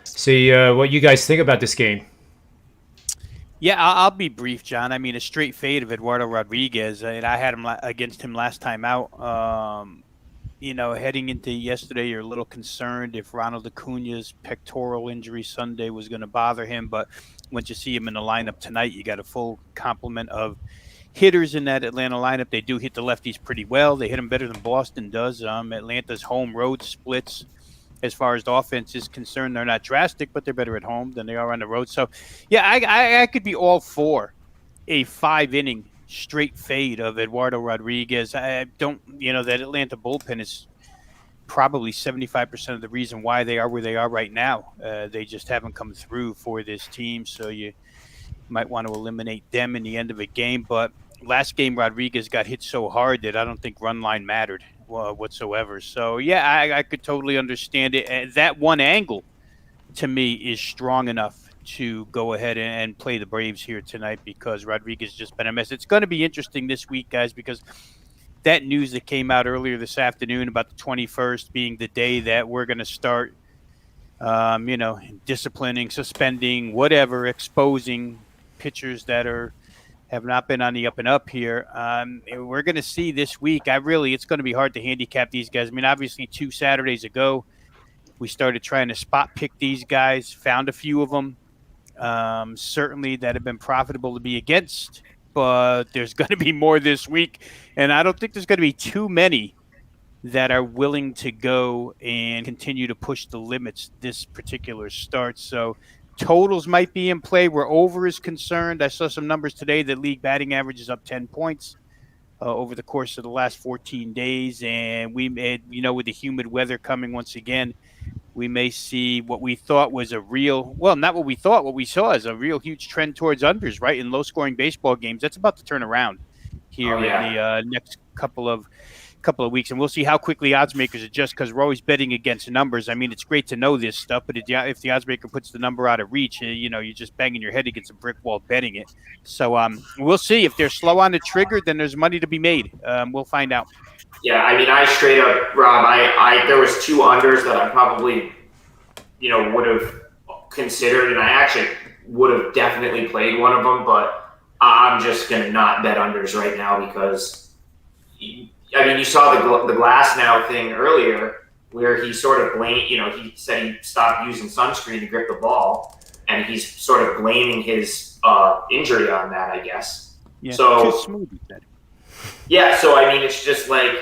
See what you guys think about this game. Yeah, I'll be brief, John. I mean, a straight fade of Eduardo Rodriguez, and I had him against him last time out. Heading into yesterday, you're a little concerned if Ronald Acuna's pectoral injury Sunday was going to bother him, but once you see him in the lineup tonight, you got a full complement of hitters in that Atlanta lineup. They do hit the lefties pretty well. They hit them better than Boston does. Atlanta's home road splits, as far as the offense is concerned, they're not drastic, but they're better at home than they are on the road. So, yeah, I could be all for a 5-inning straight fade of Eduardo Rodriguez. I don't, that Atlanta bullpen is probably 75% of the reason why they are where they are right now. They just haven't come through for this team, so you might want to eliminate them in the end of a game. But last game, Rodriguez got hit so hard that I don't think run line mattered whatsoever. So, yeah, I could totally understand it. And that one angle, to me, is strong enough to go ahead and play the Braves here tonight because Rodriguez has just been a mess. It's going to be interesting this week, guys, because that news that came out earlier this afternoon about the 21st being the day that we're going to start, disciplining, suspending, whatever, exposing pitchers that have not been on the up and up here. We're going to see this week. It's going to be hard to handicap these guys. I mean, obviously 2 Saturdays ago, we started trying to spot pick these guys, found a few of them, certainly that have been profitable to be against, but there's going to be more this week. And I don't think there's going to be too many that are willing to go and continue to push the limits this particular start. So totals might be in play where over is concerned. I saw some numbers today that league batting average is up 10 points over the course of the last 14 days. And we made, with the humid weather coming once again, we may see what we thought was a real, well, not what we thought, what we saw is a real huge trend towards unders, right? In low scoring baseball games. That's about to turn around here in the next couple of weeks, and we'll see how quickly odds makers adjust because we're always betting against numbers. I mean, it's great to know this stuff, but if the odds maker puts the number out of reach, you're just banging your head against a brick wall betting it. So we'll see. If they're slow on the trigger, then there's money to be made. We'll find out. Yeah, I mean, I straight up, Rob, I there was 2 unders that I probably, would have considered, and I actually would have definitely played one of them, but I'm just going to not bet unders right now because, I mean, you saw the glass now thing earlier where he sort of blamed, he said he stopped using sunscreen to grip the ball, and he's sort of blaming his injury on that, I guess. Yeah, so, too smooth, he said. Yeah, so I mean, it's just like,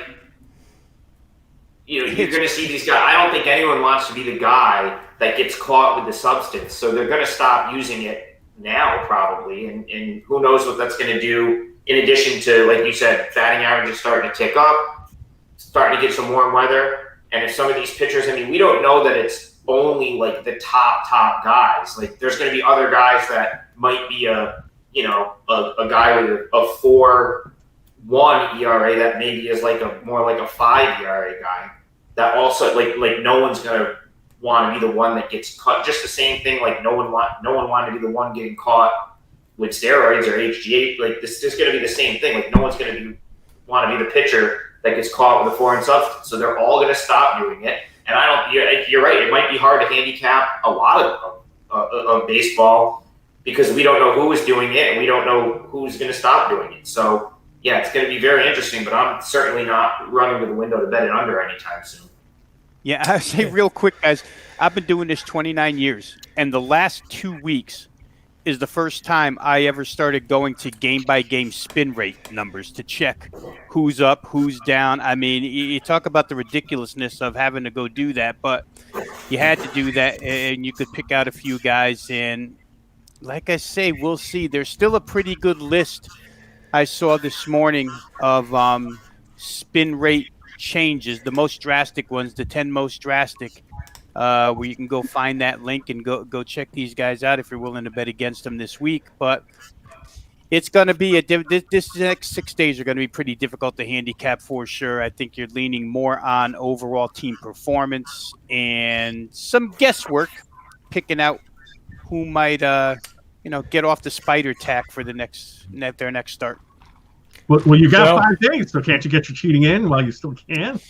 you're going to see these guys. I don't think anyone wants to be the guy that gets caught with the substance. So they're going to stop using it now, probably. And who knows what that's going to do, in addition to, like you said, batting averages starting to tick up, starting to get some warm weather. And if some of these pitchers, I mean, we don't know that it's only like the top guys. Like there's going to be other guys that might be a guy with a 4.1 ERA that maybe is more like a 5 ERA guy that also like no one's gonna want to be the one that gets caught. Just the same thing, like no one wanted to be the one getting caught with steroids or HGH. Like this is gonna be the same thing. Like no one's gonna want to be the pitcher that gets caught with a foreign substance. So they're all gonna stop doing it. And you're right. It might be hard to handicap a lot of baseball because we don't know who is doing it and we don't know who's gonna stop doing it. So. Yeah, it's going to be very interesting, but I'm certainly not running to the window to bet it under anytime soon. Yeah, I'll say real quick, guys, I've been doing this 29 years, and the last 2 weeks is the first time I ever started going to game-by-game spin rate numbers to check who's up, who's down. I mean, you talk about the ridiculousness of having to go do that, but you had to do that, and you could pick out a few guys, and like I say, we'll see. There's still a pretty good list I saw this morning of spin rate changes, the most drastic ones, the 10 most drastic, where you can go find that link and go check these guys out if you're willing to bet against them this week. But it's going to be this next 6 days are going to be pretty difficult to handicap for sure. I think you're leaning more on overall team performance and some guesswork, picking out who might get off the spider tack for their next start. Well, you got 5 days, so can't you get your cheating in while you still can?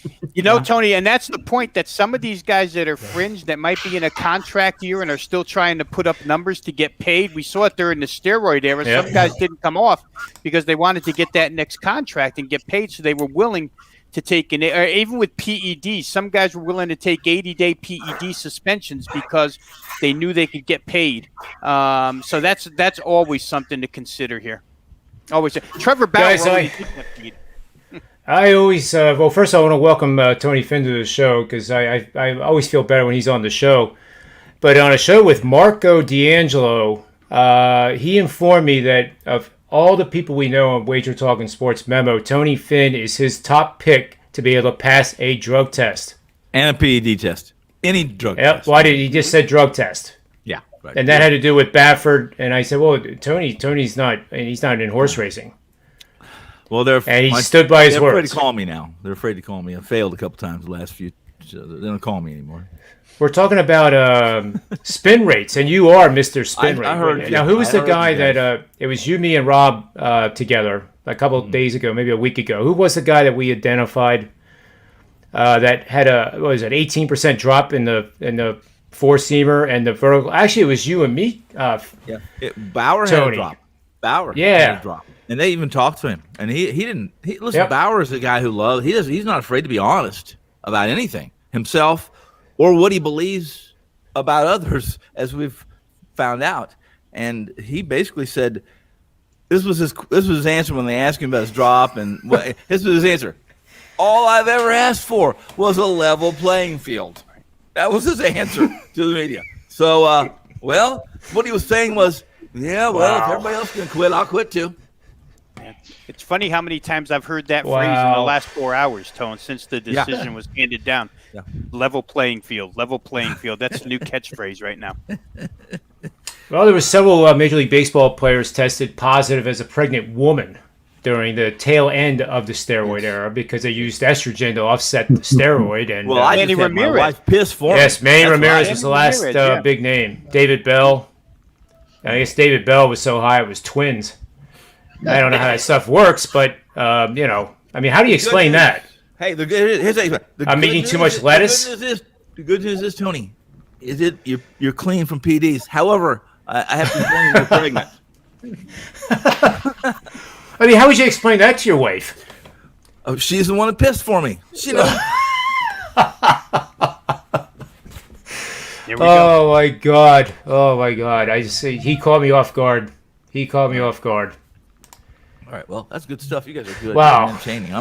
Tony, and that's the point, that some of these guys that are fringe that might be in a contract year and are still trying to put up numbers to get paid. We saw it during the steroid era. Yep. Some guys didn't come off because they wanted to get that next contract and get paid, so they were willing to take an, or even with PEDs, some guys were willing to take 80-day PED suspensions because they knew they could get paid. So that's always something to consider here. Always. Trevor Bauer. Guys, I always first I want to welcome Tony Finn to the show because I always feel better when he's on the show. But on a show with Marco D'Angelo, he informed me that of all the people we know on Wager Talk and Sports Memo, Tony Finn is his top pick to be able to pass a drug test. And a PED test. Any drug test. Why did he just said drug test? Yeah. Right. And that had to do with Baffert. And I said, well, Tony's not, and he's not in horse racing. Well, he stood by his words. They're afraid to call me now. They're afraid to call me. I failed a couple times the last few. So they don't call me anymore. We're talking about spin rates, and you are Mr. Spin Rate. I heard now, who was the guy that it was you, me, and Rob together a couple of days ago, maybe a week ago? Who was the guy that we identified that had an 18% drop in the four-seamer and the vertical? Actually, it was you and me. Bauer had a drop. Bauer had a drop. And they even talked to him. And he didn't – listen, yep. Bauer is a guy who loves – he's not afraid to be honest about anything, himself or what he believes about others, as we've found out. And he basically said this was his answer when they asked him about his drop. And this was his answer. All I've ever asked for was a level playing field. That was his answer to the media. So, what he was saying was, if everybody else can quit, I'll quit too. It's funny how many times I've heard that phrase in the last 4 hours, Tone, since the decision was handed down. Yeah. Level playing field, level playing field. That's the new catchphrase right now. Well, there were several Major League Baseball players tested positive as a pregnant woman during the tail end of the steroid era because they used estrogen to offset the steroid. And Manny Ramirez. My wife pissed for Yes, Manny Ramirez was the last big name. David Bell. I guess David Bell was so high it was twins. I don't know how that stuff works, but how do you explain that? Hey, here's I'm eating too much lettuce. The good news is, Tony, Is it you're clean from PDs? However, I have to inform you you're pregnant. I mean, how would you explain that to your wife? Oh, she's the one that pissed for me. She knows. Oh my God! Oh my God! I just say he caught me off guard. All right, well, that's good stuff. You guys are good. Wow. Entertaining.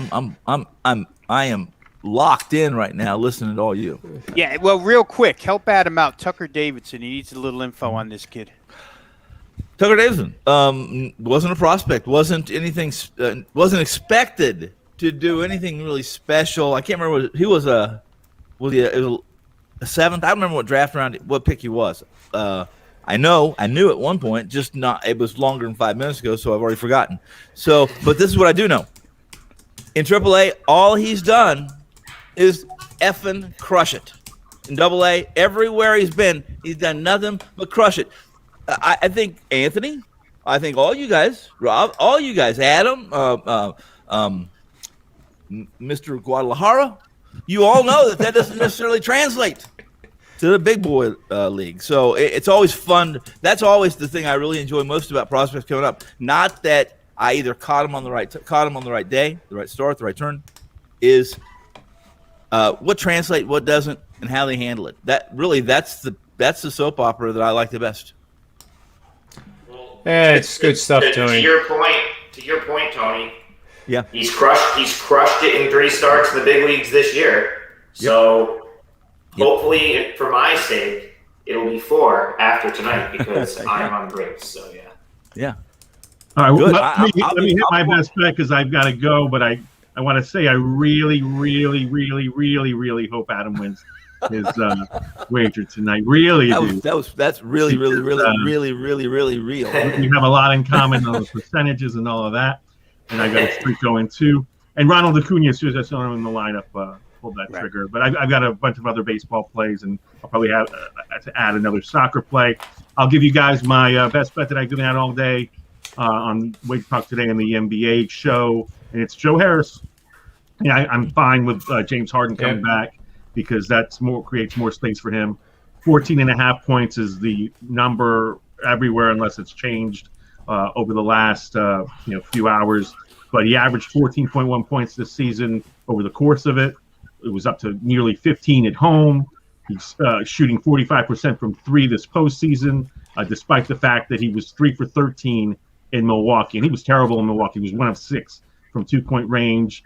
I am locked in right now, listening to all you. Yeah. Well, real quick, help Adam out. Tucker Davidson. He needs a little info on this kid. Tucker Davidson wasn't a prospect. Wasn't anything. Wasn't expected to do anything really special. I can't remember. He was a seventh. I don't remember what draft round, what pick he was. I knew at one point, just not. It was longer than 5 minutes ago, so I've already forgotten. So, but this is what I do know. In AAA, all he's done is effing crush it. In AA, everywhere he's been, he's done nothing but crush it. I think Anthony, I think all you guys, Rob, all you guys, Adam, Mr. Guadalajara, you all know that doesn't necessarily translate to the big boy league. So it's always fun. That's always the thing I really enjoy most about prospects coming up. Not that I either caught him on the right day, the right start, the right turn, is what translates, what doesn't, and how they handle it. That's the soap opera that I like the best. Yeah, it's good stuff, Tony. To your point, Tony. Yeah, he's crushed it in 3 starts in the big leagues this year. So hopefully, for my sake, it'll be 4 after tonight because I'm on break. So yeah. All right, well, let me hit my best bet because I've got to go. But I want to say I really, really, really, really, really hope Adam wins his wager tonight. Really, that's really, really, really, really, really, really real. We have a lot in common on the percentages and all of that. And I got a streak going too. And Ronald Acuna, as soon as I saw him in the lineup, pulled that trigger. But I've got a bunch of other baseball plays, and I'll probably have to add another soccer play. I'll give you guys my best bet that I've given out all day on Wake Talk today on the NBA show, and it's Joe Harris. Yeah, I'm fine with James Harden coming back because creates more space for him. 14.5 points is the number everywhere unless it's changed over the last few hours. But he averaged 14.1 points this season over the course of it. It was up to nearly 15 at home. He's shooting 45% from 3 this postseason, despite the fact that he was 3 for 13 in Milwaukee. And he was terrible in Milwaukee. He was 1 of 6 from 2-point range,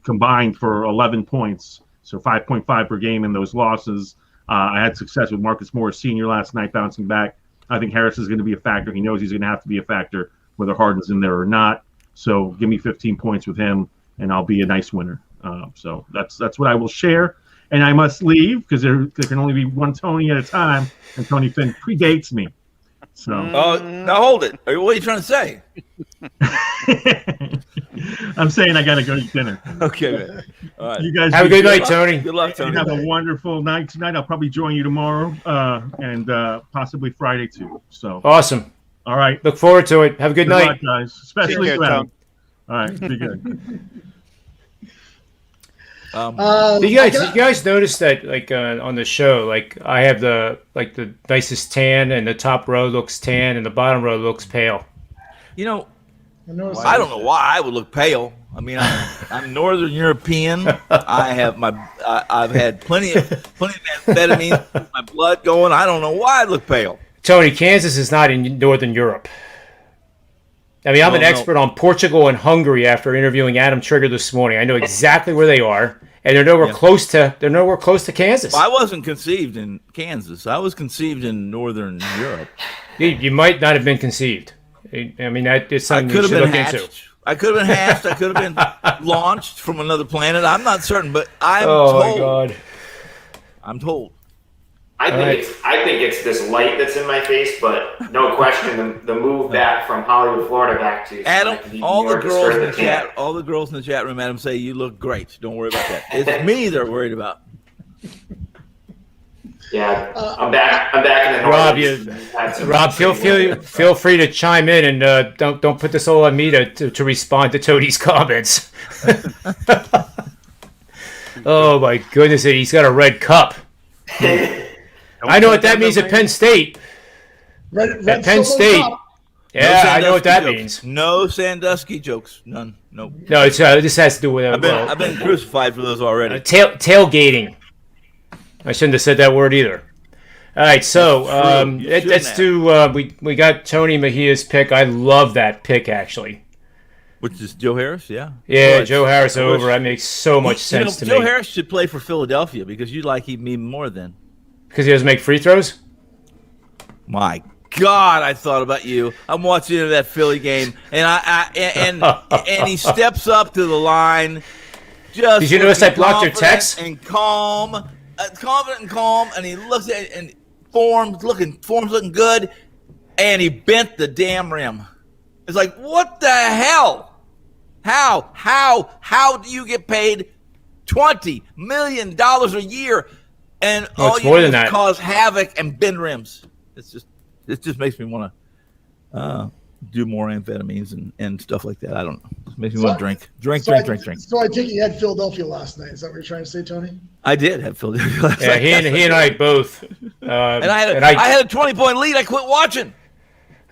combined for 11 points. So 5.5 per game in those losses. I had success with Marcus Morris Sr. last night bouncing back. I think Harris is going to be a factor. He knows he's going to have to be a factor whether Harden's in there or not. So give me 15 points with him, and I'll be a nice winner. So that's what I will share. And I must leave because there can only be one Tony at a time, and Tony Finn predates me. So now hold it. What are you trying to say? I'm saying I got to go eat dinner. Okay, man. All right. You guys have a good night, Tony. Good luck, Tony. Have a wonderful night tonight. I'll probably join you tomorrow and possibly Friday too. So awesome. All right. Look forward to it. Have a good night, luck, guys. Especially you. All right. Be good. Do you guys notice that on the show, I have the nicest tan and the top row looks tan and the bottom row looks pale? I don't know why I would look pale. I mean, I'm Northern European. I've had plenty of amphetamine in my blood going. I don't know why I look pale. Tony, Kansas is not in Northern Europe. I mean, I'm an expert on Portugal and Hungary after interviewing Adam Trigger this morning. I know exactly where they are, and they're nowhere close to Kansas. Well, I wasn't conceived in Kansas. I was conceived in Northern Europe. You might not have been conceived. I mean, that is something you should look into. I could have been hatched. I could have been launched from another planet. I'm not certain, but I'm told. My God. I'm told. I think it's this light that's in my face, but no question, the move back from Hollywood, Florida, back to Adam. All the girls in the chat room, Adam, say you look great. Don't worry about that. It's me they're worried about. Yeah, I'm back in the Northeast. Rob, feel free to chime in and don't put this all on me to respond to Tony's comments. Oh my goodness, he's got a red cup. I know what that means at Penn State. Red Penn State. Yeah, I know what that jokes. means. No Sandusky jokes. None. Nope. No, it's this has to do with. I've been crucified for those already. Tailgating. I shouldn't have said that word either. All right, so let's do. We got Tony Mejia's pick. I love that pick actually. Which is Joe Harris, yeah. Yeah, Joe Harris over. That makes so much sense to me. Joe Harris should play for Philadelphia because you like him even more then. Because he doesn't make free throws? My God, I thought about you. I'm watching that Philly game, and he steps up to the line. Just did you notice I blocked your text? And calm, confident and calm, and he looks at it and form's looking good, and he bent the damn rim. It's like, what the hell? How do you get paid $20 million a year and all you do is cause havoc and bend rims? It just makes me want to do more amphetamines and stuff like that. I don't know. It makes me want to drink. So I take it you had Philadelphia last night. Is that what you're trying to say, Tony? I did have Philadelphia last night. Yeah, he and I both. And I had a 20-point lead. I quit watching.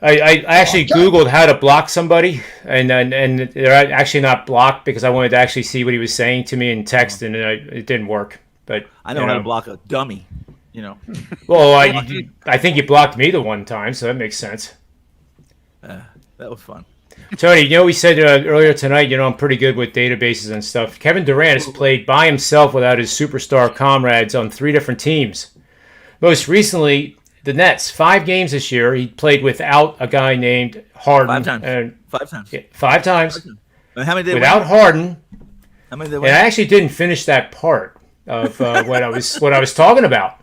I actually Googled how to block somebody, and they're actually not blocked because I wanted to actually see what he was saying to me in text, and it didn't work. But I know how to block a dummy, Well, I think you blocked me the one time, so that makes sense. That was fun. Tony, we said earlier tonight, I'm pretty good with databases and stuff. Kevin Durant has played by himself without his superstar comrades on 3 different teams. Most recently, the Nets, 5 games this year, he played without a guy named Harden. 5 times. 5 times. Yeah, 5 times. How many did without Harden. How many did and I actually didn't finish that part of what I was talking about.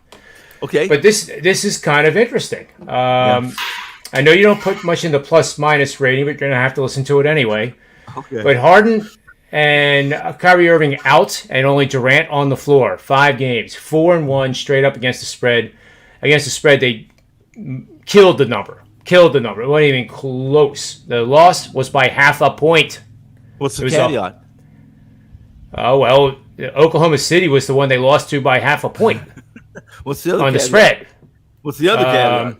Okay. But this is kind of interesting. I know you don't put much in the plus-minus rating, but you're going to have to listen to it anyway. Okay. But Harden and Kyrie Irving out and only Durant on the floor. 5 games. 4-1 straight up against the spread. Against the spread, they killed the number. It wasn't even close. The loss was by half a point. What's the caveat? Well, Oklahoma City was the one they lost to by half a point. What's the other on caveat? The spread? What's the other caveat?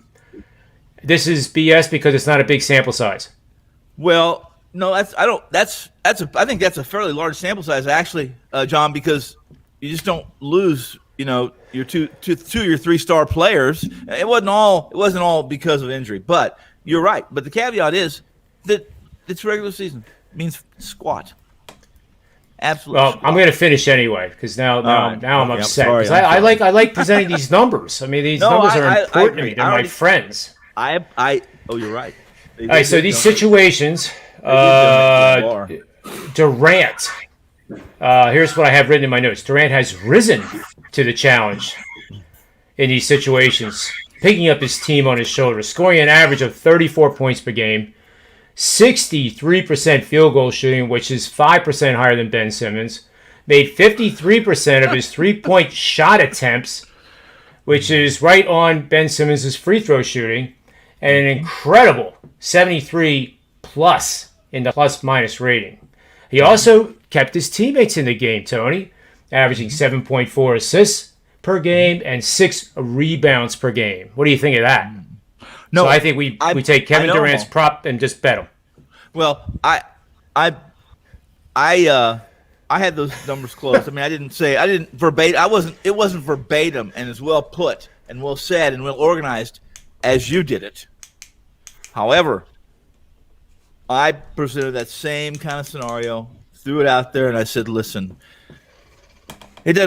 This is BS because it's not a big sample size. Well, no, I think that's a fairly large sample size actually, John, because you just don't lose, your two your 3-star players. It wasn't all because of injury, but you're right. But the caveat is that it's regular season. It means squat. Absolutely. Well, I'm going to finish anyway because now I'm upset. I'm sorry. I like presenting these numbers. I mean, these numbers are important to me. They're my friends. Oh, you're right. All right, so these situations, Durant. Here's what I have written in my notes. Durant has risen to the challenge in these situations, picking up his team on his shoulders, scoring an average of 34 points per game, 63% field goal shooting, which is 5% higher than Ben Simmons, made 53% of his 3-point shot attempts, which is right on Ben Simmons' free throw shooting, and an incredible 73 plus in the plus-minus rating. He also kept his teammates in the game, Tony, averaging 7.4 assists per game and 6 rebounds per game. What do you think of that? No, so I think we take Kevin Durant's prop and just bet him. Well, I had those numbers close. I mean, it wasn't verbatim and as well put and well said and well organized as you did it. However, I presented that same kind of scenario, threw it out there, and I said, "Listen, it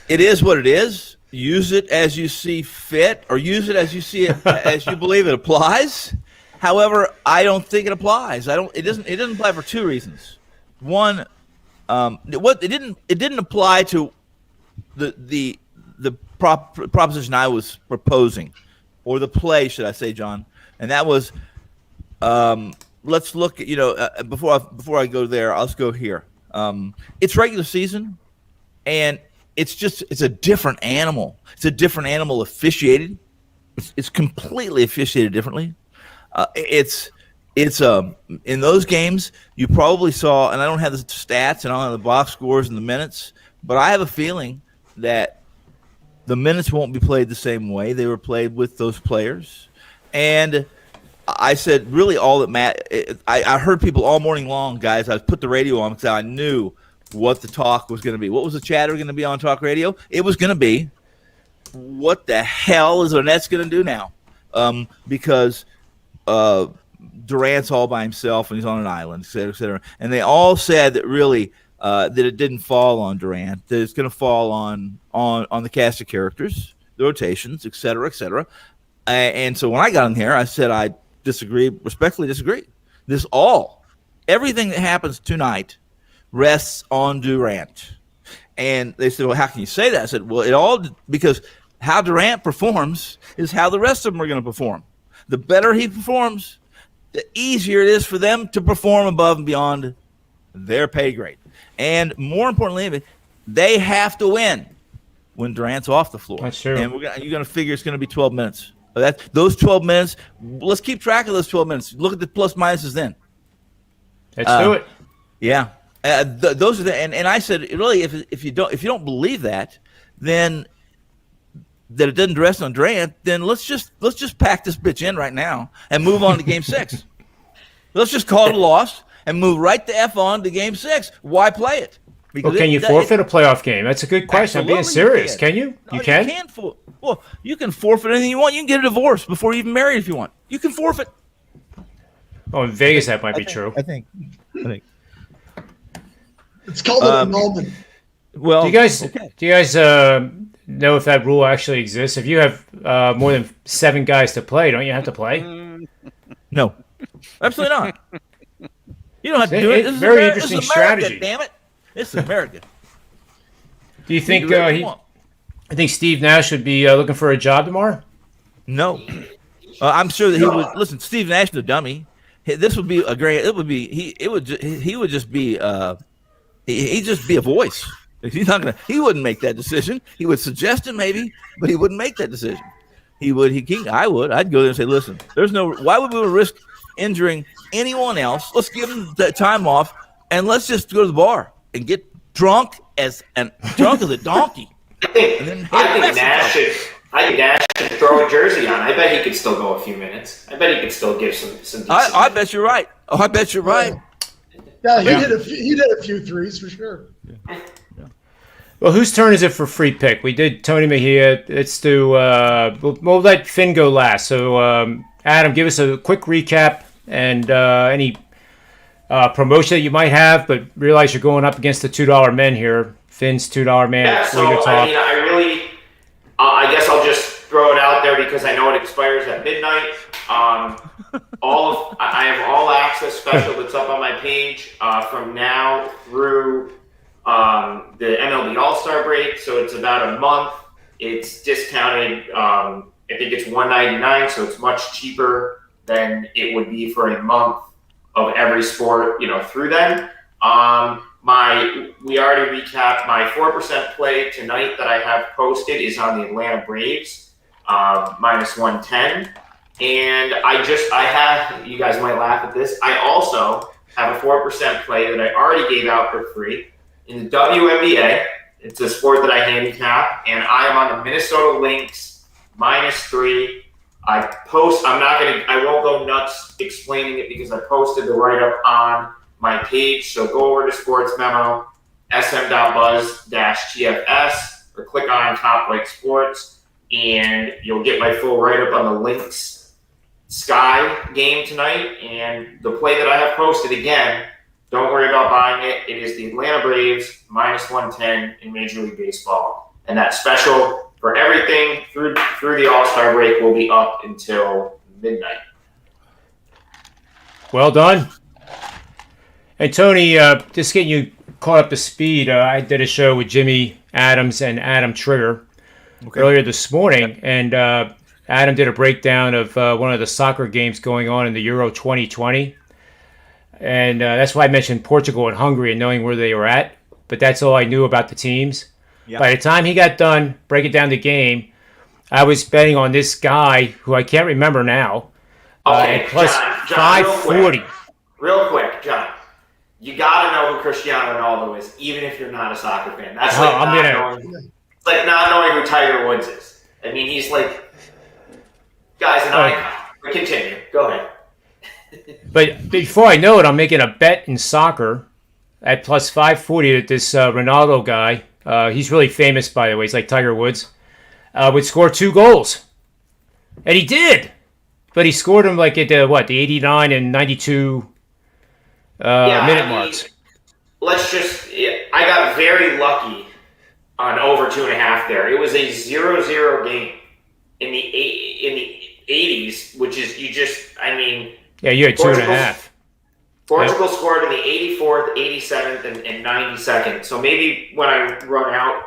is what it is. Use it as you see fit, or use it as you see it as you believe it applies." However, I don't think it applies. It doesn't apply for 2 reasons. One, it didn't apply to the proposition I was proposing, or the play, should I say, John? And that was, let's look at, before I go there, I'll just go here. It's regular season, and it's a different animal. It's a different animal officiated. It's completely officiated differently. It's in those games you probably saw, and I don't have the stats and I don't have the box scores and the minutes, but I have a feeling that The minutes won't be played the same way they were played with those players. And I said, really, all that I heard people all morning long, guys. I put the radio on because I knew what the talk was going to be. What was the chatter going to be on talk radio? It was going to be, what the hell is the Nets going to do now? Because Durant's all by himself and he's on an island, et cetera, et cetera. And they all said that really that it didn't fall on Durant, that it's going to fall on the cast of characters, the rotations, et cetera, et cetera. And so when I got in here, I said I respectfully disagree. Everything that happens tonight rests on Durant. And they said, well, how can you say that? I said, well, because how Durant performs is how the rest of them are going to perform. The better he performs, the easier it is for them to perform above and beyond their pay grade. And more importantly, they have to win when Durant's off the floor. That's true. And you're going to figure it's going to be 12 minutes. Those 12 minutes, let's keep track of those 12 minutes. Look at the plus minuses then. Let's do it. Yeah. Those are and I said, really, if you don't believe that, then that it doesn't rest on Durant, then let's just pack this bitch in right now and move on to Game 6. Let's just call it a loss and move right the F on to Game 6. Why play it? Because can you forfeit a playoff game? That's a good question. I'm being serious. Can you? No, you can? You can forfeit anything you want. You can get a divorce before you even marry if you want. You can forfeit. Oh, in Vegas, that might be true. I think. It's called an annulment. Well, do you guys know if that rule actually exists? If you have more than 7 guys to play, don't you have to play? No, absolutely not. You don't have to do it. It's very interesting strategy. Damn it, it's America. Do you think I think Steve Nash would be looking for a job tomorrow? No, I'm sure that he would. Listen, Steve Nash is a dummy. This would be a great. It would be. He would just be. He'd just be a voice. He's not gonna. He wouldn't make that decision. He would suggest it maybe, but he wouldn't make that decision. He would. I would. I'd go there and say, listen, there's no. Why would we risk injuring anyone else? Let's give them that time off, and let's just go to the bar and get drunk as a donkey. I think Nash should throw a jersey on. I bet he could still go a few minutes. I bet he could still give some I bet you're right. Oh, I bet you're right. Yeah, he did a few threes for sure. Yeah. Well, whose turn is it for free pick? We did Tony Mejia. Let's do. We'll let Finn go last. So, Adam, give us a quick recap and any promotion that you might have, but realize you're going up against the $2 men here. Finn's $2 man. Yeah, so I guess I'll just throw it out there because I know it expires at midnight. I have all access special that's up on my page from now through the MLB All-Star break. So it's about a month. It's discounted. I think it's $199, so it's much cheaper than it would be for a month of every sport, through then. We already recapped my 4% play tonight that I have posted is on the Atlanta Braves, minus 110. And I have, you guys might laugh at this, I also have a 4% play that I already gave out for free in the WNBA. It's a sport that I handicap, and I am on the Minnesota Lynx, minus 3. I won't go nuts explaining it because I posted the write-up on my page. So go over to Sports Memo, sm.buzz-tfs, or click on Top Right Sports, and you'll get my full write-up on the Lynx Sky game tonight. And the play that I have posted, again, don't worry about buying it. It is the Atlanta Braves, minus 110 in Major League Baseball. And that special for everything through the All-Star break will be up until midnight. Well done. And Tony, just getting you caught up to speed, I did a show with Jimmy Adams and Adam Trigger earlier this morning, and Adam did a breakdown of one of the soccer games going on in the Euro 2020. And that's why I mentioned Portugal and Hungary and knowing where they were at. But that's all I knew about the teams. Yep. By the time he got done breaking down the game, I was betting on this guy who I can't remember now. Okay, plus John, 540. Real quick, John. You got to know who Cristiano Ronaldo is, even if you're not a soccer fan. That's like not knowing who Tiger Woods is. I mean, he's like, guys, an icon. But continue. Go ahead. But before I know it, I'm making a bet in soccer at plus 540 that this Ronaldo guy, he's really famous, by the way. He's like Tiger Woods, would score 2 goals. And he did. But he scored them like at the 89 and 92 minute marks. I got very lucky on over 2.5 there. It was a 0-0 game in the 80s, which is yeah, you had 2.5. Portugal scored in the 84th, 87th, and 92nd. So maybe when I run out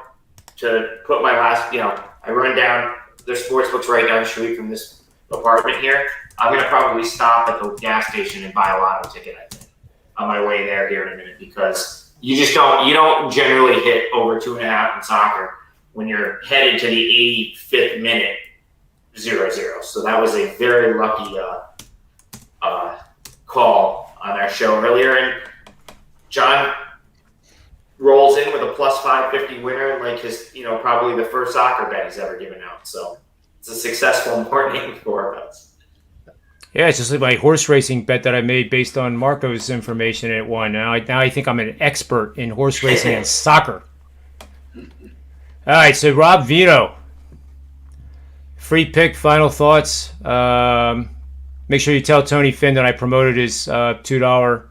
to put my last, I run down, there's sportsbooks right down the street from this apartment here. I'm going to probably stop at the gas station and buy a lotto ticket, I think, on my way there here in a minute, because you don't generally hit over 2.5 in soccer when you're headed to the 85th minute 0-0. So that was a very lucky call on our show earlier. And John rolls in with a plus 550 winner and like his, probably the first soccer bet he's ever given out. So it's a successful morning for us. Yeah, it's just like my horse racing bet that I made based on Marco's information and it won. Now I think I'm an expert in horse racing and soccer. All right, so Rob Vito, free pick, final thoughts. Make sure you tell Tony Finn that I promoted his $2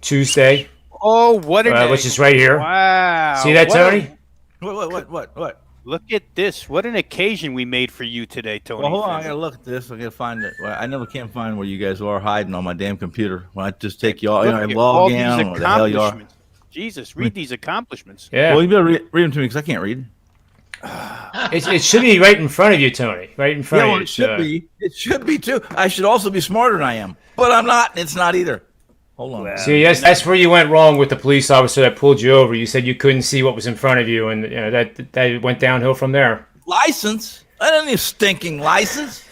Tuesday. Oh, what a day. Which is right here. Wow. See that, Tony? What? Look at this. What an occasion we made for you today, Tony. Well, hold on. I got to look at this. I got to find it. I never can't find where you guys are hiding on my damn computer. When I just take you all, I log in, where the hell you are. Jesus, read these accomplishments. Yeah. Well, you better read them to me because I can't read. It should be right in front of you, Tony. Right in front of you. It should be. It should be, too. I should also be smarter than I am. But I'm not. It's not either. Hold on. Wow. See, yes, that's where you went wrong with the police officer that pulled you over. You said you couldn't see what was in front of you, and that went downhill from there. License? I don't need a stinking license.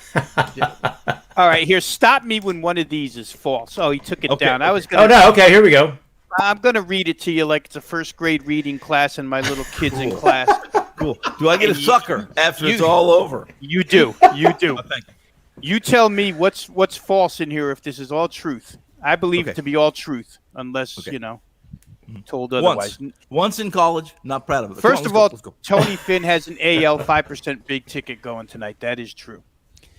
All right, here, stop me when one of these is false. Oh, he took it down. I was going. Oh no, okay, here we go. I'm going to read it to you like it's a first grade reading class and my little kids in class. Cool. Do I get a sucker after it's all over? You do. You do. Thank you. You tell me what's false in here if this is all truth. I believe it to be all truth, unless, told otherwise. Once in college, not proud of it. First of all, Tony Finn has an AL 5% big ticket going tonight. That is true.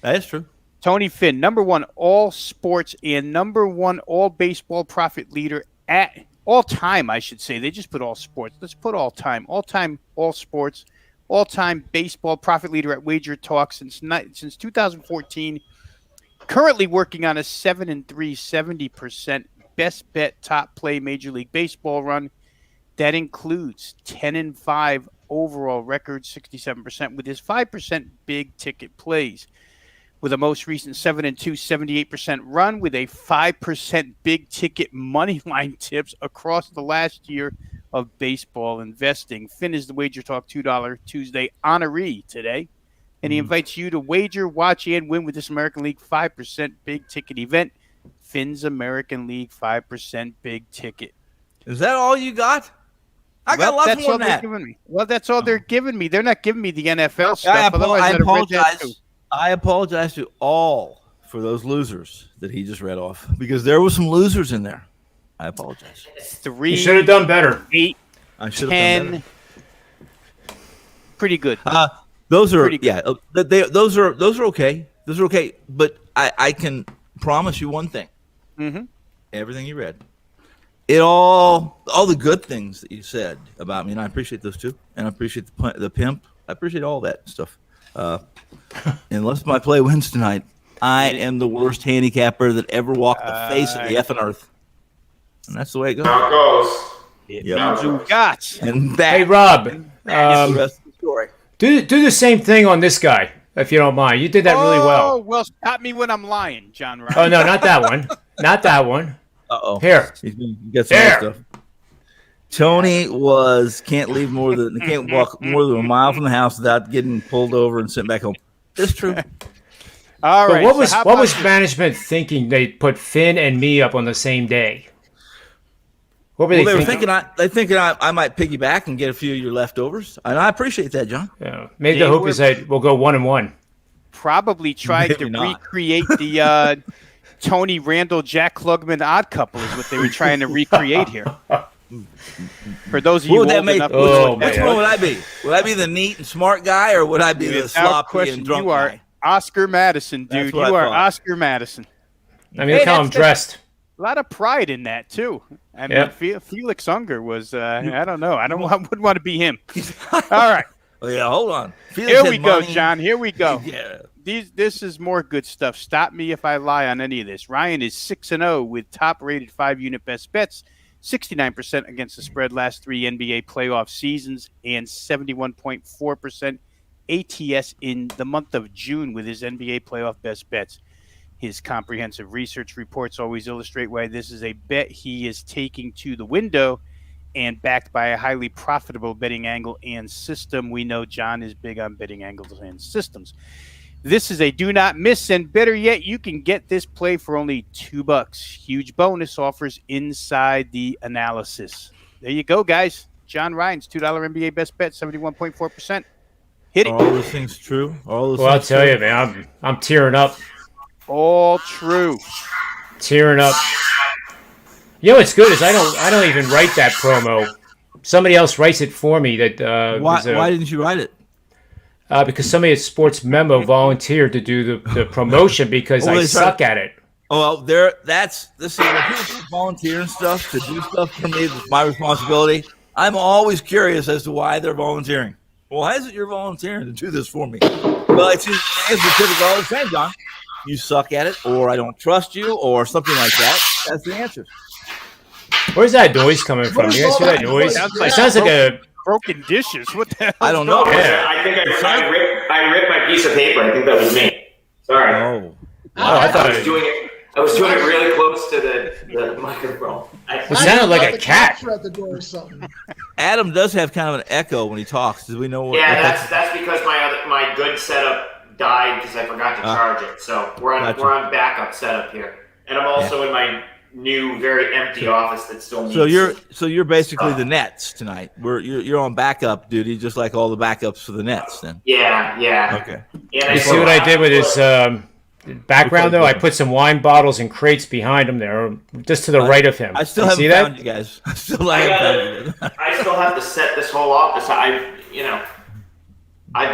That is true. Tony Finn, number 1 all sports and number 1 all baseball profit leader at all time, I should say. They just put all sports. Let's put all time. All time, all sports. All-time baseball profit leader at Wager Talk since 2014. Currently working on a 7-3, 70% best bet top play Major League Baseball run. That includes 10-5 overall record, 67% with his 5% big ticket plays. With a most recent 7-2, 78% run with a 5% big ticket money line tips across the last year of baseball investing. Finn is the Wager Talk $2 Tuesday honoree today. And he invites you to wager, watch, and win with this American League 5% big ticket event. Finn's American League 5% big ticket. Is that all you got? I got lots more than that. Well, that's all they're giving me. They're not giving me the NFL stuff. I apologize to all for those losers that he just read off because there were some losers in there. I apologize. 3. You should have done better. 8. I should have done better. Pretty good. Those are those are okay. Those are okay. But I can promise you one thing. Mm-hmm. Everything you read, all the good things that you said about me, and I appreciate those too. And I appreciate the pimp. I appreciate all that stuff. Unless my play wins tonight, I am the worst handicapper that ever walked the face of the effing earth. And that's the way it goes. How it goes. And that, hey, Rob, is the rest of the story. Do the same thing on this guy, if you don't mind. You did that really well. Oh, well, stop me when I'm lying, John Ryan. Oh, no, not that one. Not that one. Uh-oh. Here. He's going to get some other stuff. Tony can't walk more than a mile from the house without getting pulled over and sent back home. It's true. All right. What was management thinking they put Finn and me up on the same day? What were Well, they were thinking? thinking I might piggyback and get a few of your leftovers, and I appreciate that, John. Yeah. Maybe the hope is that we'll go 1-1. Probably tried Maybe to not. recreate the Tony Randall, Jack Klugman odd couple is what they were trying to recreate here. For those of you old enough, which one would I be? Would I be the neat and smart guy, or would I be the sloppy and drunk you are guy? Oscar Madison, dude. You are Oscar Madison. I mean, look how I'm dressed. A lot of pride in that too. I mean, Felix Unger was. I don't know. I wouldn't want to be him. All right. Oh, yeah, hold on. Here we go, John. Here we go. Yeah. This is more good stuff. Stop me if I lie on any of this. Ryan is 6-0 with top-rated 5-unit best bets, 69% against the spread last 3 NBA playoff seasons, and 71.4% ATS in the month of June with his NBA playoff best bets. His comprehensive research reports always illustrate why this is a bet he is taking to the window and backed by a highly profitable betting angle and system. We know John is big on betting angles and systems. This is a do not miss, and better yet, you can get this play for only $2. Huge bonus offers inside the analysis. There you go, guys. John Ryan's $2 NBA best bet, 71.4%. Hit it. Are all those things true? Well, I'll tell you, man, I'm tearing up. All true. Tearing up. You know what's good is I don't even write that promo. Somebody else writes it for me. Why didn't you write it? Because somebody at Sports Memo volunteered to do the promotion because I suck at it. Oh, well, this is when people volunteer and stuff to do stuff for me. It's my responsibility. I'm always curious as to why they're volunteering. Well, why is it you're volunteering to do this for me? Well, it's the typical all the same, John. You suck at it, or I don't trust you, or something like that. That's the answer. Where's that noise coming from? You guys hear that noise? It sounds like a broken dishes. What the hell? I don't know. Yeah. I think I ripped my piece of paper. I think that was me. Sorry. Oh, I thought I was doing it. I was doing it really close to the microphone. It sounded like a cat. At the door or something. Adam does have kind of an echo when he talks. Do we know what? Yeah, that's because my good setup died because I forgot to charge it. So we're on backup setup here, and I'm also in my new very empty office that still needs. So you're basically the Nets tonight. You're on backup duty, just like all the backups for the Nets. Then. Yeah. Okay. You see what I did with his background though? I put some wine bottles and crates behind him there, just to the right of him. I still haven't found you guys. I still have to set this whole office. I've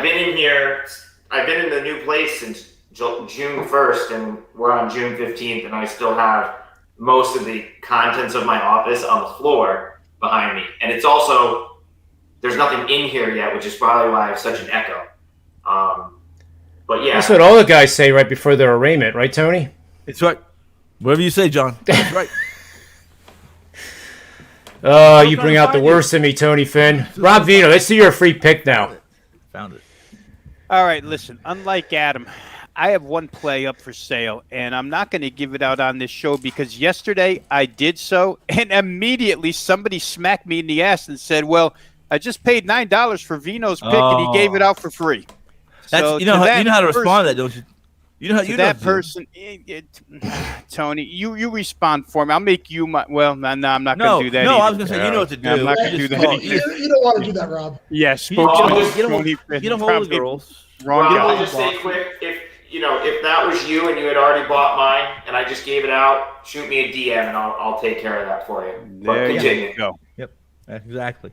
been in here. I've been in the new place since June 1st, and we're on June 15th, and I still have most of the contents of my office on the floor behind me. And it's also, there's nothing in here yet, which is probably why I have such an echo. But yeah. That's what all the guys say right before their arraignment, right, Tony? It's right. Whatever you say, John. That's right. You bring out the worst in me, Tony Finn. Rob Vino, let's do your free pick now. Found it. All right, listen, unlike Adam, I have one play up for sale, and I'm not going to give it out on this show because yesterday I did so, and immediately somebody smacked me in the ass and said, well, I just paid $9 for Vino's pick, and he gave it out for free. So you know how to respond to that, don't you? You know how you that person, Tony. You respond for me. I'll make you my. Well, no, I'm not going to do that. No, either. I was going to say you know what to do. I'm not going to do that. You don't want to do that, Rob. Yes. You don't hold the girls. Wrong. I'll just say quick. If that was you and you had already bought mine and I just gave it out, shoot me a DM and I'll take care of that for you. There you go. Yep. Exactly.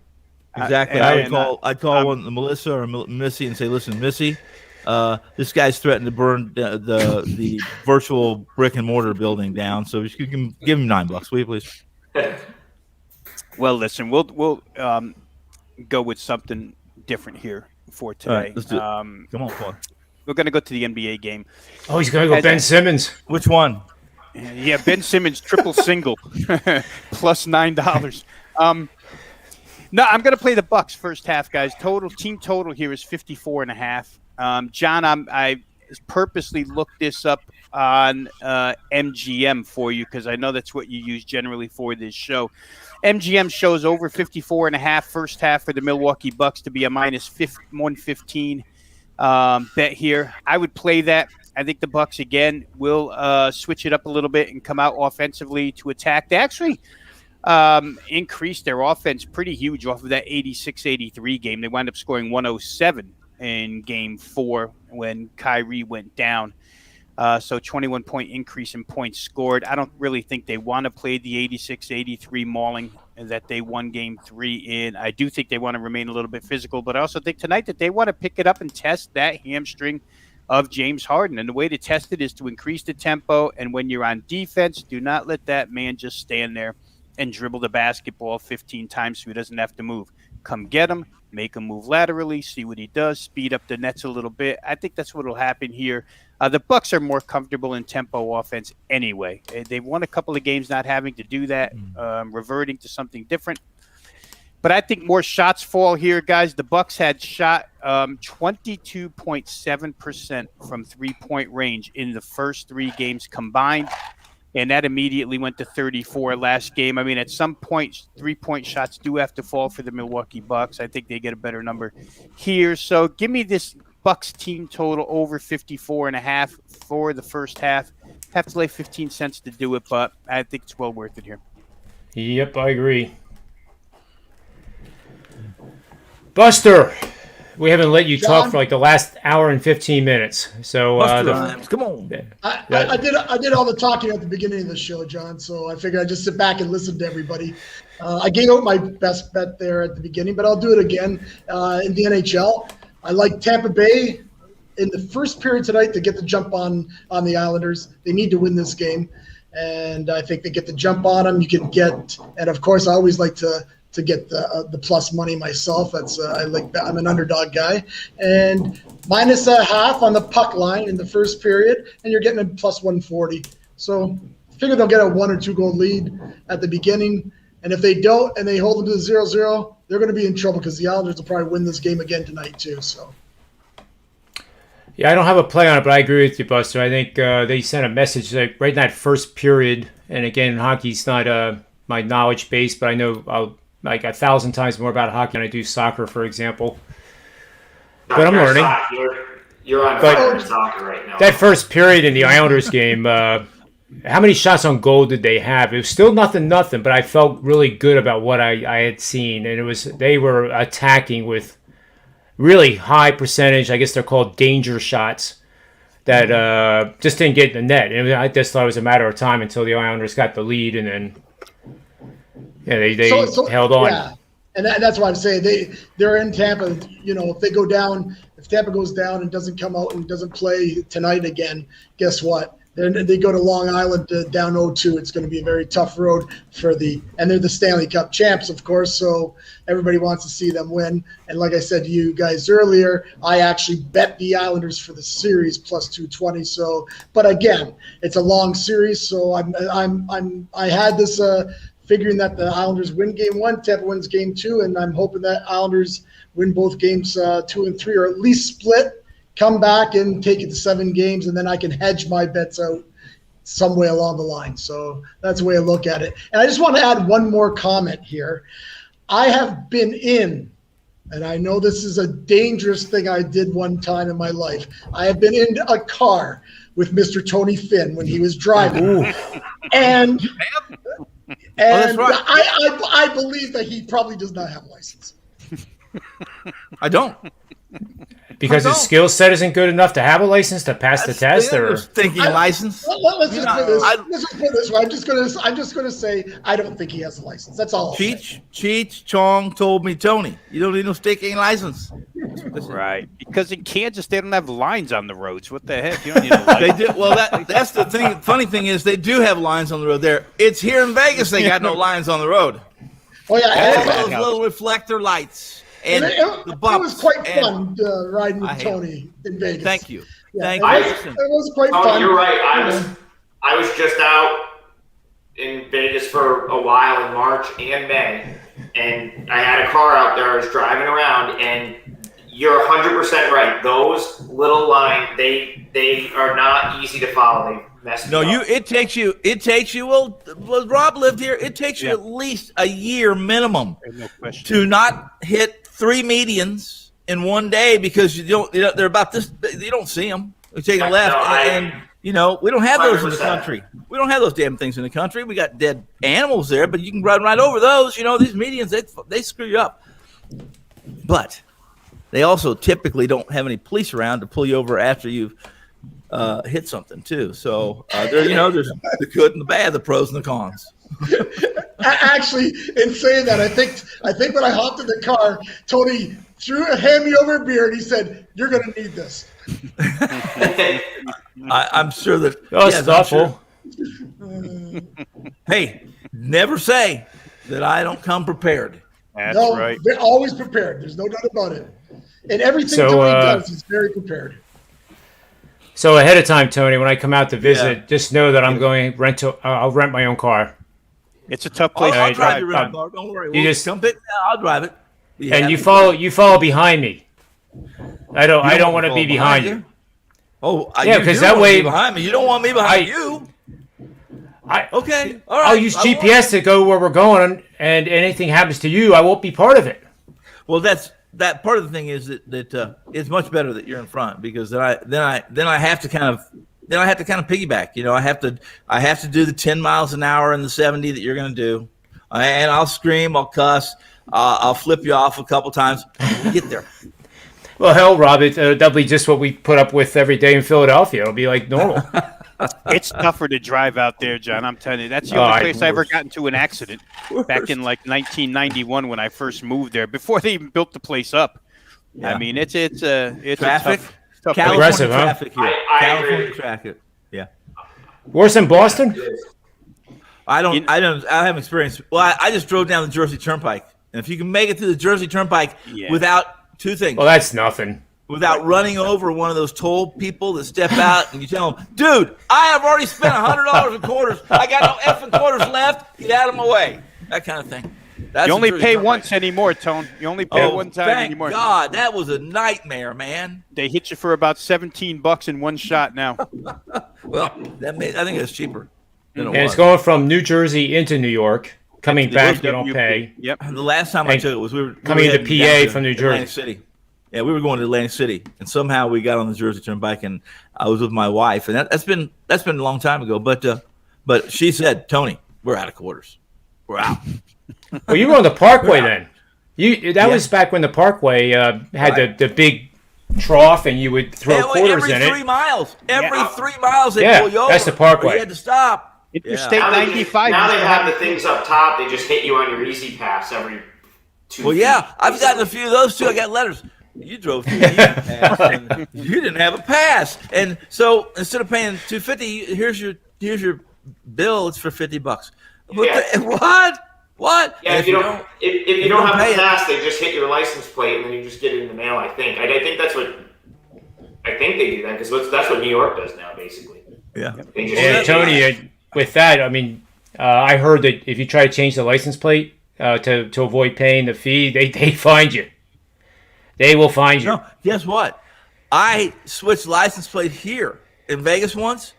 I'd call Melissa or Missy and say, listen, Missy, this guy's threatened to burn the virtual brick and mortar building down, so you can give him $9, will you please? Well, listen, we'll go with something different here for today. All right, let's do it. Come on, Paul. We're going to go to the NBA game. Oh, he's going to go Ben Simmons. Which one? Yeah, Ben Simmons triple single plus $9. No, I'm going to play the Bucks first half, guys. Team total here is 54.5. John, I purposely looked this up on MGM for you because I know that's what you use generally for this show. MGM shows over 54.5 first half for the Milwaukee Bucks to be a minus 115 bet here. I would play that. I think the Bucks again will switch it up a little bit and come out offensively to attack. They actually increased their offense pretty huge off of that 86-83 game. They wound up scoring 107 in Game 4 when Kyrie went down. So 21-point increase in points scored. I don't really think they want to play the 86-83 mauling that they won Game 3 in. I do think they want to remain a little bit physical, but I also think tonight that they want to pick it up and test that hamstring of James Harden. And the way to test it is to increase the tempo. And when you're on defense, do not let that man just stand there and dribble the basketball 15 times so he doesn't have to move. Come get him, make him move laterally, see what he does, speed up the nets a little bit. I think that's what will happen here. The Bucks are more comfortable in tempo offense anyway. They've won a couple of games not having to do that, reverting to something different. But I think more shots fall here, guys. The Bucks had shot 22.7% from three-point range in the first 3 games combined. And that immediately went to 34 last game. I mean, at some point, 3-point shots do have to fall for the Milwaukee Bucks. I think they get a better number here. So give me this Bucks team total over 54.5 for the first half. Have to lay 15 cents to do it, but I think it's well worth it here. Yep, I agree. Buster, we haven't let you talk for like the last hour and 15 minutes. So come on. I did all the talking at the beginning of the show, John. So I figured I'd just sit back and listen to everybody. I gave out my best bet there at the beginning, but I'll do it again in the NHL. I like Tampa Bay in the first period tonight to get the jump on the Islanders. They need to win this game, and I think they get the jump on them. You can get, and of course, I always like to get the plus money myself. That's I'm an underdog guy, and minus a half on the puck line in the first period, and you're getting a plus 140. So I figure they'll get a 1 or 2 goal lead at the beginning, and if they don't and they hold them to the 0-0, they're going to be in trouble because the Islanders will probably win this game again tonight too. So. Yeah, I don't have a play on it, but I agree with you, Buster. I think they sent a message like right in that first period, and again, hockey's not my knowledge base, but I know I'll like 1,000 times more about hockey than I do soccer, for example. But I'm learning. You're on fire in soccer right now. That first period in the Islanders game, how many shots on goal did they have? It was still nothing, but I felt really good about what I had seen. And they were attacking with really high percentage, I guess they're called danger shots, that just didn't get in the net. And I just thought it was a matter of time until the Islanders got the lead, and then they held on. Yeah, and that's why I'm saying they're in Tampa. You know, if they go down, if Tampa goes down and doesn't come out and doesn't play tonight again, guess what? They go to Long Island down 0-2. It's going to be a very tough road and they're the Stanley Cup champs, of course. So everybody wants to see them win. And like I said to you guys earlier, I actually bet the Islanders for the series plus 220. So, but again, it's a long series. So I had this figuring that the Islanders win game 1, Tampa wins game 2, and I'm hoping that Islanders win both games 2 and 3, or at least split. Come back and take it to 7 games, and then I can hedge my bets out some way along the line. So that's the way I look at it. And I just want to add one more comment here. I have been in, and I know this is a dangerous thing I did one time in my life. I have been in a car with Mr. Tony Finn when he was driving. And I believe that he probably does not have a license. I don't. Because his skill set isn't good enough to have a license to pass the test, or thinking license. Let's just put it this way. I'm just gonna say I don't think he has a license. That's all. Cheech Chong told me, Tony, you don't need no sticking license. Right, because in Kansas they don't have lines on the roads. What the heck? You don't need a license. They do. Well, that's the thing. Funny thing is they do have lines on the road there. It's here in Vegas they got no lines on the road. Oh yeah, those little reflector lights. And it was quite fun riding with Tony in Vegas. Thank you. Yeah, it was quite fun. You're right. I was just out in Vegas for a while in March and May, and I had a car out there. I was driving around, and you're 100% right. Those little lines, they are not easy to follow. They mess no, you up. It takes you. Well, Rob lived here. It takes you at least a year minimum to not hit 3 medians in one day because you don't. They're about this. You don't see them. They're taking left, and we don't have those in the 100%. country. We don't have those damn things in the country. We got dead animals there, but you can run right over those. These medians, they screw you up. But they also typically don't have any police around to pull you over after you've hit something too. So there's the good and the bad, the pros and the cons. Actually, in saying that, I think when I hopped in the car, Tony handed me over a beer and he said, "You're going to need this." I'm sure that. That's thoughtful. Sure. Hey, never say that I don't come prepared. That's no, right. They're always prepared. There's no doubt about it. And everything So, Tony does, he's very prepared. So ahead of time, Tony, when I come out to visit, just know that I'm going I'll rent my own car. It's a tough place. I'll drive your rental car. Don't worry. Come pick me up. I'll drive it. And you follow behind me. I don't want to be behind you. Oh, yeah, because that way behind me. You don't want me behind you. Okay. All right. I'll use GPS to go where we're going, and anything happens to you, I won't be part of it. Well, that part of the thing is that it's much better that you're in front, because then I have to kind of piggyback. I have to do the 10 miles an hour and the 70 that you're going to do, and I'll scream, I'll cuss, I'll flip you off a couple times. Get there. Well, hell, Rob, that'll be just what we put up with every day in Philadelphia. It'll be like normal. It's tougher to drive out there, John. I'm telling you, that's the only place I ever got into an accident back in like 1991 when I first moved there, before they even built the place up. Yeah. I mean, it's traffic, tough aggressive, huh? Traffic here. California traffic. Yeah. Worse than Boston? I haven't experienced. Well, I just drove down the Jersey Turnpike, and if you can make it through the Jersey Turnpike without two things. Well, that's nothing. Without running over one of those toll people that step out and you tell them, "Dude, I have already spent $100 in quarters. I got no effing quarters left. Get out of my way." That kind of thing. You only pay once anymore, Tone. You only pay one time anymore. God, that was a nightmare, man. They hit you for about $17 in one shot now. Well, I think it's cheaper. And it's going from New Jersey into New York. Coming back, you don't pay. Yep. The last time I took it was we were coming to PA from New Jersey. Atlantic City. Yeah, we were going to Atlantic City, and somehow we got on the Jersey Turnpike, and I was with my wife, and that's been a long time ago. But she said, "Tony, we're out of quarters. We're out." Well, you were on the Parkway then. That was back when the Parkway had the big trough, and you would throw quarters in it. Every 3 miles. Every 3 miles they pull you over. That's the Parkway. You had to stop. Interstate 95. Now they have the things up top. They just hit you on your Easy Pass every 2 Well, feet. yeah, I've gotten a few of those too. I got letters. You drove through the Easy Pass, and you didn't have a pass, and so instead of paying $250, here's your bill. It's for $50. What? Yeah, if you don't have the pass, they just hit your license plate and then you just get it in the mail. I think that's what they do that, because that's what New York does now, basically. Yeah. And Tony, with that, I mean, I heard that if you try to change the license plate to avoid paying the fee, they find you. They will find you. No, guess what? I switched license plate here in Vegas once,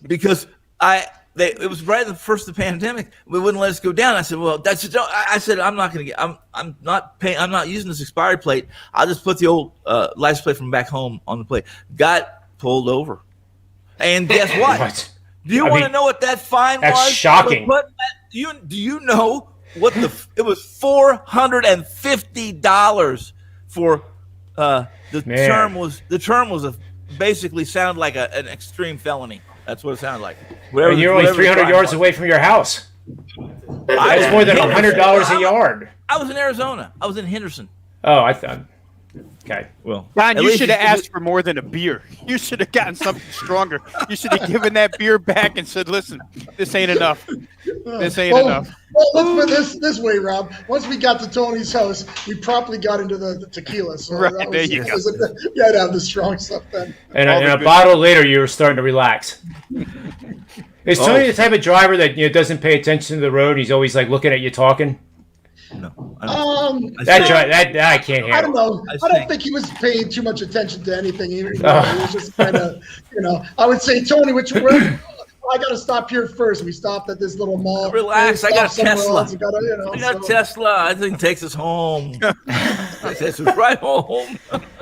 because it was right at the first of the pandemic. We wouldn't let us go down. I said, "Well, I'm not going to get. I'm not paying. I'm not using this expired plate. I'll just put the old license plate from back home on the plate." Got pulled over, and guess what? What? Do you want to know what that fine was? That's shocking. Do you know what it was? $450 for the term was. The term was basically sounded like an extreme felony. That's what it sounded like. And you're only 300 yards away from your house. That's more than $100 a yard. I was in Arizona. I was in Henderson. Oh, I thought. Okay. Well, Don, you should have asked for more than a beer. You should have gotten something stronger. You should have given that beer back and said, "Listen, this ain't enough. This ain't enough." Well, let's put this way, Rob. Once we got to Tony's house, we promptly got into the tequila. So right, there you go. You had to have the strong stuff then. And a bottle later, you were starting to relax. Is Tony the type of driver that doesn't pay attention to the road? He's always like looking at you talking. No. That I can't handle. I don't know. I don't think he was paying too much attention to anything. It was just kind of, I would say, Tony, I got to stop here first. We stopped at this little mall. Relax. I got a Tesla. I got a Tesla. I think it takes us home. It takes us right home.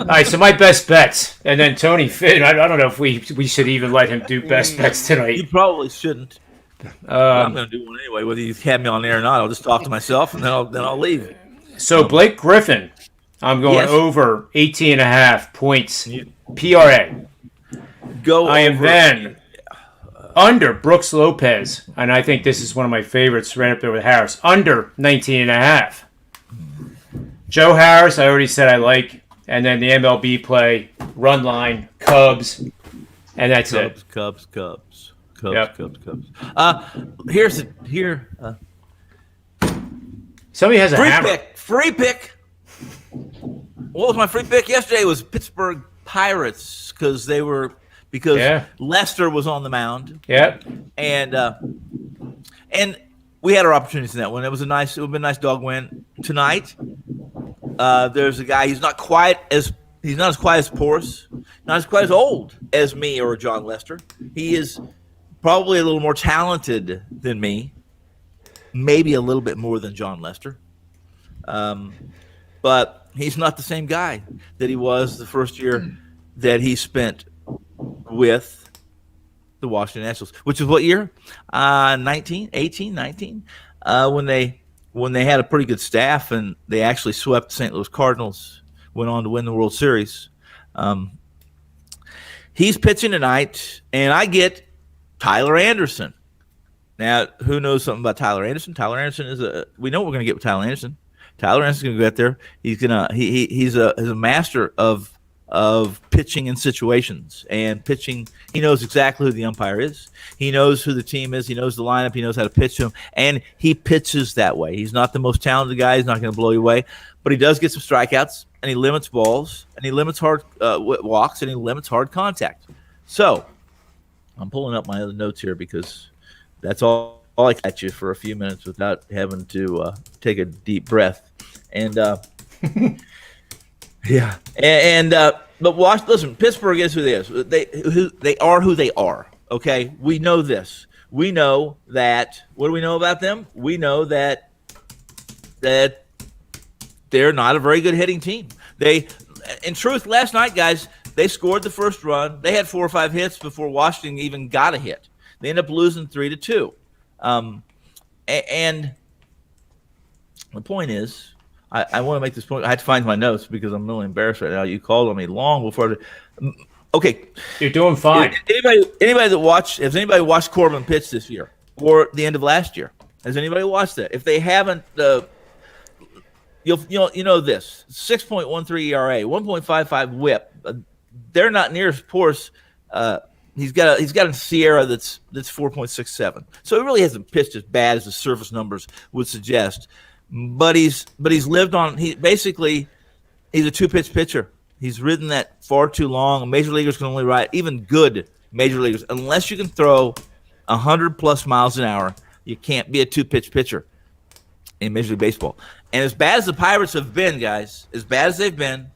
right, so my best bets, and then Tony Finn. I don't know if we should even let him do best bets tonight. You probably shouldn't. I'm going to do one anyway, whether you have me on there or not. I'll just talk to myself, and then I'll leave. So Blake Griffin, I'm going over 18.5 points. PRA. I am then under Brooks Lopez, and I think this is one of my favorites right up there with Harris. Under 19.5. Joe Harris, I already said I like. And then the MLB play, run line, Cubs, and that's it. Cubs. Yep. Here. Somebody has a hammer. Free pick. What was my free pick yesterday? It was Pittsburgh Pirates because Lester was on the mound. Yep. And we had our opportunities in that one. It would have been a nice dog win tonight. There's a guy. He's not as quiet as Porus, not as quite as old as me or John Lester. He is probably a little more talented than me, maybe a little bit more than John Lester. But he's not the same guy that he was the first year that he spent with the Washington Nationals, which is what year? 19, when they had a pretty good staff and they actually swept the St. Louis Cardinals, went on to win the World Series. He's pitching tonight, and I get Tyler Anderson. Now, who knows something about Tyler Anderson? Tyler Anderson we know what we're going to get with Tyler Anderson. Tyler Anderson's going to go out there. He's a master of pitching in situations and pitching. He knows exactly who the umpire is. He knows who the team is. He knows the lineup. He knows how to pitch them, and he pitches that way. He's not the most talented guy. He's not going to blow you away, but he does get some strikeouts, and he limits balls, and he limits hard walks, and he limits hard contact. So I'm pulling up my other notes here because that's all I catch you for a few minutes without having to take a deep breath. And yeah, but listen, Pittsburgh is who they is. They are who they are. Okay, we know this. We know that. What do we know about them? We know that they're not a very good hitting team. In truth, last night, guys, they scored the first run. They had 4 or 5 hits before Washington even got a hit. They ended up losing 3-2. And the point is, I want to make this point. I had to find my notes because I'm really embarrassed right now. You called on me long before. Okay, you're doing fine. Anybody has anybody watched Corbin pitch this year or the end of last year? Has anybody watched that? If they haven't, you know this: 6.13 ERA, 1.55 WHIP. They're not near as poor as. He's got a Sierra that's 4.67. So he really hasn't pitched as bad as the surface numbers would suggest. But he's lived on. He's a 2-pitch pitcher. He's ridden that far too long. Major leaguers can only ride, even good major leaguers, unless you can throw 100+ miles an hour. You can't be a 2-pitch pitcher in Major League Baseball. And as bad as the Pirates have been, guys, as bad as they've been,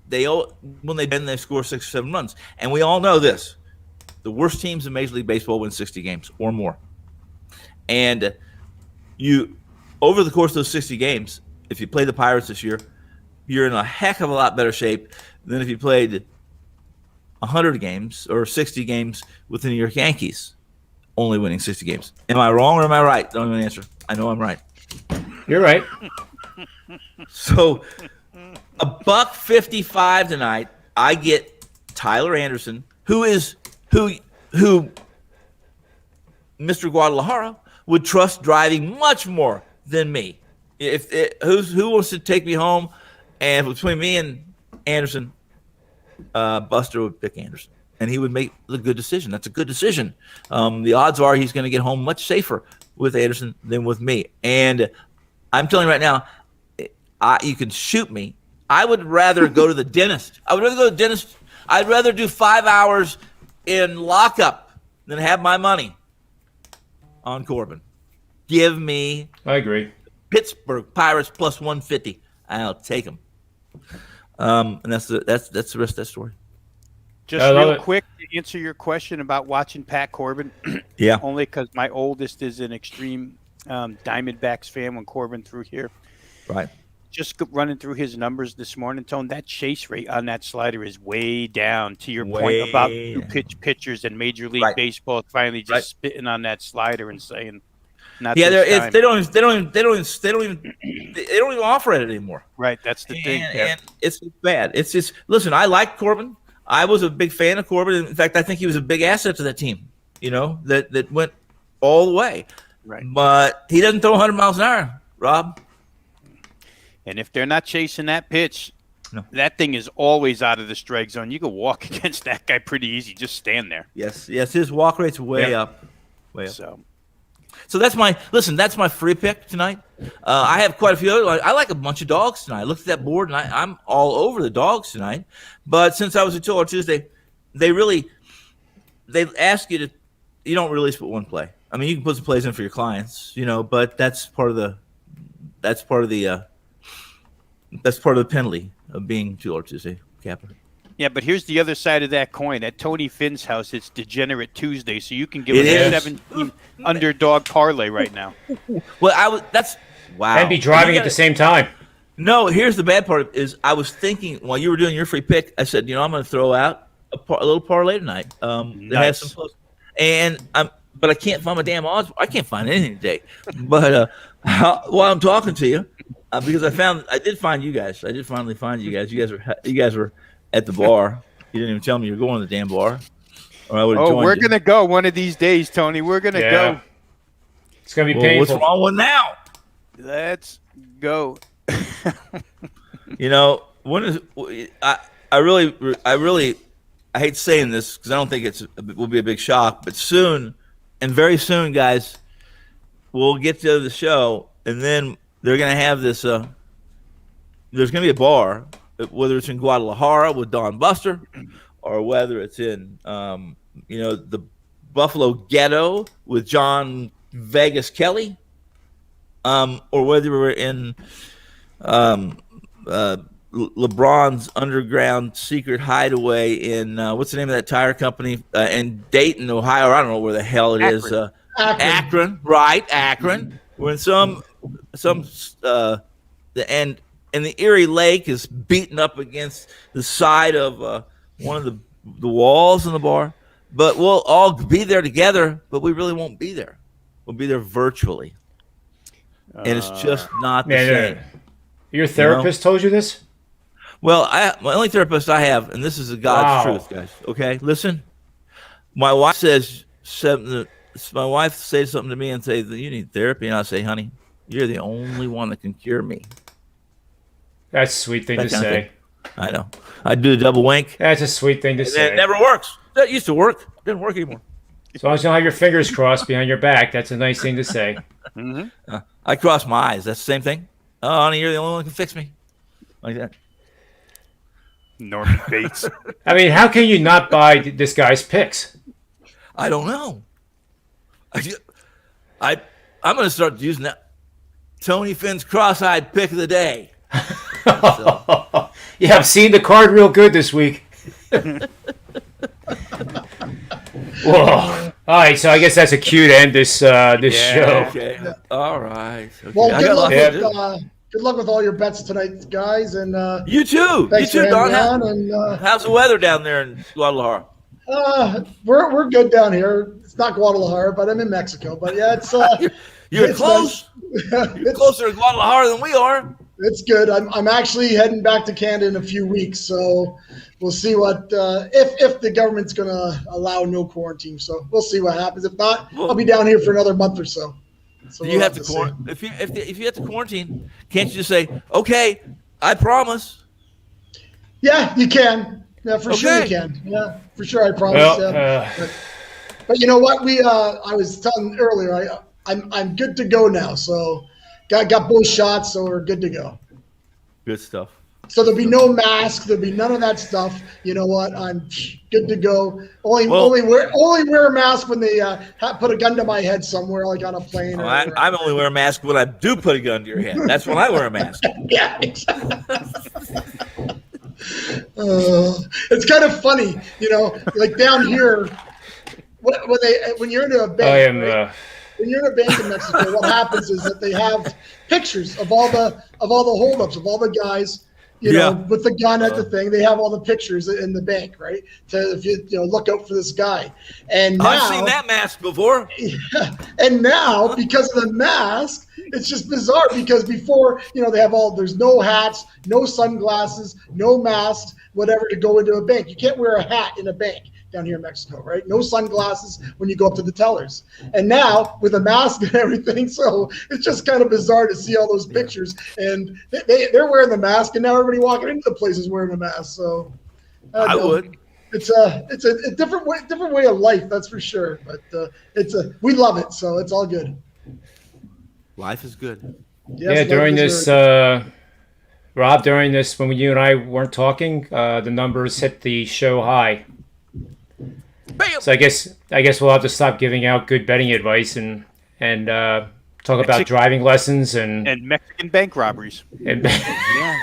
they score 6 or 7 runs, and we all know this: the worst teams in Major League Baseball win 60 games or more. And you, over the course of those 60 games, if you play the Pirates this year, you're in a heck of a lot better shape than if you played 100 games or 60 games with the New York Yankees, only winning 60 games. Am I wrong or am I right? Don't even answer. I know I'm right. You're right. So. $1.55 tonight. I get Tyler Anderson, who Mr. Guadalajara would trust driving much more than me. Who wants to take me home? And between me and Anderson, Buster would pick Anderson, and he would make the good decision. That's a good decision. The odds are he's going to get home much safer with Anderson than with me. And I'm telling you right now, you can shoot me. I would rather go to the dentist. I'd rather do 5 hours in lockup than have my money on Corbin. Give me. I agree. Pittsburgh Pirates plus 150. I'll take them. And that's the rest of that story. Just real quick to answer your question about watching Pat Corbin. Yeah. Only because my oldest is an extreme Diamondbacks fan when Corbin threw here. Right. just running through his numbers this morning, Tone, that chase rate on that slider is way down. To your point about pitchers and Major League Baseball finally just spitting on that slider and saying, "Not this time." They don't even offer it anymore. Right, that's the thing. And it's bad. It's just listen. I like Corbin. I was a big fan of Corbin. In fact, I think he was a big asset to that team. That went all the way. Right, but he doesn't throw 100 miles an hour, Rob. And if they're not chasing that pitch, that thing is always out of the strike zone. You can walk against that guy pretty easy. Just stand there. Yes. His walk rate's way up. So that's my free pick tonight. I have quite a few other. I like a bunch of dogs tonight. I looked at that board and I'm all over the dogs tonight. But since I was at Torrey Tuesday, they ask you to. You don't release but one play. I mean, you can put some plays in for your clients, but that's part of the penalty of being Torrey Tuesday capper. Yeah, but here's the other side of that coin. At Tony Finn's house, it's Degenerate Tuesday, so you can give us a 17 underdog parlay right now. Well, wow. And be driving at the same time. No, here's the bad part is I was thinking while you were doing your free pick, I said, I'm going to throw out a little parlay tonight. That has some close, but I can't find my damn odds. I can't find anything today. But while I'm talking to you, because I did find you guys. I did finally find you guys. You guys were at the bar. You didn't even tell me you were going to the damn bar, or I would have joined you. We're gonna go one of these days, Tony. We're gonna go. It's gonna be painful. What's wrong with now? Let's go. I hate saying this because I don't think it will be a big shock, but very soon, guys, we'll get to the show, and then they're going to have this. There's going to be a bar, whether it's in Guadalajara with Don Buster, or whether it's in the Buffalo Ghetto with John Vegas Kelly, or whether we're in LeBron's underground secret hideaway in what's the name of that tire company in Dayton, Ohio? Or I don't know where the hell it is. Akron, right? Akron. We're in and the Erie Lake is beaten up against the side of one of the walls in the bar. But we'll all be there together, but we really won't be there. We'll be there virtually, and it's just not the same. Your therapist told you this? Well, my only therapist I have, and this is the God's truth, guys. Okay, listen. My wife says something. My wife says something to me and say that you need therapy, and I say, honey, you're the only one that can cure me. That's a sweet thing to say. I know. I do the double wink. That's a sweet thing to say. It never works. That used to work. It didn't work anymore. As long as you don't have your fingers crossed behind your back, that's a nice thing to say. Mm-hmm. I cross my eyes. That's the same thing. Oh, honey, you're the only one who can fix me. Like that. Norman Bates. I mean, how can you not buy this guy's picks? I don't know. I'm going to start using that. Tony Finn's cross-eyed pick of the day. Yeah, I've seen the card real good this week. Whoa. All right, so I guess that's a cue to end this show. Okay. All right. Okay. Well, good luck with all your bets tonight, guys. And you too. Thanks you too, Don. And how's the weather down there in Guadalajara? We're good down here. It's not Guadalajara, but I'm in Mexico. But yeah, it's you're it's close. Nice. You're closer to Guadalajara than we are. It's good. I'm actually heading back to Canada in a few weeks, so we'll see what if the government's going to allow no quarantine. So we'll see what happens. If not, I'll be down here for another month or so. So you have to quarantine. If you have to quarantine, can't you just say, "Okay, I promise"? Yeah, you can. Yeah, for sure you can. Yeah, for sure, I promise. Well, but you know what? I was telling earlier. I'm good to go now. So got both shots, so we're good to go. Good stuff. So there'll be no mask. There'll be none of that stuff. You know what? I'm good to go. Only wear a mask when they put a gun to my head somewhere, like on a plane. I'm only wear a mask when I do put a gun to your head. That's when I wear a mask. Yeah, exactly. It's kind of funny, like down here when you're in a bank. when you're in a bank in Mexico, what happens is that they have pictures of all the holdups of all the guys. You know, with the gun at the thing, they have all the pictures in the bank, right? If you look out for this guy. And now, I've seen that mask before. Yeah, and now, because of the mask, it's just bizarre because before, they have there's no hats, no sunglasses, no masks, whatever to go into a bank. You can't wear a hat in a bank down here in Mexico, right? No sunglasses when you go up to the tellers. And now with a mask and everything, so it's just kind of bizarre to see all those pictures. And they're wearing the mask, and now everybody walking into the place is wearing a mask. So I would. It's a different way of life, that's for sure. But we love it, so it's all good. Life is good. Yes, during this, Rob, during this, when you and I weren't talking, the numbers hit the show high. Bam! So I guess we'll have to stop giving out good betting advice and talk about driving lessons and Mexican bank robberies. Yeah.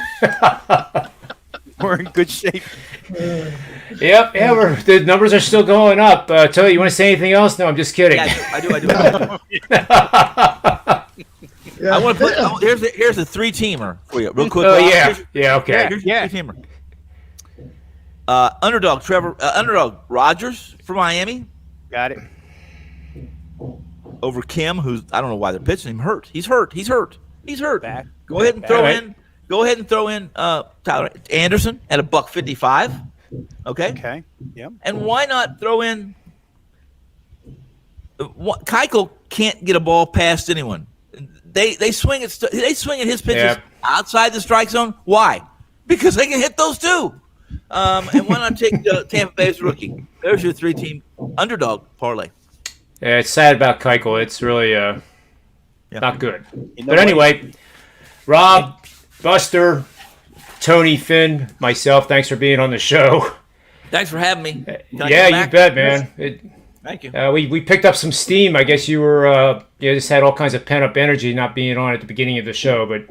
We're in good shape. Yep, the numbers are still going up. Torrey, you want to say anything else? No, I'm just kidding. Yeah, I do. I want to put. Here's a 3-teamer for you, real quick. Oh yeah, okay. Here's a 3-teamer. Underdog Rogers from Miami. Got it. Over Kim, who's I don't know why they're pitching him. Hurt. He's hurt. Back. Go ahead and throw in Tyler Anderson at $1.55. Okay. Yep. And why not throw in? Keuchel can't get a ball past anyone. They swing at his pitches outside the strike zone. Why? Because they can hit those too. And why not take Tampa Bay's rookie? There's your 3-team underdog parlay. Yeah, it's sad about Keuchel. It's really not good. But anyway, Rob, Buster, Tony, Finn, myself, thanks for being on the show. Thanks for having me. You bet, man. Thank you. We picked up some steam. I guess you were you just had all kinds of pent up energy not being on at the beginning of the show, but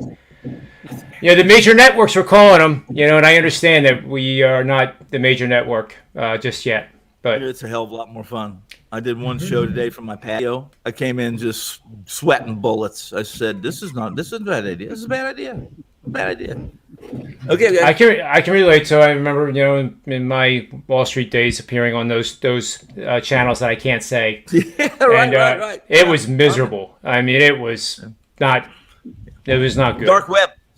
the major networks were calling them, and I understand that we are not the major network just yet. But it's a hell of a lot more fun. I did one show today from my patio. I came in just sweating bullets. I said, "This is a bad idea. This is a bad idea. Bad idea." Okay, guys. I can relate to. I remember, in my Wall Street days, appearing on those channels that I can't say. Right. It was miserable. I mean, it was not. It was not good.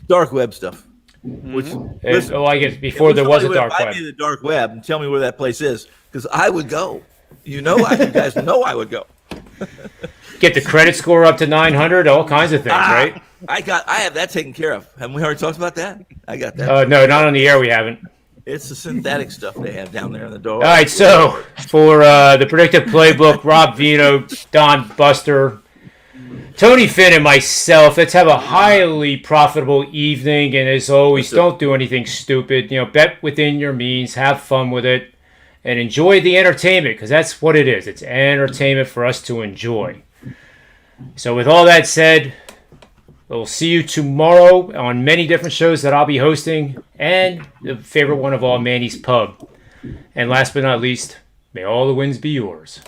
Dark web stuff. Which I guess before there was a dark web. Find me the dark web and tell me where that place is, because I would go. You guys know I would go. Get the credit score up to 900, all kinds of things, right? I have that taken care of. Haven't we already talked about that? I got that. No, not on the air. We haven't. It's the synthetic stuff they have down there in the door. All right, so for the Predictive Playbook, Rob Vino, Don Buster, Tony Finn, and myself, let's have a highly profitable evening. And as always, don't do anything stupid. Bet within your means, have fun with it, and enjoy the entertainment, because that's what it is. It's entertainment for us to enjoy. So with all that said, we'll see you tomorrow on many different shows that I'll be hosting, and the favorite one of all, Manny's Pub. And last but not least, may all the wins be yours.